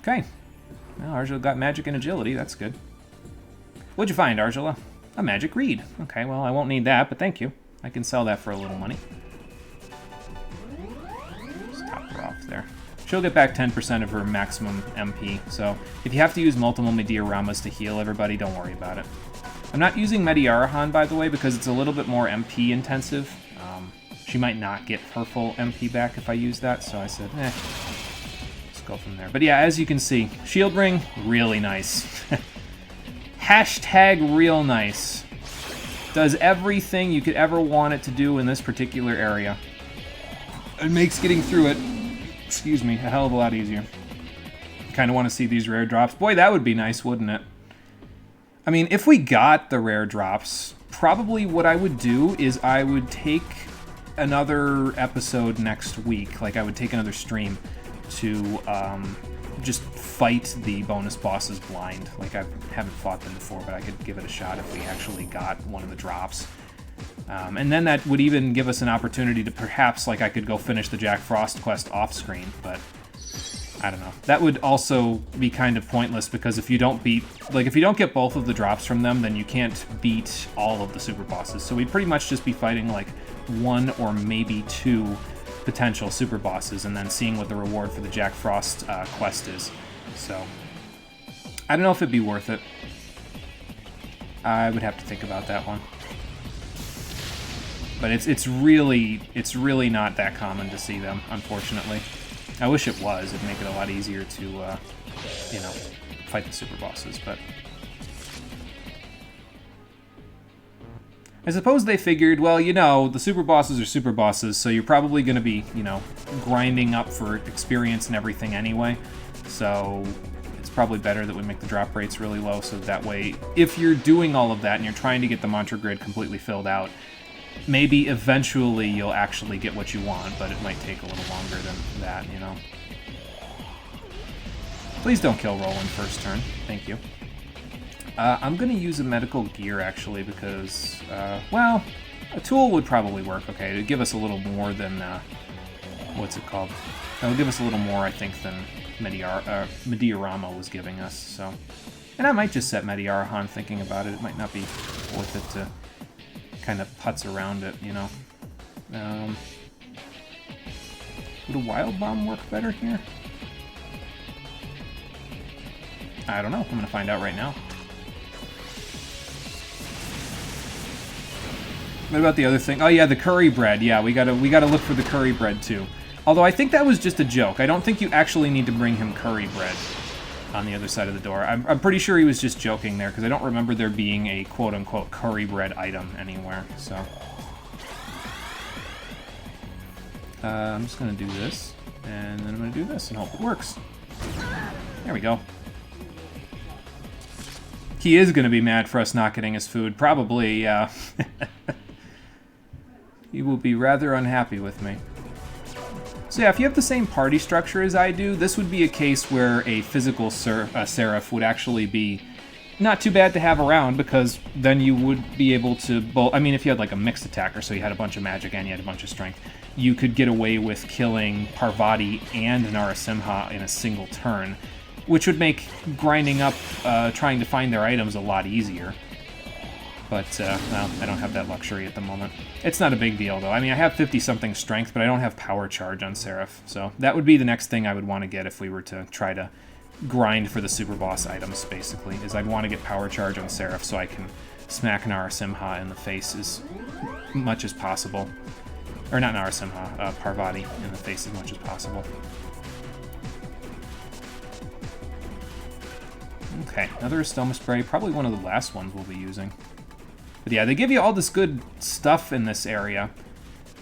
Okay. Well, Argela got magic and agility, that's good. What'd you find, Argela? A magic reed. Okay, well, I won't need that, but thank you. I can sell that for a little money. Just top her off there. She'll get back 10% of her maximum MP, so if you have to use multiple Medioramas to heal everybody, don't worry about it. I'm not using Mediarahan, by the way, because it's a little bit more MP intensive. She might not get her full MP back if I use that, so I said, let's go from there. But yeah, as you can see, Shield Ring, really nice. Hashtag real nice. Does everything you could ever want it to do in this particular area. It makes getting through it, excuse me, a hell of a lot easier. Kind of want to see these rare drops. Boy, that would be nice, wouldn't it? I mean, if we got the rare drops, probably what I would do is I would take another episode next week. Like, I would take another stream to just fight the bonus bosses blind. Like, I haven't fought them before, but I could give it a shot if we actually got one of the drops. And then that would even give us an opportunity to perhaps, like, I could go finish the Jack Frost quest off-screen, but I don't know. That would also be kind of pointless, because if you don't beat, like, if you don't get both of the drops from them, then you can't beat all of the super bosses. So we'd pretty much just be fighting, like, one or maybe two potential super bosses, and then seeing what the reward for the Jack Frost quest is. So, I don't know if it'd be worth it. I would have to think about that one. But it's really not that common to see them, unfortunately. I wish it was. It'd make it a lot easier to, you know, fight the super bosses, but... I suppose they figured, well, you know, the super bosses are super bosses, so you're probably going to be, you know, grinding up for experience and everything anyway. So it's probably better that we make the drop rates really low, so that way, if you're doing all of that and you're trying to get the mantra grid completely filled out, maybe eventually you'll actually get what you want, but it might take a little longer than that, you know. Please don't kill Roland first turn. Thank you. I'm going to use a medical gear, actually, because, well, a tool would probably work. Okay, it'd give us a little more than, what's it called? It'll give us a little more, I think, than Mediarama was giving us, so. And I might just set Mediarahan thinking about it. It might not be worth it to kind of putz around it, you know. Would a Wild Bomb work better here? I don't know. I'm going to find out right now. What about the other thing? Oh yeah, the curry bread. Yeah, we gotta look for the curry bread too. Although I think that was just a joke. I don't think you actually need to bring him curry bread on the other side of the door. I'm pretty sure he was just joking there, because I don't remember there being a quote-unquote curry bread item anywhere, so. I'm just gonna do this. And then I'm going to do this and hope it works. There we go. He is going to be mad for us not getting his food. Probably, yeah. He will be rather unhappy with me. So yeah, if you have the same party structure as I do, this would be a case where a physical Seraph would actually be not too bad to have around, because then you would be able to both... I mean, if you had like a mixed attacker, so you had a bunch of magic and you had a bunch of strength, you could get away with killing Parvati and Narasimha in a single turn, which would make grinding up, trying to find their items a lot easier. But, well, I don't have that luxury at the moment. It's not a big deal, though. I mean, I have 50-something strength, but I don't have power charge on Seraph, so that would be the next thing I would want to get if we were to try to grind for the super boss items, basically, is I'd want to get power charge on Seraph so I can smack Narasimha in the face as much as possible. Or not Narasimha, Parvati in the face as much as possible. Okay, another Estoma Spray, probably one of the last ones we'll be using. But yeah, they give you all this good stuff in this area,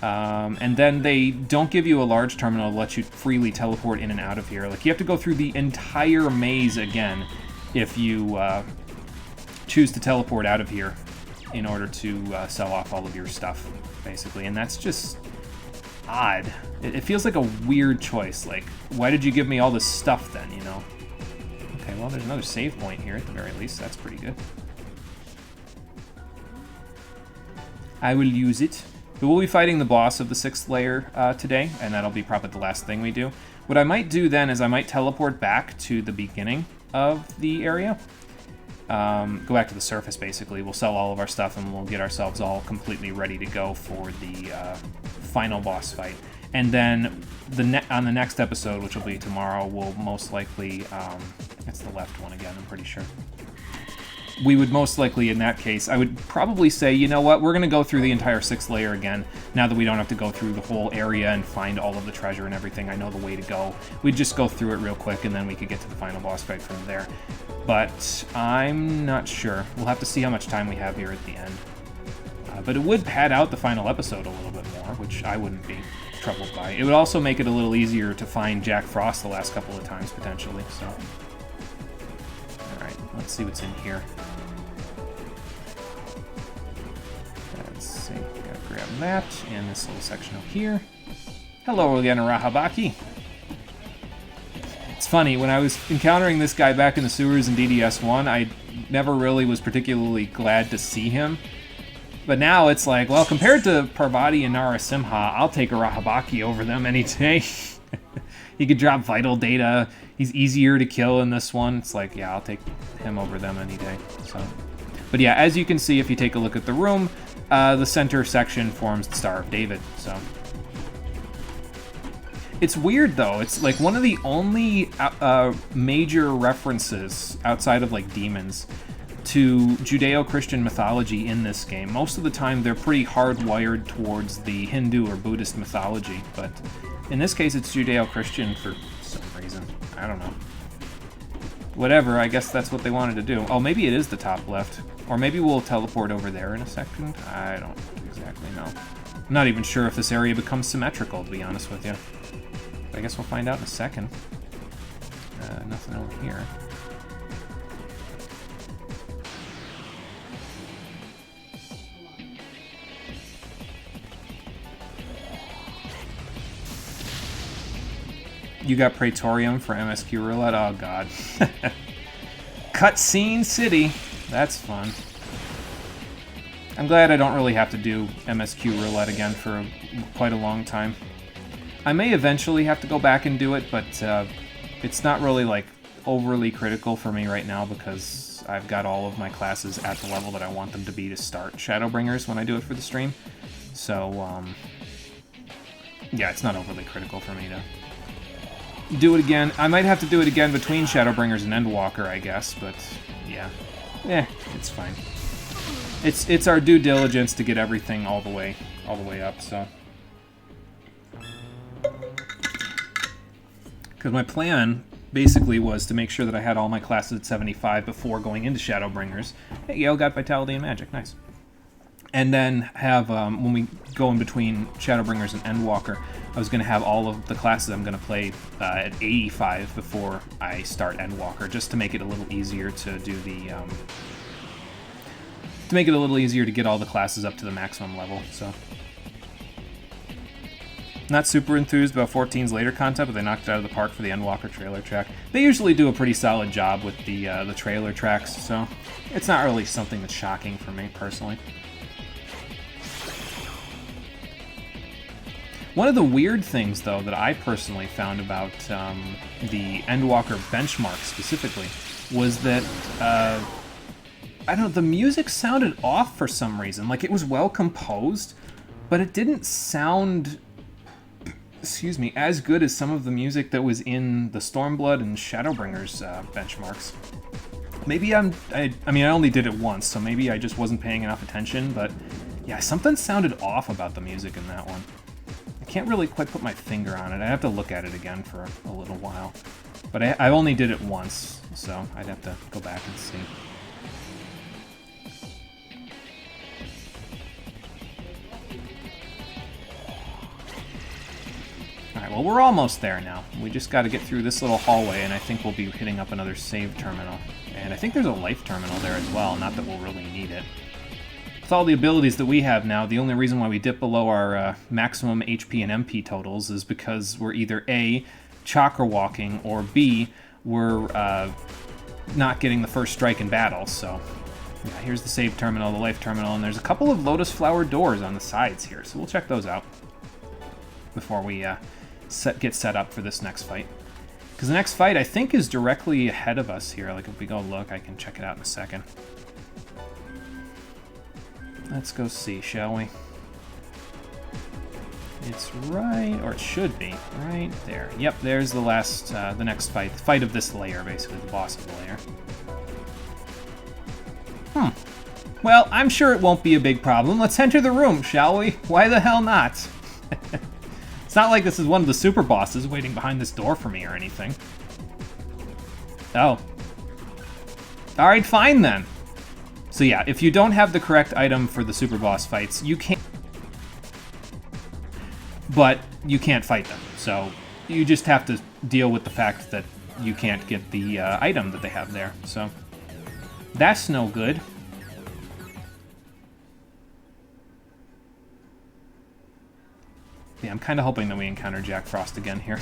and then they don't give you a large terminal to let you freely teleport in and out of here. Like, you have to go through the entire maze again if you choose to teleport out of here in order to sell off all of your stuff, basically. And that's just odd. It feels like a weird choice. Like, why did you give me all this stuff then, you know? Okay, well, there's another save point here at the very least. That's pretty good. I will use it. But we'll be fighting the boss of the 6th layer today, and that'll be probably the last thing we do. What I might do then is I might teleport back to the beginning of the area. Go back to the surface, basically. We'll sell all of our stuff, and we'll get ourselves all completely ready to go for the final boss fight. And then on the next episode, which will be tomorrow, we'll most likely... it's the left one again, I'm pretty sure. We would most likely, in that case, I would probably say, you know what, we're going to go through the entire 6th layer again, now that we don't have to go through the whole area and find all of the treasure and everything. I know the way to go. We'd just go through it real quick, and then we could get to the final boss fight from there. But I'm not sure. We'll have to see how much time we have here at the end. But it would pad out the final episode a little bit more, which I wouldn't be troubled by. It would also make it a little easier to find Jack Frost the last couple of times, potentially, so... Alright, let's see what's in here. Let's see, gotta grab that, and this little section over here. Hello again, Rahabaki. It's funny, when I was encountering this guy back in the sewers in DDS1, I never really was particularly glad to see him. But now it's like, well, compared to Parvati and Narasimha, I'll take a Rahabaki over them any day. He could drop vital data. He's easier to kill in this one. It's like, yeah, I'll take him over them any day. So, but yeah, as you can see, if you take a look at the room, the center section forms the Star of David. So it's weird, though. It's like one of the only major references outside of like demons to Judeo-Christian mythology in this game. Most of the time, they're pretty hardwired towards the Hindu or Buddhist mythology, but in this case, it's Judeo-Christian for some reason. I don't know. Whatever, I guess that's what they wanted to do. Oh, maybe it is the top left. Or maybe we'll teleport over there in a second. I don't exactly know. I'm not even sure if this area becomes symmetrical, to be honest with you. But I guess we'll find out in a second. Nothing over here. You got Praetorium for MSQ Roulette? Oh, God. Cutscene City. That's fun. I'm glad I don't really have to do MSQ Roulette again for quite a long time. I may eventually have to go back and do it, but it's not really, like, overly critical for me right now because I've got all of my classes at the level that I want them to be to start Shadowbringers when I do it for the stream. So, yeah, it's not overly critical for me to do it again. I might have to do it again between Shadowbringers and Endwalker, I guess, but yeah. It's fine. It's our due diligence to get everything all the way up, so. Because my plan basically was to make sure that I had all my classes at 75 before going into Shadowbringers. Hey, Yale got Vitality and Magic, nice. And then have, when we go in between Shadowbringers and Endwalker, I was going to have all of the classes I'm going to play at 85 before I start Endwalker, just to make it a little easier to do the, to make it a little easier to get all the classes up to the maximum level, so. Not super enthused about 14's later content, but they knocked it out of the park for the Endwalker trailer track. They usually do a pretty solid job with the trailer tracks, so it's not really something that's shocking for me, personally. One of the weird things, though, that I personally found about the Endwalker benchmark specifically was that, I don't know, the music sounded off for some reason. Like, it was well composed, but it didn't sound, excuse me, as good as some of the music that was in the Stormblood and Shadowbringers benchmarks. Maybe I mean, I only did it once, so maybe I just wasn't paying enough attention, but yeah, something sounded off about the music in that one. Can't really quite put my finger on it. I have to look at it again for a little while. But I only did it once, so I'd have to go back and see. Alright, well, we're almost there now. We just got to get through this little hallway, and I think we'll be hitting up another save terminal. And I think there's a life terminal there as well, not that we'll really need it. With all the abilities that we have now, the only reason why we dip below our maximum HP and MP totals is because we're either A, chakra walking, or B, we're not getting the first strike in battle. So yeah, here's the save terminal, the life terminal, and there's a couple of lotus flower doors on the sides here, so we'll check those out before we get set up for this next fight. Because the next fight, I think, is directly ahead of us here. Like, if we go look, I can check it out in a second. Let's go see, shall we? It's right, or it should be, right there. Yep, there's the next fight. The fight of this layer, basically, the boss of the layer. Well, I'm sure it won't be a big problem. Let's enter the room, shall we? Why the hell not? It's not like this is one of the super bosses waiting behind this door for me or anything. Oh. Alright, fine then. So yeah, if you don't have the correct item for the super boss fights, you can't... But you can't fight them. So you just have to deal with the fact that you can't get the item that they have there. So that's no good. Yeah, I'm kind of hoping that we encounter Jack Frost again here.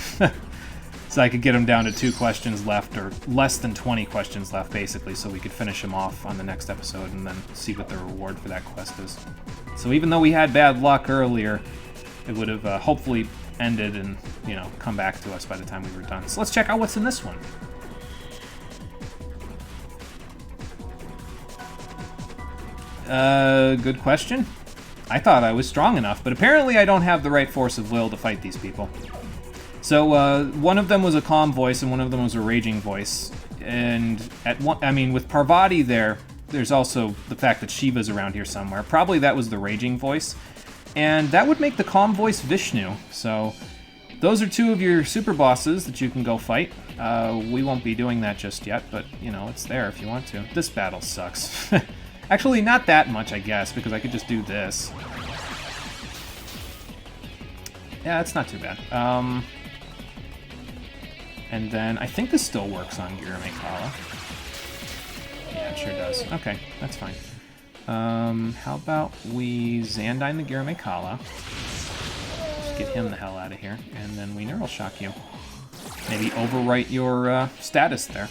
So I could get him down to 2 questions left, or less than 20 questions left, basically, so we could finish him off on the next episode and then see what the reward for that quest is. So even though we had bad luck earlier, it would have hopefully ended and, you know, come back to us by the time we were done. So let's check out what's in this one. Good question. I thought I was strong enough, but apparently I don't have the right force of will to fight these people. So one of them was a calm voice and one of them was a raging voice. And at one, I mean, with Parvati there's also the fact that Shiva's around here somewhere. Probably that was the raging voice. And that would make the calm voice Vishnu. So those are 2 of your super bosses that you can go fight. We won't be doing that just yet, but, you know, it's there if you want to. This battle sucks. Actually, not that much, I guess, because I could just do this. Yeah, it's not too bad. And then I think this still works on Girame Kala. Yeah, it sure does. Okay, that's fine. How about we Zandine the Girame Kala? Just get him the hell out of here, and then we Neural Shock you. Maybe overwrite your status there.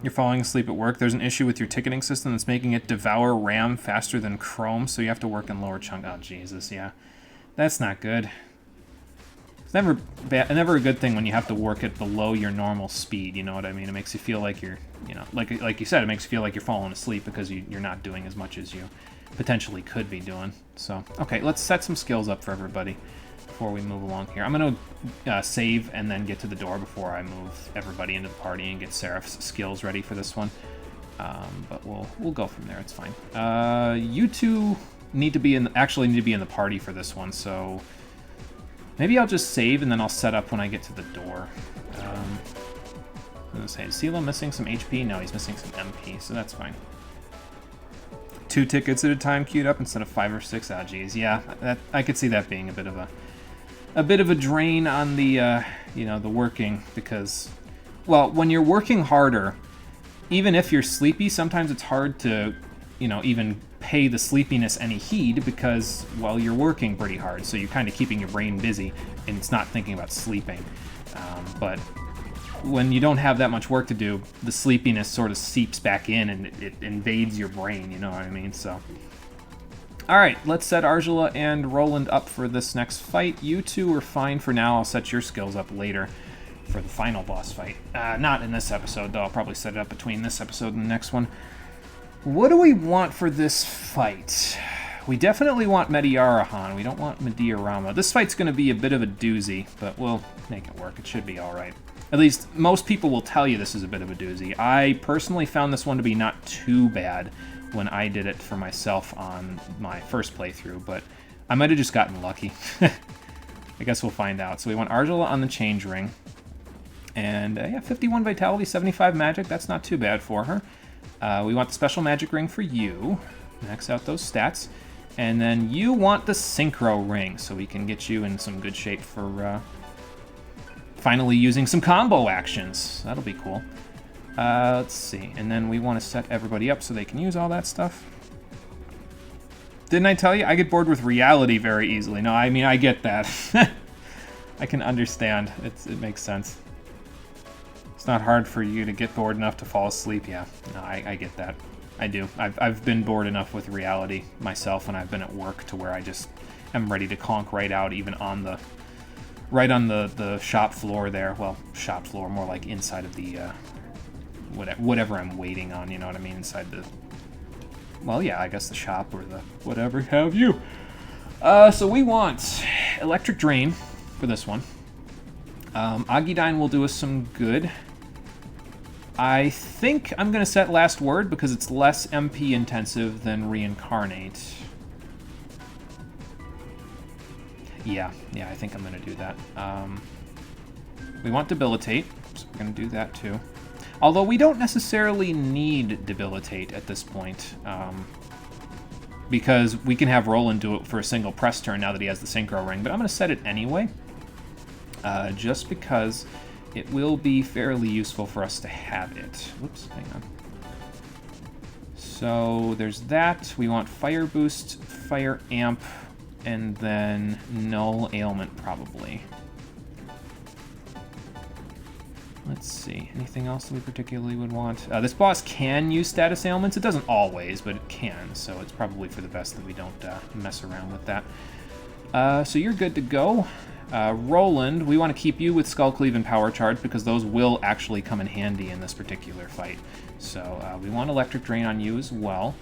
You're falling asleep at work. There's an issue with your ticketing system that's making it devour RAM faster than Chrome, so you have to work in lower chunk. Oh, Jesus, yeah. That's not good. It's never a good thing when you have to work it below your normal speed, you know what I mean? It makes you feel like you're, you know, like you said, it makes you feel like you're falling asleep because you're not doing as much as you potentially could be doing. So, okay, let's set some skills up for everybody before we move along here. I'm going to save and then get to the door before I move everybody into the party and get Seraph's skills ready for this one. But we'll go from there. It's fine. You two need to be actually need to be in the party for this one, so maybe I'll just save and then I'll set up when I get to the door. I'm going to say, is CeeLo missing some HP? No, he's missing some MP, so that's fine. 2 tickets at a time queued up instead of 5 or 6. Oh, geez, yeah, I could see that being a bit of a drain on the the working, because, well, when you're working harder, even if you're sleepy, sometimes it's hard to even pay the sleepiness any heed because, well, you're working pretty hard, so you're kind of keeping your brain busy and it's not thinking about sleeping. But when you don't have that much work to do, the sleepiness sort of seeps back in and it invades your brain, you know what I mean? So, alright, let's set Argela and Roland up for this next fight. You two are fine for now. I'll set your skills up later for the final boss fight. Not in this episode, though. I'll probably set it up between this episode and the next one. What do we want for this fight? We definitely want Mediarahan. We don't want Mediarama. This fight's going to be a bit of a doozy, but we'll make it work. It should be alright. At least, most people will tell you this is a bit of a doozy. I personally found this one to be not too bad when I did it for myself on my first playthrough, but I might have just gotten lucky. I guess we'll find out. So we want Argela on the change ring. And, yeah, 51 vitality, 75 magic. That's not too bad for her. We want the special magic ring for you. Max out those stats. And then you want the synchro ring, so we can get you in some good shape for finally using some combo actions. That'll be cool. Let's see. And then we want to set everybody up so they can use all that stuff. Didn't I tell you? I get bored with reality very easily. No, I mean, I get that. I can understand. It makes sense. It's not hard for you to get bored enough to fall asleep. Yeah, no, I get that. I do. I've been bored enough with reality myself when I've been at work to where I just am ready to conk right out, even on the shop floor there. Well, shop floor, more like inside of the whatever I'm waiting on. You know what I mean? Inside the, well, yeah, I guess the shop or the whatever have you. So we want Electric Drain for this one. Agidine will do us some good. I think I'm going to set Last Word because it's less MP intensive than Reincarnate. Yeah, I think I'm going to do that. We want Debilitate, so we're going to do that too. Although we don't necessarily need Debilitate at this point, because we can have Roland do it for a single press turn now that he has the Synchro Ring, but I'm going to set it anyway, just because it will be fairly useful for us to have it. Whoops, hang on. So there's that. We want Fire Boost, Fire Amp, and then Null Ailment, probably. Let's see. Anything else that we particularly would want? This boss can use status ailments. It doesn't always, but it can, so it's probably for the best that we don't mess around with that. So you're good to go. Roland, we want to keep you with Skull Cleave and Power Charge because those will actually come in handy in this particular fight. So we want Electric Drain on you as well.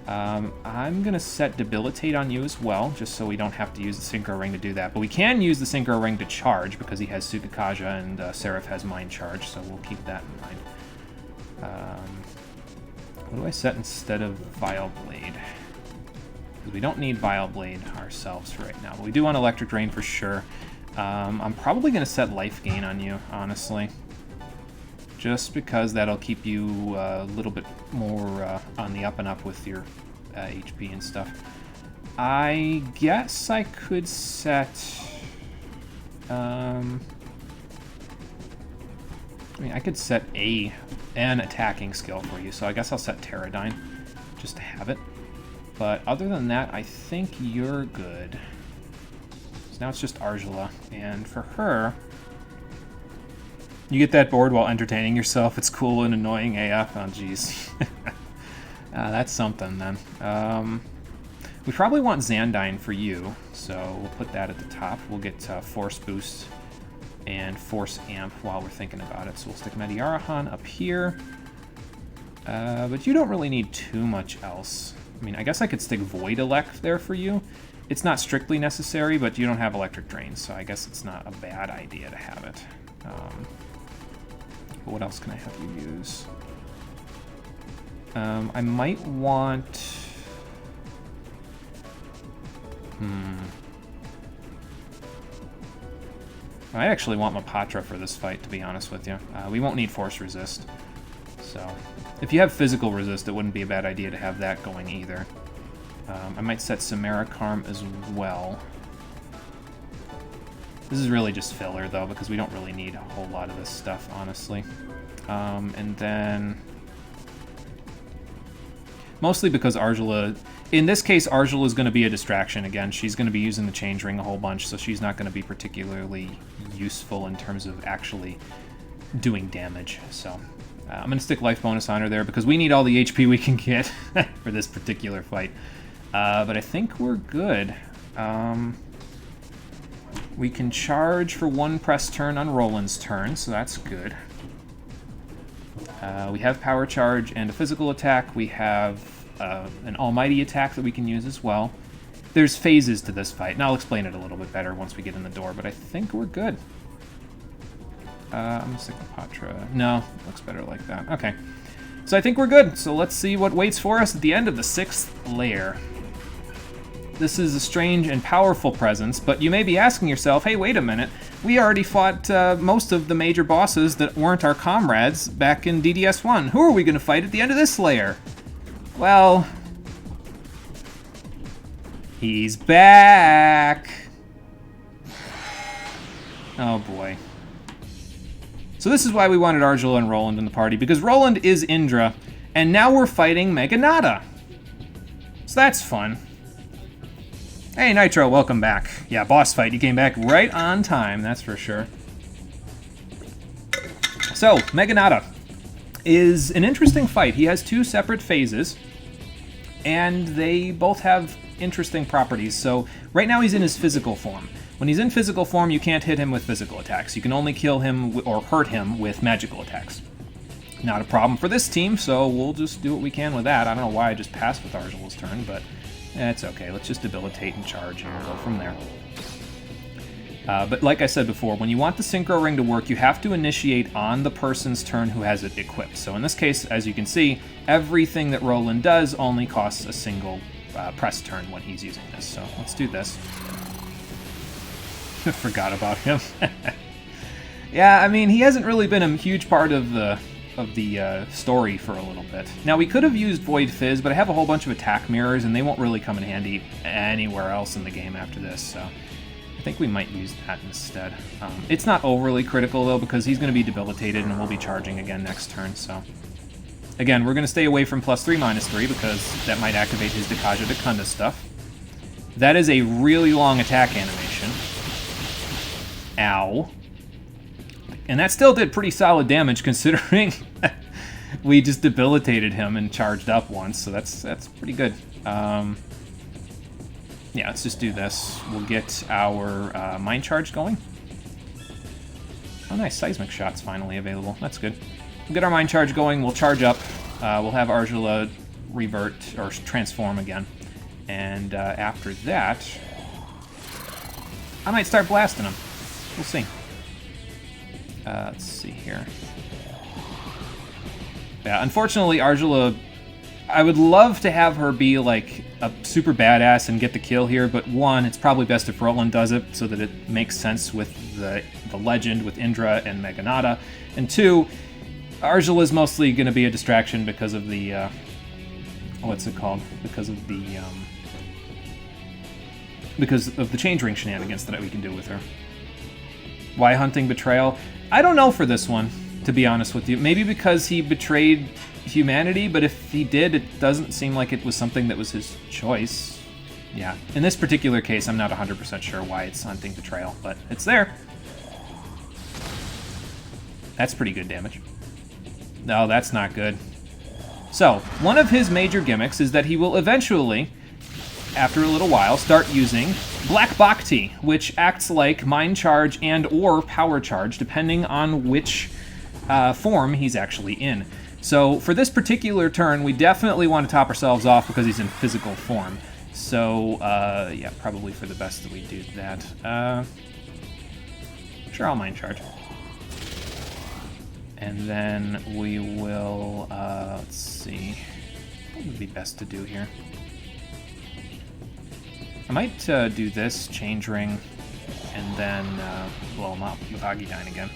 I'm going to set Debilitate on you as well, just so we don't have to use the Synchro Ring to do that. But we can use the Synchro Ring to charge because he has Sukakaja and Seraph has Mind Charge, so we'll keep that in mind. What do I set instead of Vile Blade? Because we don't need Vile Blade ourselves right now, but we do want Electric Drain for sure. I'm probably going to set Life Gain on you, honestly. Just because that'll keep you a little bit more on the up and up with your HP and stuff. I guess I could set... I mean, I could set an attacking skill for you, so I guess I'll set Pterodyne, just to have it. But other than that, I think you're good. So now it's just Argela, and for her... You get that bored while entertaining yourself. It's cool and annoying AF. Oh, jeez. That's something, then. We probably want Xandine for you, so we'll put that at the top. We'll get Force Boost and Force Amp while we're thinking about it. So we'll stick Mediarahan up here. But you don't really need too much else. I mean, I guess I could stick Void Elect there for you. It's not strictly necessary, but you don't have Electric Drain, so I guess it's not a bad idea to have it. But what else can I have you use? I might want... I actually want Mapatra for this fight, to be honest with you. We won't need Force Resist. So, If you have physical resist, it wouldn't be a bad idea to have that going either. I might set Samarikarm as well. This is really just filler, though, because we don't really need a whole lot of this stuff, honestly. And then... Mostly because Argila... In this case, Argila is going to be a distraction again. She's going to be using the Change Ring a whole bunch, so she's not going to be particularly useful in terms of actually doing damage. So I'm going to stick Life Bonus on her there because we need all the HP we can get for this particular fight. But I think we're good. We can charge for 1 press turn on Roland's turn, so that's good. We have Power Charge and a physical attack. We have an Almighty attack that we can use as well. There's phases to this fight, and I'll explain it a little bit better once we get in the door, but I think we're good. I'm going to stick with Patra. No, looks better like that. Okay. So I think we're good. So let's see what waits for us at the end of the 6th layer. This is a strange and powerful presence, but you may be asking yourself, hey, wait a minute. We already fought most of the major bosses that weren't our comrades back in DDS1. Who are we going to fight at the end of this layer? Well, he's back. Oh boy. So this is why we wanted Argila and Roland in the party, because Roland is Indra, and now we're fighting Meganada. So that's fun. Hey Nitro, welcome back. Yeah, boss fight, you came back right on time, that's for sure. So, Meganada is an interesting fight. He has 2 separate phases, and they both have interesting properties. So right now he's in his physical form. When he's in physical form, you can't hit him with physical attacks. You can only kill him or hurt him with magical attacks. Not a problem for this team, so we'll just do what we can with that. I don't know why I just passed with Argila's turn, but it's okay. Let's just debilitate and charge and go from there. But like I said before, when you want the Synchro Ring to work, you have to initiate on the person's turn who has it equipped. So in this case, as you can see, everything that Roland does only costs a single press turn when he's using this. So let's do this. Forgot about him. Yeah, I mean, he hasn't really been a huge part of the story for a little bit. Now, we could have used Void Fizz, but I have a whole bunch of attack mirrors, and they won't really come in handy anywhere else in the game after this, so I think we might use that instead. It's not overly critical, though, because he's going to be debilitated, and we'll be charging again next turn, so... Again, we're going to stay away from +3, -3, because that might activate his Dekaja Dekunda stuff. That is a really long attack animation. Ow. And that still did pretty solid damage, considering we just debilitated him and charged up once, so that's pretty good. Yeah, let's just do this. We'll get our Mind Charge going. Oh, nice. Seismic Shot's finally available. That's good. We'll get our Mind Charge going. We'll charge up. We'll have Argila revert, or transform again. And after that, I might start blasting him. We'll see. Let's see here. Yeah, unfortunately, Argila... I would love to have her be, like, a super badass and get the kill here, but one, it's probably best if Roland does it so that it makes sense with the legend with Indra and Meganada. And two, Argila is mostly going to be a distraction because of the... what's it called? Because of the Change Ring shenanigans that we can do with her. Why Hunting Betrayal? I don't know for this one, to be honest with you. Maybe because he betrayed humanity, but if he did, it doesn't seem like it was something that was his choice. Yeah, in this particular case, I'm not 100% sure why it's Hunting Betrayal, but it's there. That's pretty good damage. No, that's not good. So, one of his major gimmicks is that he will eventually, after a little while, start using Black Bhakti, which acts like Mind Charge and or Power Charge, depending on which form he's actually in. So for this particular turn, we definitely want to top ourselves off because he's in physical form. So, yeah, probably for the best that we do that. Sure, I'll Mind Charge. And then we will, let's see, what would be best to do here? I might do this, Change Ring, and then blow him up with Agidyne again.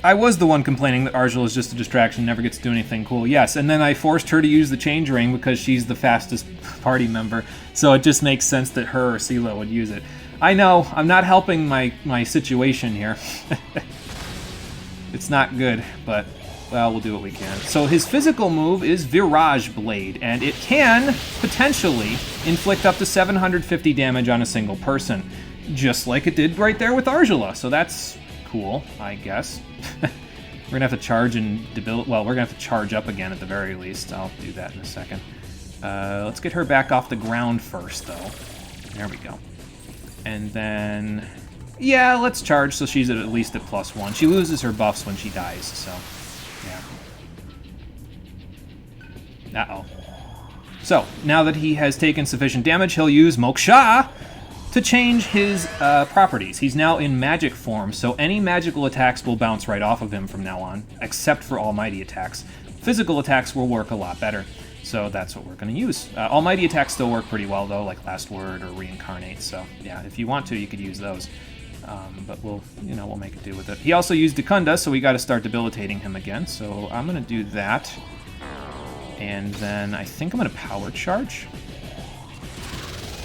I was the one complaining that Argel is just a distraction, never gets to do anything cool. Yes, and then I forced her to use the change ring because she's the fastest party member, so it just makes sense that her or CeeLo would use it. I know, I'm not helping my situation here. It's not good, but, well, we'll do what we can. So his physical move is Virage Blade, and it can potentially inflict up to 750 damage on a single person, just like it did right there with Argela, so that's cool, I guess. We're gonna have to charge and debilitate. Well, we're gonna have to charge up again at the very least. I'll do that in a second. Let's get her back off the ground first, though. There we go. And then, yeah, let's charge so she's at least at +1. She loses her buffs when she dies, so yeah. Uh-oh. So now that he has taken sufficient damage, he'll use Moksha to change his properties. He's now in magic form, so any magical attacks will bounce right off of him from now on, except for almighty attacks. Physical attacks will work a lot better, so that's what we're going to use. Almighty attacks still work pretty well, though, like Last Word or Reincarnate, so yeah, if you want to, you could use those. But we'll make it do with it. He also used Dekunda, so we got to start debilitating him again, so I'm going to do that. And then I think I'm going to Power Charge.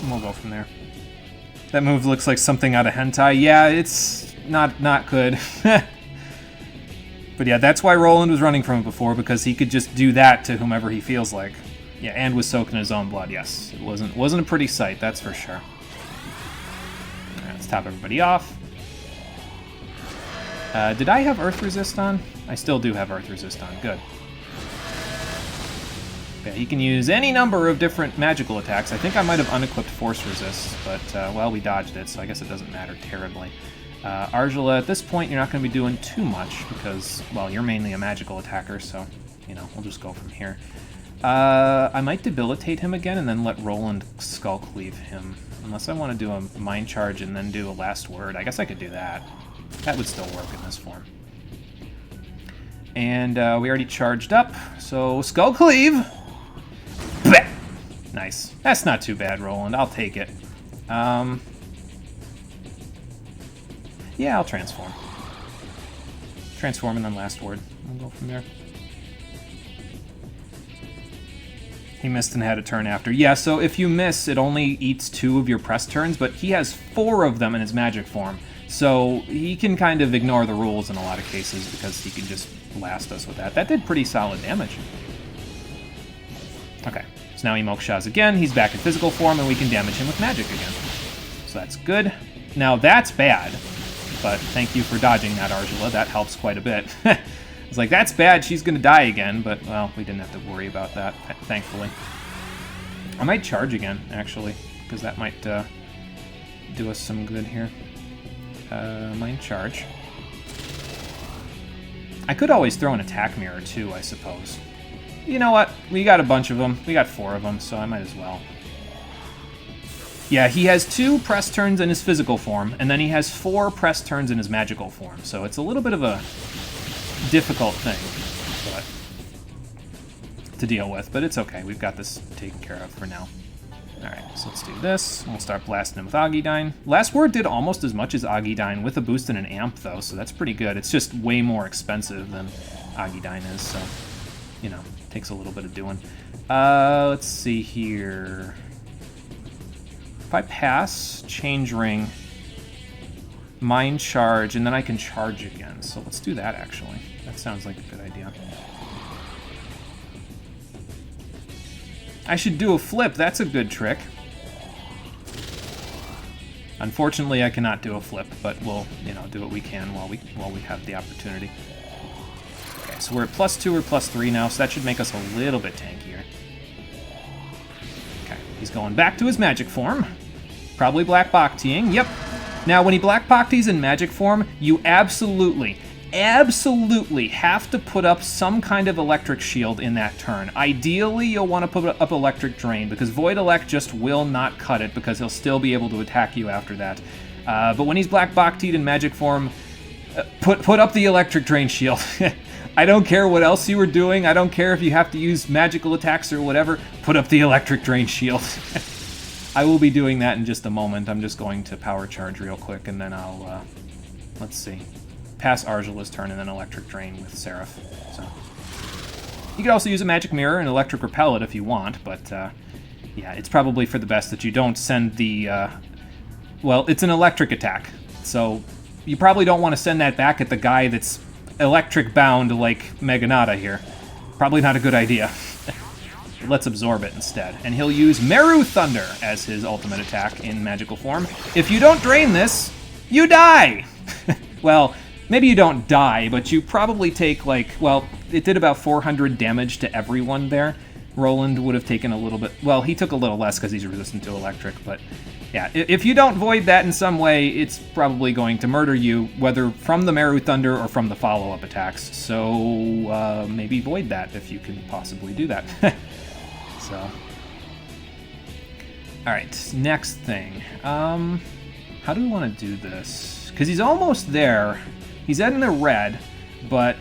And we'll go from there. That move looks like something out of hentai. Yeah, it's not good. But yeah, that's why Roland was running from it before, because he could just do that to whomever he feels like. Yeah, and was soaked in his own blood, yes. It wasn't a pretty sight, that's for sure. Alright, let's top everybody off. Did I have Earth Resist on? I still do have Earth Resist on, good. Okay, he can use any number of different magical attacks. I think I might have unequipped Force Resist, but, well, we dodged it, so I guess it doesn't matter terribly. Argela, at this point, you're not going to be doing too much because, well, you're mainly a magical attacker, so, we'll just go from here. I might debilitate him again and then let Roland Skull Cleave him. Unless I want to do a Mind Charge and then do a Last Word. I guess I could do that. That would still work in this form. And we already charged up, so Skull Cleave! Blech! Nice. That's not too bad, Roland. I'll take it. Yeah, I'll transform. Transform and then Last Word. We'll go from there. He missed and had a turn after. Yeah, so if you miss, it only eats 2 of your press turns, but he has 4 of them in his magic form. So he can kind of ignore the rules in a lot of cases because he can just blast us with that. That did pretty solid damage. Okay, so now he Mokshas again. He's back in physical form, and we can damage him with magic again. So that's good. Now that's bad, but thank you for dodging that, Argela. That helps quite a bit. It's like, that's bad, she's going to die again, but, well, we didn't have to worry about that, thankfully. I might charge again, actually, because that might do us some good here. Mind Charge. I could always throw an attack mirror, too, I suppose. You know what? We got a bunch of them. We got 4 of them, so I might as well. Yeah, he has 2 press turns in his physical form, and then he has 4 press turns in his magical form, so it's a little bit of a difficult thing to deal with, but it's okay. We've got this taken care of for now. Alright, so let's do this. We'll start blasting him with Agidyne. Last Word did almost as much as Agidyne with a boost and an amp, though, so that's pretty good. It's just way more expensive than Agidyne is, so, takes a little bit of doing. Let's see here. If I pass, Change Ring, Mind Charge, and then I can charge again. So let's do that, actually. That sounds like a good idea. I should do a flip. That's a good trick. Unfortunately, I cannot do a flip, but we'll, do what we can while we have the opportunity. Okay, so we're at +2 or +3 now, so that should make us a little bit tankier. Okay, he's going back to his magic form. Probably Black Bhaktiing. Yep. Now, when he Black Bhaktis in magic form, you absolutely have to put up some kind of electric shield in that turn. Ideally, you'll want to put up Electric Drain, because Void Elect just will not cut it, because he'll still be able to attack you after that. But when he's Black Bhaktied in magic form, put up the Electric Drain shield. I don't care what else you were doing. I don't care if you have to use magical attacks or whatever. Put up the Electric Drain shield. I will be doing that in just a moment. I'm just going to Power Charge real quick, and then I'll, let's see. pass Argela's turn and then Electric Drain with Seraph. So you could also use a Magic Mirror and Electric Repel it if you want, but yeah, it's probably for the best that you don't send the... well, it's an electric attack, so you probably don't want to send that back at the guy that's electric bound like Meganata here. Probably not a good idea. Let's absorb it instead. And he'll use Meru Thunder as his ultimate attack in magical form. If you don't drain this, you die! Well, maybe you don't die, but you probably take, like, well, it did about 400 damage to everyone there. Roland would have taken a little bit... Well, he took a little less because he's resistant to electric, but... Yeah, if you don't void that in some way, it's probably going to murder you, whether from the Meru Thunder or from the follow-up attacks. So, maybe void that if you can possibly do that. So... Alright, next thing. How do we want to do this? Because he's almost there. He's in the red, but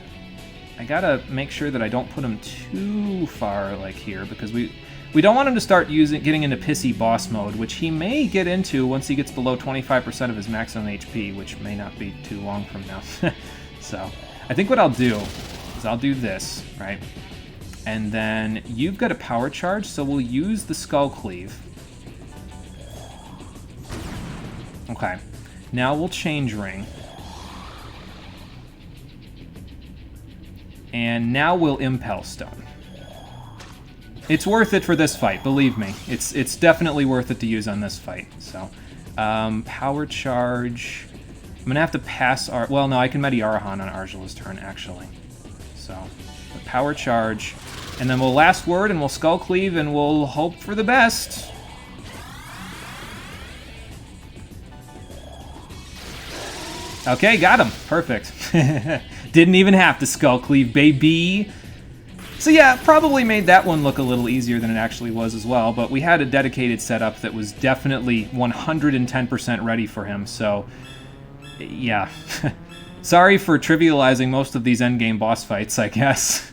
I gotta make sure that I don't put him too far, like, here, because we don't want him to start getting into pissy boss mode, which he may get into once he gets below 25% of his maximum HP, which may not be too long from now. So, I think what I'll do is I'll do this, right? And then you've got a power charge, so we'll use the Skull Cleave. Okay. Now we'll Change Ring. And now we'll Impel Stone. It's worth it for this fight, believe me. It's definitely worth it to use on this fight. So, power charge. I'm gonna have to pass well, no, I can Mediarahan on Argela's turn, actually. So, power charge. And then we'll Last Word and we'll Skull Cleave and we'll hope for the best. Okay, got him. Perfect. Didn't even have to Skull Cleave, baby. So yeah, probably made that one look a little easier than it actually was as well, but we had a dedicated setup that was definitely 110% ready for him, so yeah. Sorry for trivializing most of these endgame boss fights, I guess.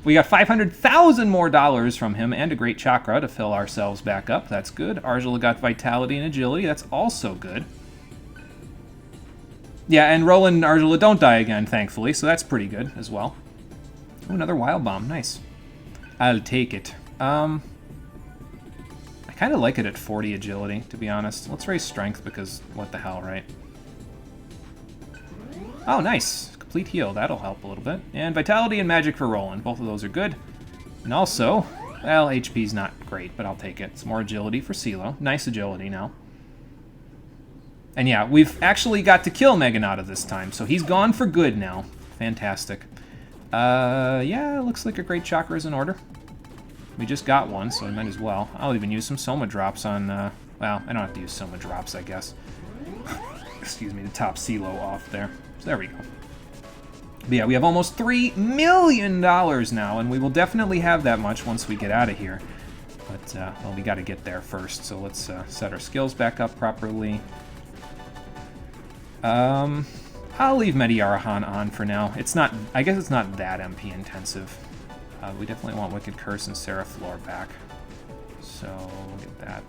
We got $500,000 more from him and a great chakra to fill ourselves back up. That's good. Argela got vitality and agility. That's also good. Yeah, and Roland and Argela don't die again, thankfully, so that's pretty good as well. Oh, another Wild Bomb. Nice. I'll take it. I kind of like it at 40 agility, to be honest. Let's raise strength because what the hell, right? Oh, nice. Complete heal. That'll help a little bit. And vitality and magic for Roland. Both of those are good. And also, well, HP's not great, but I'll take it. It's more agility for CeeLo. Nice agility now. And yeah, we've actually got to kill Meganata this time, so he's gone for good now. Fantastic. Yeah, looks like a great chakra is in order. We just got one, so I might as well. I'll even use some Soma drops on, well, I don't have to use Soma drops, I guess. Excuse me, to top CeeLo off there. So there we go. But yeah, we have almost $3 million now, and we will definitely have that much once we get out of here. But, well, we gotta get there first, so let's set our skills back up properly. I'll leave Mediarahan on for now. It's not, I guess it's not that MP intensive. We definitely want Wicked Curse and Seraph Lore back. So, we'll get that.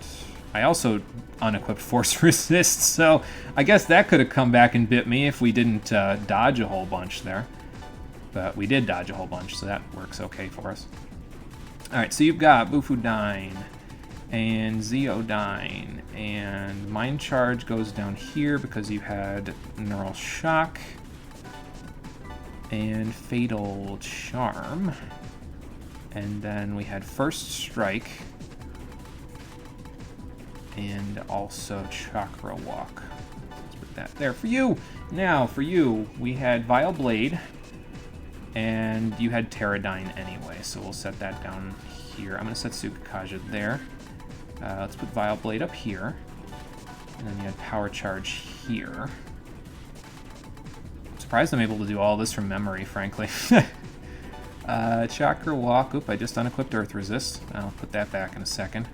I also unequipped Force Resist, so I guess that could have come back and bit me if we didn't dodge a whole bunch there. But we did dodge a whole bunch, so that works okay for us. Alright, so you've got Bufudyne and Zeodyne, and Mind Charge goes down here because you had Neural Shock and Fatal Charm, and then we had First Strike and also Chakra Walk. Let's put that there for you. Now for you, we had Vile Blade and you had Pterodyne anyway, so we'll set that down here. I'm going to set Tsukakaja there. Let's put Vile Blade up here. And then you had Power Charge here. I'm surprised I'm able to do all this from memory, frankly. Chakra Walk. Oop, I just unequipped Earth Resist. I'll put that back in a second.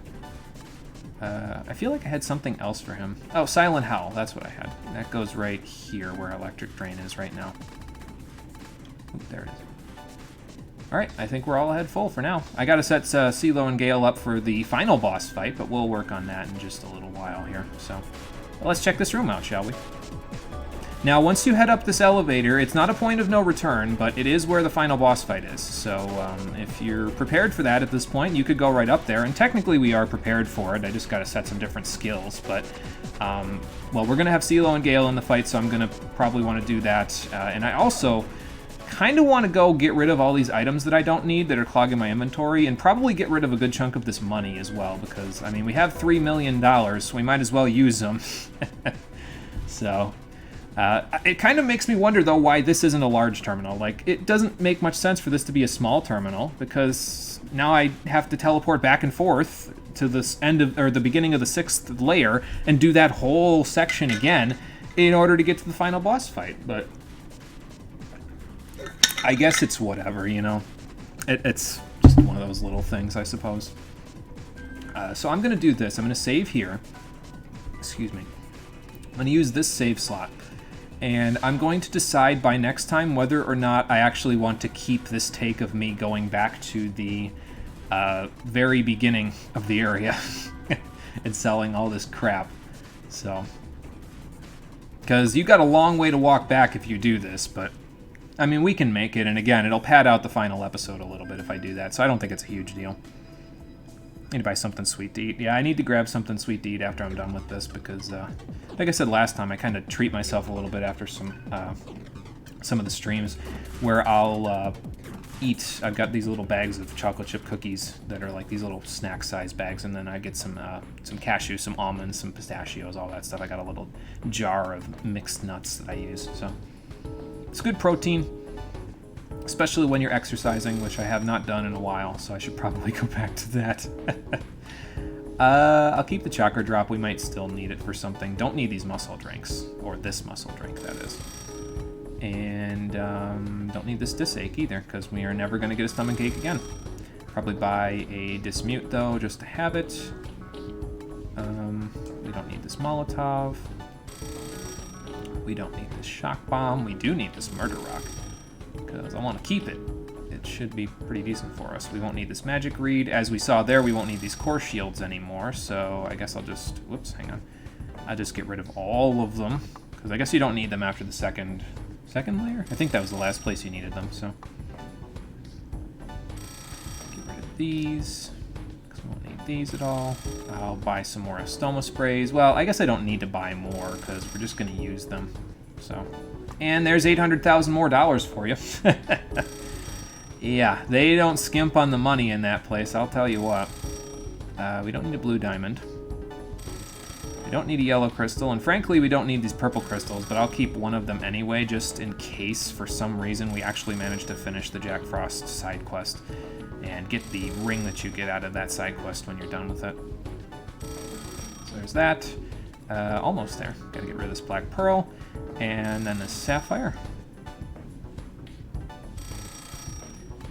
I feel like I had something else for him. Oh, Silent Howl. That's what I had. That goes right here where Electric Drain is right now. Oop, there it is. Alright, I think we're all ahead full for now. I gotta set CeeLo and Gale up for the final boss fight, but we'll work on that in just a little while here. So, let's check this room out, shall we? Now, once you head up this elevator, it's not a point of no return, but it is where the final boss fight is. So if you're prepared for that at this point, you could go right up there. And technically, we are prepared for it. I just got to set some different skills. But, well, we're going to have CeeLo and Gale in the fight, so I'm going to probably want to do that. And I also kind of want to go get rid of all these items that I don't need that are clogging my inventory, and probably get rid of a good chunk of this money as well, because, I mean, we have $3 million, so we might as well use them. So... it kind of makes me wonder, though, why this isn't a large terminal. Like, it doesn't make much sense for this to be a small terminal, because now I have to teleport back and forth to this end of, or the beginning of the 6th layer, and do that whole section again in order to get to the final boss fight. But I guess it's whatever, you know. It's just one of those little things, I suppose. So I'm going to do this. I'm going to save here. Excuse me. I'm going to use this save slot. And I'm going to decide by next time whether or not I actually want to keep this take of me going back to the very beginning of the area and selling all this crap. So, because you got a long way to walk back if you do this, but I mean, we can make it, and again, it'll pad out the final episode a little bit if I do that, so I don't think it's a huge deal. Need to buy something sweet to eat. Yeah, I need to grab something sweet to eat after I'm done with this, because, like I said last time, I kind of treat myself a little bit after some of the streams, where I'll eat. I've got these little bags of chocolate chip cookies that are like these little snack-sized bags, and then I get some cashews, some almonds, some pistachios, all that stuff. I got a little jar of mixed nuts that I use, so it's good protein. Especially when you're exercising, which I have not done in a while, so I should probably go back to that. I'll keep the chakra drop. We might still need it for something. Don't need these muscle drinks, or this muscle drink, that is. And don't need this disache either, because we are never going to get a stomach ache again. Probably buy a dismute, though, just to have it. We don't need this Molotov. We don't need this shock bomb. We do need this murder rock, because I want to keep it. It should be pretty decent for us. We won't need this magic reed. As we saw there, we won't need these core shields anymore, so I guess I'll just... Whoops, hang on. I'll just get rid of all of them, because I guess you don't need them after the second layer? I think that was the last place you needed them, so... Get rid of these, because we won't need these at all. I'll buy some more Estoma sprays. Well, I guess I don't need to buy more, because we're just going to use them, so... And there's $800,000 more for you. Yeah, they don't skimp on the money in that place, I'll tell you what. We don't need a blue diamond. We don't need a yellow crystal, and frankly, we don't need these purple crystals, but I'll keep one of them anyway, just in case, for some reason, we actually manage to finish the Jack Frost side quest and get the ring that you get out of that side quest when you're done with it. So there's that. Almost there. Gotta get rid of this black pearl. And then this sapphire.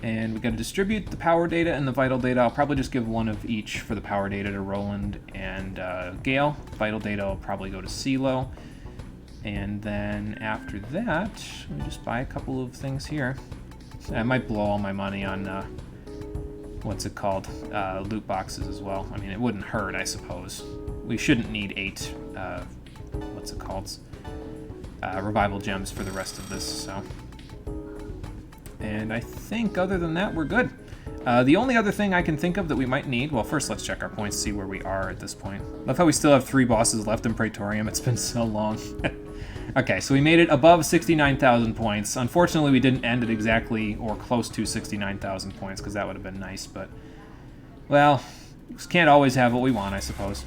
And we got to distribute the power data and the vital data. I'll probably just give one of each for the power data to Roland and Gale. Vital data will probably go to CeeLo. And then after that, we just buy a couple of things here. I might blow all my money on, what's it called, loot boxes as well. I mean, it wouldn't hurt, I suppose. We shouldn't need 8, what's it called, revival gems for the rest of this, so... And I think, other than that, we're good. The only other thing I can think of that we might need... Well, first let's check our points, see where we are at this point. Love how we still have 3 bosses left in Praetorium. It's been so long. Okay, so we made it above 69,000 points. Unfortunately, we didn't end at exactly or close to 69,000 points, because that would have been nice, but... Well, just can't always have what we want, I suppose.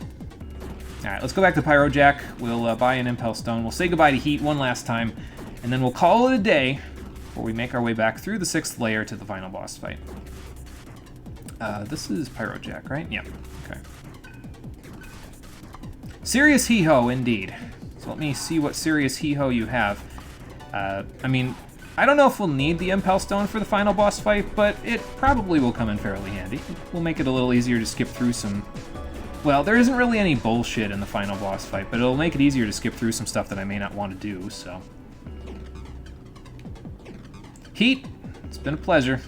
Alright, let's go back to Pyrojack. We'll buy an Impel Stone. We'll say goodbye to Heat one last time, and then we'll call it a day before we make our way back through the 6th layer to the final boss fight. This is Pyrojack, right? Yep. Okay. Serious Hee-Ho, indeed. So let me see what Serious Hee-Ho you have. I mean, I don't know if we'll need the Impel Stone for the final boss fight, but it probably will come in fairly handy. We'll make it a little easier to skip through some... Well, there isn't really any bullshit in the final boss fight, but it'll make it easier to skip through some stuff that I may not want to do, so... Heat, it's been a pleasure.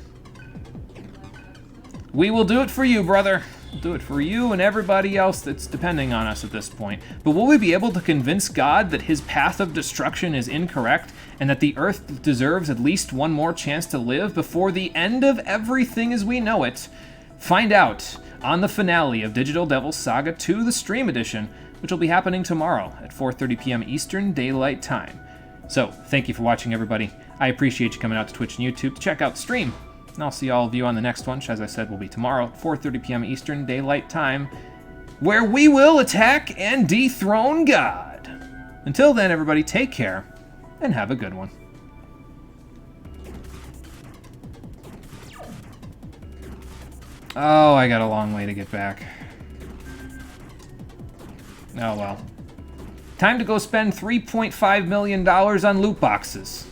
We will do it for you, brother. We'll do it for you and everybody else that's depending on us at this point. But will we be able to convince God that his path of destruction is incorrect and that the Earth deserves at least one more chance to live before the end of everything as we know it? Find out on the finale of Digital Devil Saga 2, the Stream Edition, which will be happening tomorrow at 4:30 p.m. Eastern Daylight Time. So, thank you for watching, everybody. I appreciate you coming out to Twitch and YouTube to check out the stream. And I'll see all of you on the next one, which, as I said, will be tomorrow at 4:30 p.m. Eastern Daylight Time, where we will attack and dethrone God. Until then, everybody, take care and have a good one. Oh, I got a long way to get back. Oh well. Time to go spend $3.5 million on loot boxes.